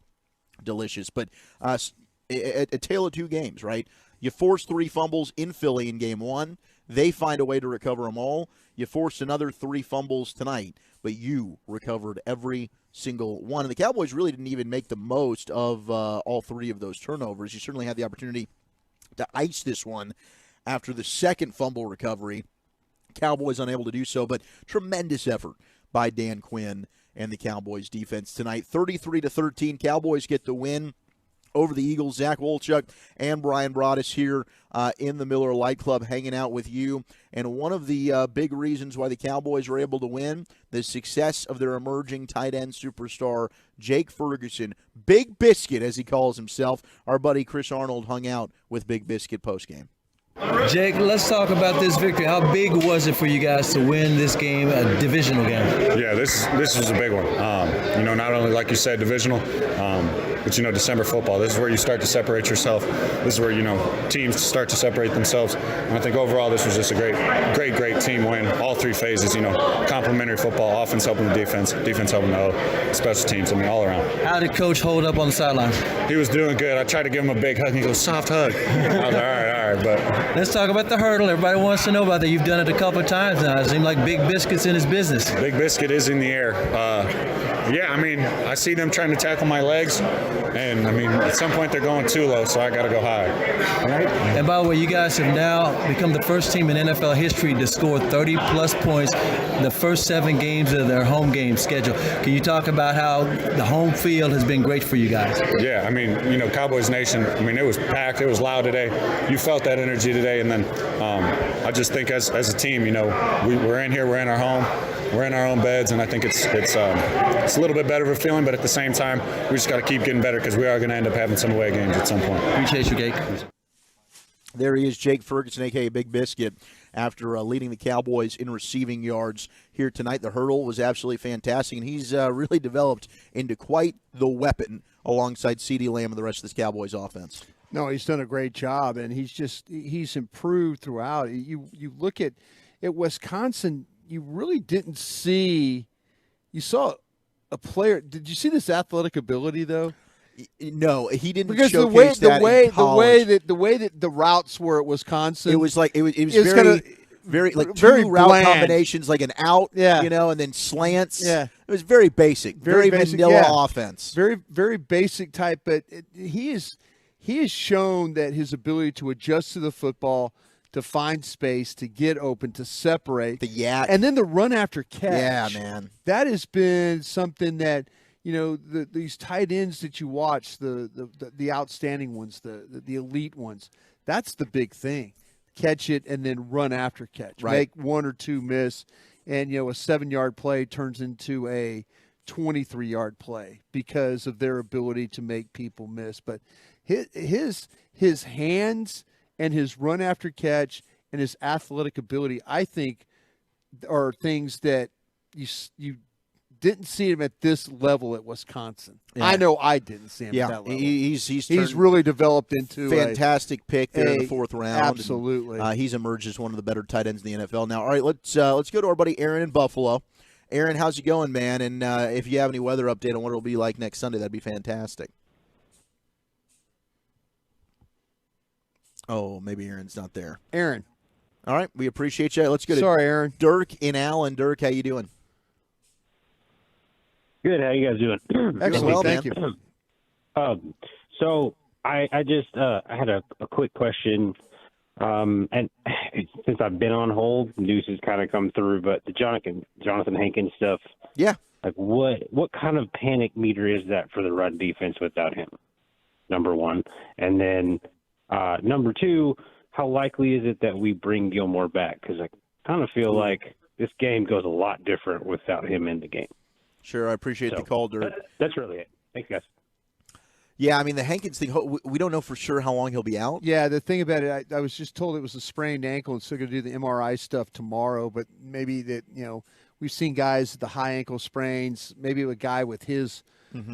delicious. But a tale of two games, right? You forced 3 fumbles in Philly in game 1. They find a way to recover them all. You forced another 3 fumbles tonight, but you recovered every single one. And the Cowboys really didn't even make the most of all 3 of those turnovers. You certainly had the opportunity to ice this one after the second fumble recovery. Cowboys unable to do so, but tremendous effort by Dan Quinn and the Cowboys defense tonight. 33-13, Cowboys get the win over the Eagles. Zach Wolchuk and Bryan Broaddus here in the Miller Lite Club hanging out with you. And one of the big reasons why the Cowboys were able to win, the success of their emerging tight end superstar, Jake Ferguson. Big Biscuit, as he calls himself. Our buddy Chris Arnold hung out with Big Biscuit postgame. Jake, let's talk about this victory. How big was it for you guys to win this game, a divisional game? Yeah, this was a big one. Not only, like you said, divisional, but, December football. This is where you start to separate yourself. This is where, teams start to separate themselves. And I think overall this was just a great team win. All 3 phases, complementary football, offense helping the defense helping the special teams, all around. How did Coach hold up on the sideline? He was doing good. I tried to give him a big hug, and he goes, soft hug. I was like, all right, but... Let's talk about the hurdle. Everybody wants to know about that. You've done it a couple of times now. It seems like Big Biscuit's in his business. Big Biscuit is in the air. I see them trying to tackle my legs, and, at some point they're going too low, so I got to go high. All right. And by the way, you guys have now become the first team in NFL history to score 30-plus points the first 7 games of their home game schedule. Can you talk about how the home field has been great for you guys? Yeah, Cowboys Nation, it was packed. It was loud today. You felt that energy today, and then I just think as a team, we're in here, we're in our home, we're in our own beds, and I think it's a little bit better of a feeling, but at the same time, we just got to keep getting better because we are going to end up having some away games at some point. Appreciate you, Jake. There he is, Jake Ferguson, a.k.a. Big Biscuit, after leading the Cowboys in receiving yards here tonight. The hurdle was absolutely fantastic, and he's really developed into quite the weapon alongside CeeDee Lamb and the rest of this Cowboys offense. No, he's done a great job, and he's improved throughout. You look at Wisconsin, you really didn't see – you saw a player – did you see this athletic ability, though? No, he didn't. Because the way that the routes were at Wisconsin, it was very route bland combinations, like an out, and then slants. Yeah, it was very basic, very vanilla offense. Very very basic type, but he has shown that his ability to adjust to the football, to find space, to get open, to separate the yak, and then the run after catch. Yeah, man, that has been something that. These tight ends that you watch, the outstanding ones, the elite ones, that's the big thing. Catch it and then run after catch. Right. Make 1 or 2 miss, and a 7-yard play turns into a 23-yard play because of their ability to make people miss. But his hands and his run after catch and his athletic ability, I think, are things that you didn't see him at this level at Wisconsin. Yeah. I know I didn't see him at that level. He's really developed into fantastic pick there in the 4th round. Absolutely. And, he's emerged as one of the better tight ends in the NFL. Now, all right, let's go to our buddy Aaron in Buffalo. Aaron, how's it going, man? And if you have any weather update on what it'll be like next Sunday, that'd be fantastic. Oh, maybe Aaron's not there. Aaron. All right, we appreciate you. Let's go to Aaron. Dirk in Allen. Dirk, how you doing? Good. How you guys doing? Excellent. Well, thank you. So I had a quick question. And since I've been on hold, news has kind of come through, but the Jonathan Hankins stuff. Yeah. Like what kind of panic meter is that for the run defense without him? Number one. And then number two, how likely is it that we bring Gilmore back? Because I kind of feel like this game goes a lot different without him in the game. Sure, I appreciate the call, Dirk. That's really it. Thanks, guys. Yeah, I mean, the Hankins thing, we don't know for sure how long he'll be out. Yeah, the thing about it, I was just told it was a sprained ankle, and so going to do the MRI stuff tomorrow. But maybe that, we've seen guys with the high ankle sprains, maybe a guy with his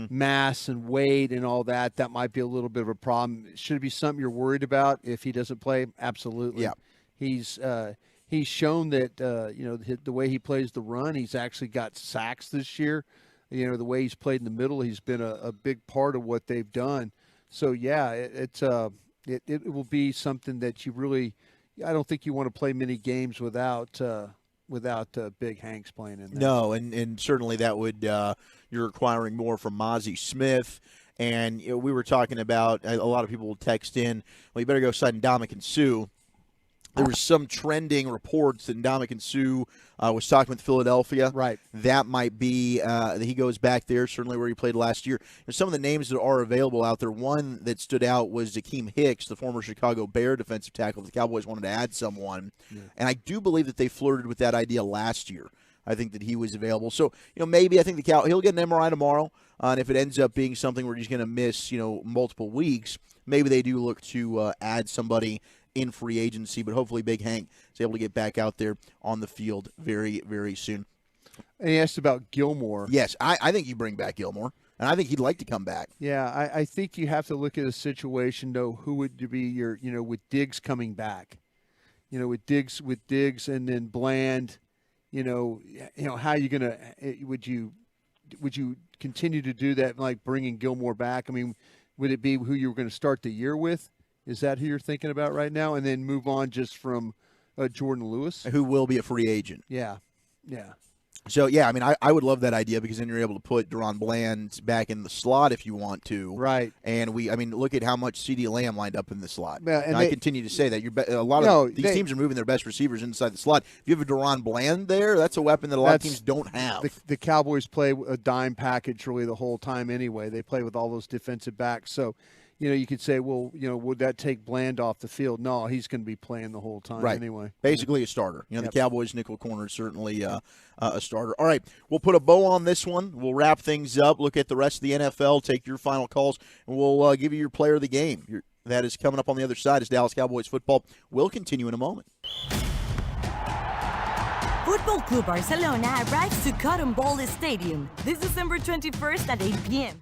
mass and weight and all that, that might be a little bit of a problem. Should it be something you're worried about if he doesn't play? Absolutely. Yeah. He's shown that, the way he plays the run, he's actually got sacks this year. The way he's played in the middle, he's been a big part of what they've done. So, yeah, it will be something that you really – I don't think you want to play many games without Big Hank's playing in there. No, and certainly that would you're requiring more from Mozzie Smith. And we were talking about a lot of people will text in, well, you better go sign Ndamukong Suh. There was some trending reports that Ndamukong Suh was talking with Philadelphia. Right. That might be that he goes back there, certainly where he played last year. And some of the names that are available out there, one that stood out was Akeem Hicks, the former Chicago Bear defensive tackle. The Cowboys wanted to add someone. Yeah. And I do believe that they flirted with that idea last year. I think that he was available. So, maybe I think he'll get an MRI tomorrow. And if it ends up being something where he's going to miss, multiple weeks, maybe they do look to add somebody in free agency, but hopefully Big Hank is able to get back out there on the field very, very soon. And he asked about Gilmore. Yes, I think you bring back Gilmore, and I think he'd like to come back. Yeah, I think you have to look at a situation, though, who would be your, with Diggs coming back. With Diggs and then Bland, how you going to, would you continue to do that, like bringing Gilmore back? I mean, would it be who you were going to start the year with? Is that who you're thinking about right now? And then move on just from Jordan Lewis? Who will be a free agent. Yeah, yeah. So, yeah, I mean, I would love that idea because then you're able to put Deron Bland back in the slot if you want to. Right. And look at how much CeeDee Lamb lined up in the slot. Yeah, and I continue to say that. These teams are moving their best receivers inside the slot. If you have a Deron Bland there, that's a weapon that a lot of teams don't have. The Cowboys play a dime package really the whole time anyway. They play with all those defensive backs. So, you could say, well, would that take Bland off the field? No, he's going to be playing the whole time anyway. Basically a starter. The Cowboys nickel corner is certainly a starter. All right, we'll put a bow on this one. We'll wrap things up, look at the rest of the NFL, take your final calls, and we'll give you your player of the game. That is coming up on the other side as Dallas Cowboys football will continue in a moment. Football Club Barcelona arrives to Cotton Bowl Stadium this December 21st at 8 p.m.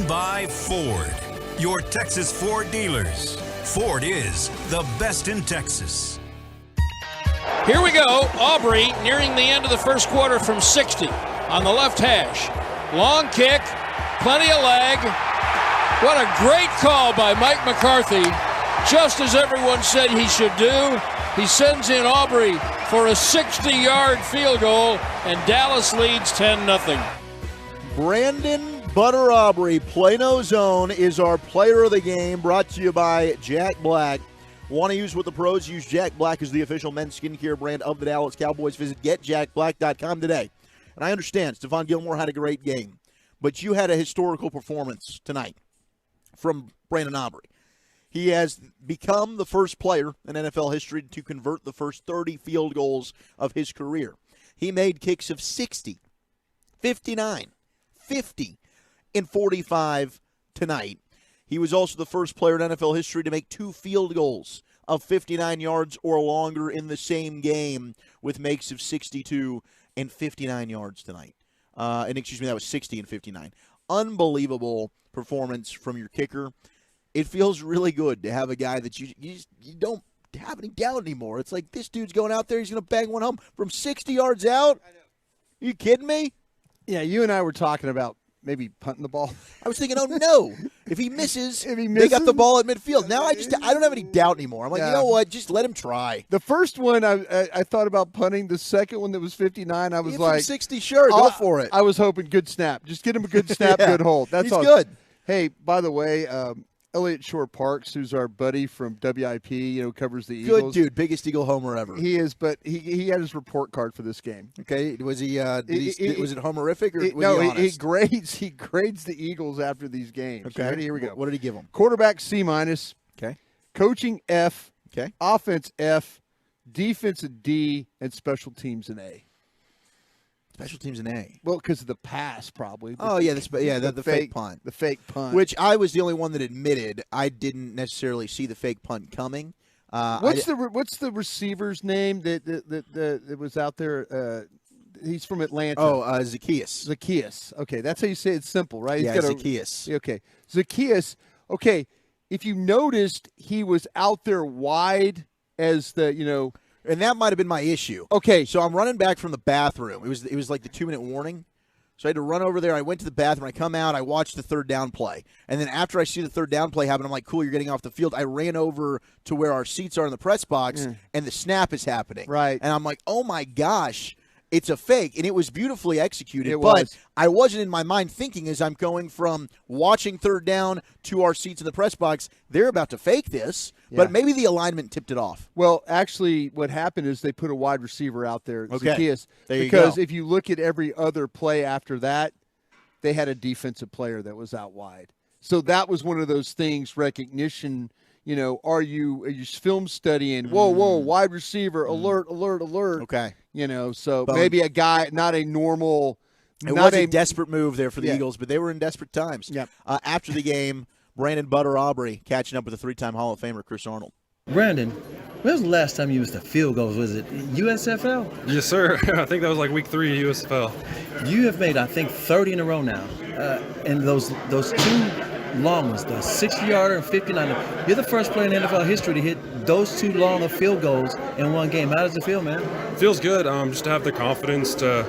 by Ford, your Texas Ford dealers. Ford is the best in Texas. Here we go. Aubrey nearing the end of the first quarter from 60 on the left hash. Long kick, plenty of leg. What a great call by Mike McCarthy. Just as everyone said he should do, he sends in Aubrey for a 60-yard field goal, and Dallas leads 10-0. Brandon Butter Aubrey, Plano Zone, is our player of the game, brought to you by Jack Black. Want to use with the pros? Use Jack Black as the official men's skincare brand of the Dallas Cowboys. Visit getjackblack.com today. And I understand Stephon Gilmore had a great game, but you had a historical performance tonight from Brandon Aubrey. He has become the first player in NFL history to convert the first 30 field goals of his career. He made kicks of 60, 59, 50, and 45 tonight. He was also the first player in NFL history to make 2 field goals of 59 yards or longer in the same game with makes of 62 and 59 yards tonight. That was 60 and 59. Unbelievable performance from your kicker. It feels really good to have a guy that you don't have any doubt anymore. It's like, this dude's going out there, he's going to bang one home from 60 yards out. You kidding me? Yeah, you and I were talking about maybe punting the ball. I was thinking, oh no, if he misses, they got the ball at midfield. Now I don't have any doubt anymore. I'm like, you know what? Just let him try. The first one I thought about punting. The second one that was 59, I was like, 60, sure, go for it. I was hoping good snap. Just get him a good snap, good hold. That's all. Good. Hey, by the way, Elliott Shore Parks, who's our buddy from WIP, covers the Eagles. Good dude, biggest Eagle homer ever. He is, but he had his report card for this game. Okay, was he? Was it homerific or no? Was he grades the Eagles after these games. Okay, ready? Here we go. What did he give them? Quarterback C-. Okay. Coaching F. Okay. Offense F. Defense a D, and special teams an A. Special teams an A. Well, because of the pass, probably. The fake punt. The fake punt. Which I was the only one that admitted I didn't necessarily see the fake punt coming. What's the receiver's name that was out there? He's from Atlanta. Oh, Zacchaeus. Zacchaeus. Okay, that's how you say it. It's simple, right? Yeah, Zacchaeus. Okay, Zacchaeus. Okay, if you noticed, he was out there wide as the And that might have been my issue. Okay. So I'm running back from the bathroom. It was like the 2-minute warning. So I had to run over there. I went to the bathroom. I come out. I watched the third down play. And then after I see the third down play happen, I'm like, cool, you're getting off the field. I ran over to where our seats are in the press box, and the snap is happening. Right. And I'm like, oh, my gosh, it's a fake. And it was beautifully executed. It but was. I wasn't in my mind thinking as I'm going from watching third down to our seats in the press box, they're about to fake this. Yeah. But maybe the alignment tipped it off. Well, actually, what happened is they put a wide receiver out there, Zacchaeus, there you because go. if you look at every other play after that, they had a defensive player that was out wide. So that was one of those things, recognition. Are you film studying? Whoa, wide receiver, alert. Okay. So But maybe a guy, not a normal. It was a desperate move there for the Eagles, but they were in desperate times. Yep. After the game, Brandon Butter Aubrey catching up with the 3-time Hall of Famer Chris Arnold. Brandon, when was the last time you used the field goals? Was it USFL? Yes, sir. I think that was like week 3 USFL. You have made, I think, 30 in a row now. And those 2 long ones, the 60-yarder and 59. You're the first player in NFL history to hit those 2 long of field goals in one game. How does it feel, man? It feels good. Just to have the confidence to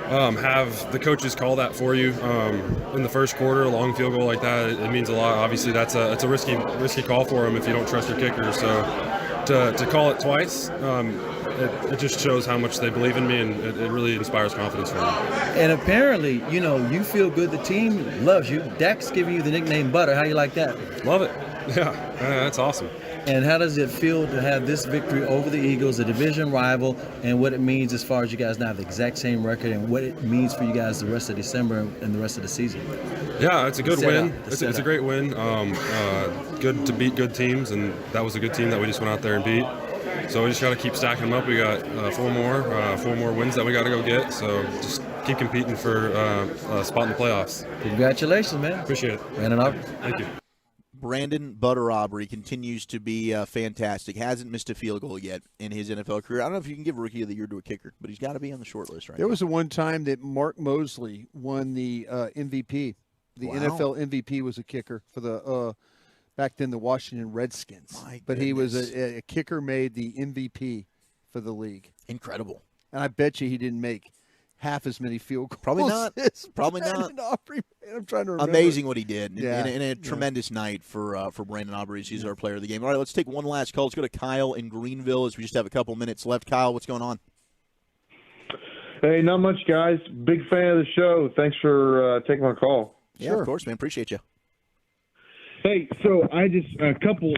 have the coaches call that for you in the first quarter, a long field goal like that. It means a lot. Obviously, it's a risky call for them if you don't trust your kicker. So to call it twice, it just shows how much they believe in me, and it really inspires confidence for me. And apparently, you feel good. The team loves you. Dak's giving you the nickname Butter. How you like that? Love it. Yeah, that's awesome. And how does it feel to have this victory over the Eagles, a division rival, and what it means as far as you guys now have the exact same record and what it means for you guys the rest of December and the rest of the season? Yeah, it's a good win. It's a great win. Good to beat good teams, and that was a good team that we just went out there and beat. So we just got to keep stacking them up. We got 4 more wins that we got to go get. So just keep competing for a spot in the playoffs. Congratulations, man. Appreciate it. Brandon Aubrey. Thank you. Brandon Butter Aubrey continues to be fantastic. Hasn't missed a field goal yet in his NFL career. I don't know if you can give Rookie of the Year to a kicker, but he's got to be on the short list right now. There was one time that Mark Mosley won the MVP. The Wow. NFL MVP was a kicker for the back then the Washington Redskins. But he was a kicker, made the MVP for the league. Incredible. And I bet you he didn't make half as many field goals. Probably not. as Probably Brandon not. Aubrey. I'm trying to remember. Amazing what he did. Yeah. And a tremendous night for Brandon Aubrey. He's our player of the game. All right, let's take one last call. Let's go to Kyle in Greenville as we just have a couple minutes left. Kyle, what's going on? Hey, not much, guys. Big fan of the show. Thanks for taking my call. Yeah, of course, man. Appreciate you. Hey, so I just a couple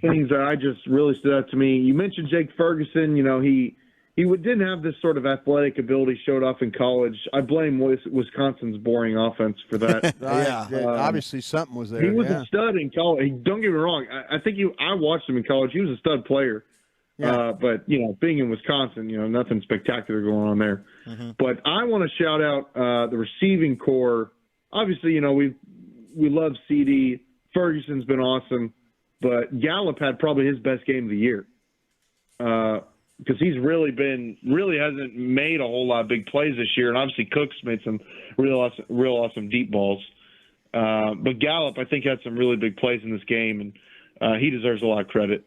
things that I just really stood out to me. You mentioned Jake Ferguson. You know, he didn't have this sort of athletic ability showed off in college. I blame Wisconsin's boring offense for that. Obviously, something was there. He was a stud in college. Don't get me wrong. I think I watched him in college. He was a stud player. Yeah. But, being in Wisconsin, nothing spectacular going on there. Mm-hmm. But I want to shout out the receiving core. Obviously, we love CD. Ferguson's been awesome. But Gallup had probably his best game of the year. Because he's really hasn't made a whole lot of big plays this year. And obviously Cook's made some real awesome deep balls. But Gallup, I think, had some really big plays in this game. And he deserves a lot of credit.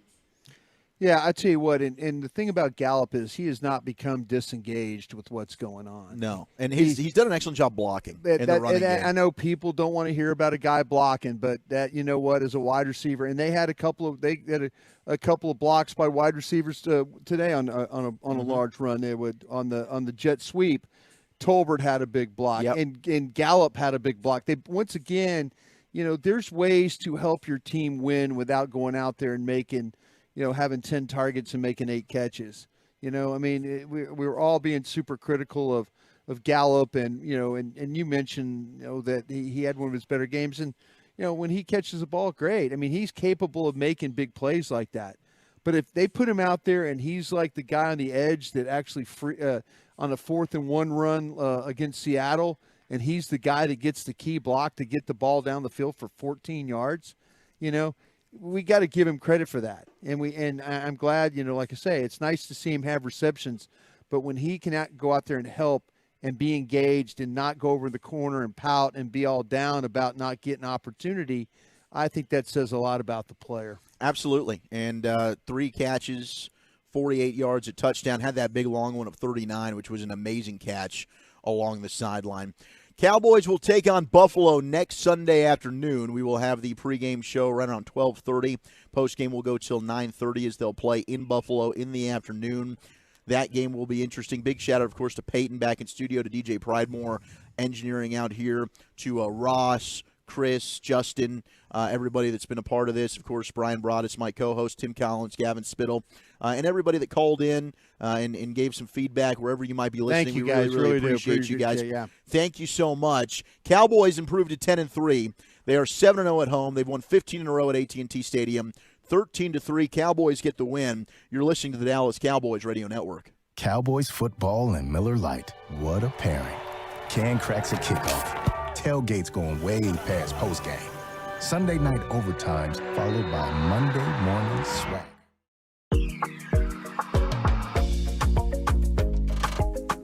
Yeah, I tell you what, and the thing about Gallup is he has not become disengaged with what's going on. No, and he's done an excellent job blocking in the running game. I know people don't want to hear about a guy blocking, but that as a wide receiver, and they had a couple of blocks by wide receivers today on a large run. They would on the jet sweep. Tolbert had a big block, and Gallup had a big block. They once again, there's ways to help your team win without going out there and making. Having 10 targets and making 8 catches. We're all being super critical of Gallup, and and you mentioned that he had one of his better games, and when he catches the ball, great. He's capable of making big plays like that. But if they put him out there and he's like the guy on the edge that actually on a 4th and 1 run against Seattle, and he's the guy that gets the key block to get the ball down the field for 14 yards, we got to give him credit for that. And I'm glad, like I say, it's nice to see him have receptions, but when he can go out there and help and be engaged and not go over the corner and pout and be all down about not getting opportunity, I think that says a lot about the player. Absolutely. And 3 catches, 48 yards, a touchdown, had that big long one of 39, which was an amazing catch along the sideline. Cowboys will take on Buffalo next Sunday afternoon. We will have the pregame show right around 12:30. Postgame will go till 9:30 as they'll play in Buffalo in the afternoon. That game will be interesting. Big shout out, of course, to Peyton back in studio, to DJ Pridemore engineering out here, to Ross, Chris, Justin, everybody that's been a part of this. Of course, Brian Broaddus, my co-host, Tim Collins, Gavin Spittle, and everybody that called in and gave some feedback wherever you might be listening. Thank you, we guys. really appreciate you guys. Yeah. Thank you so much. Cowboys improved to 10-3. They are 7-0 at home. They've won 15 in a row at AT&T Stadium. 13-3. Cowboys get the win. You're listening to the Dallas Cowboys Radio Network. Cowboys football and Miller Lite. What a pairing. Can cracks at kickoff. Tailgates going way past postgame. Sunday night overtimes followed by Monday morning swag.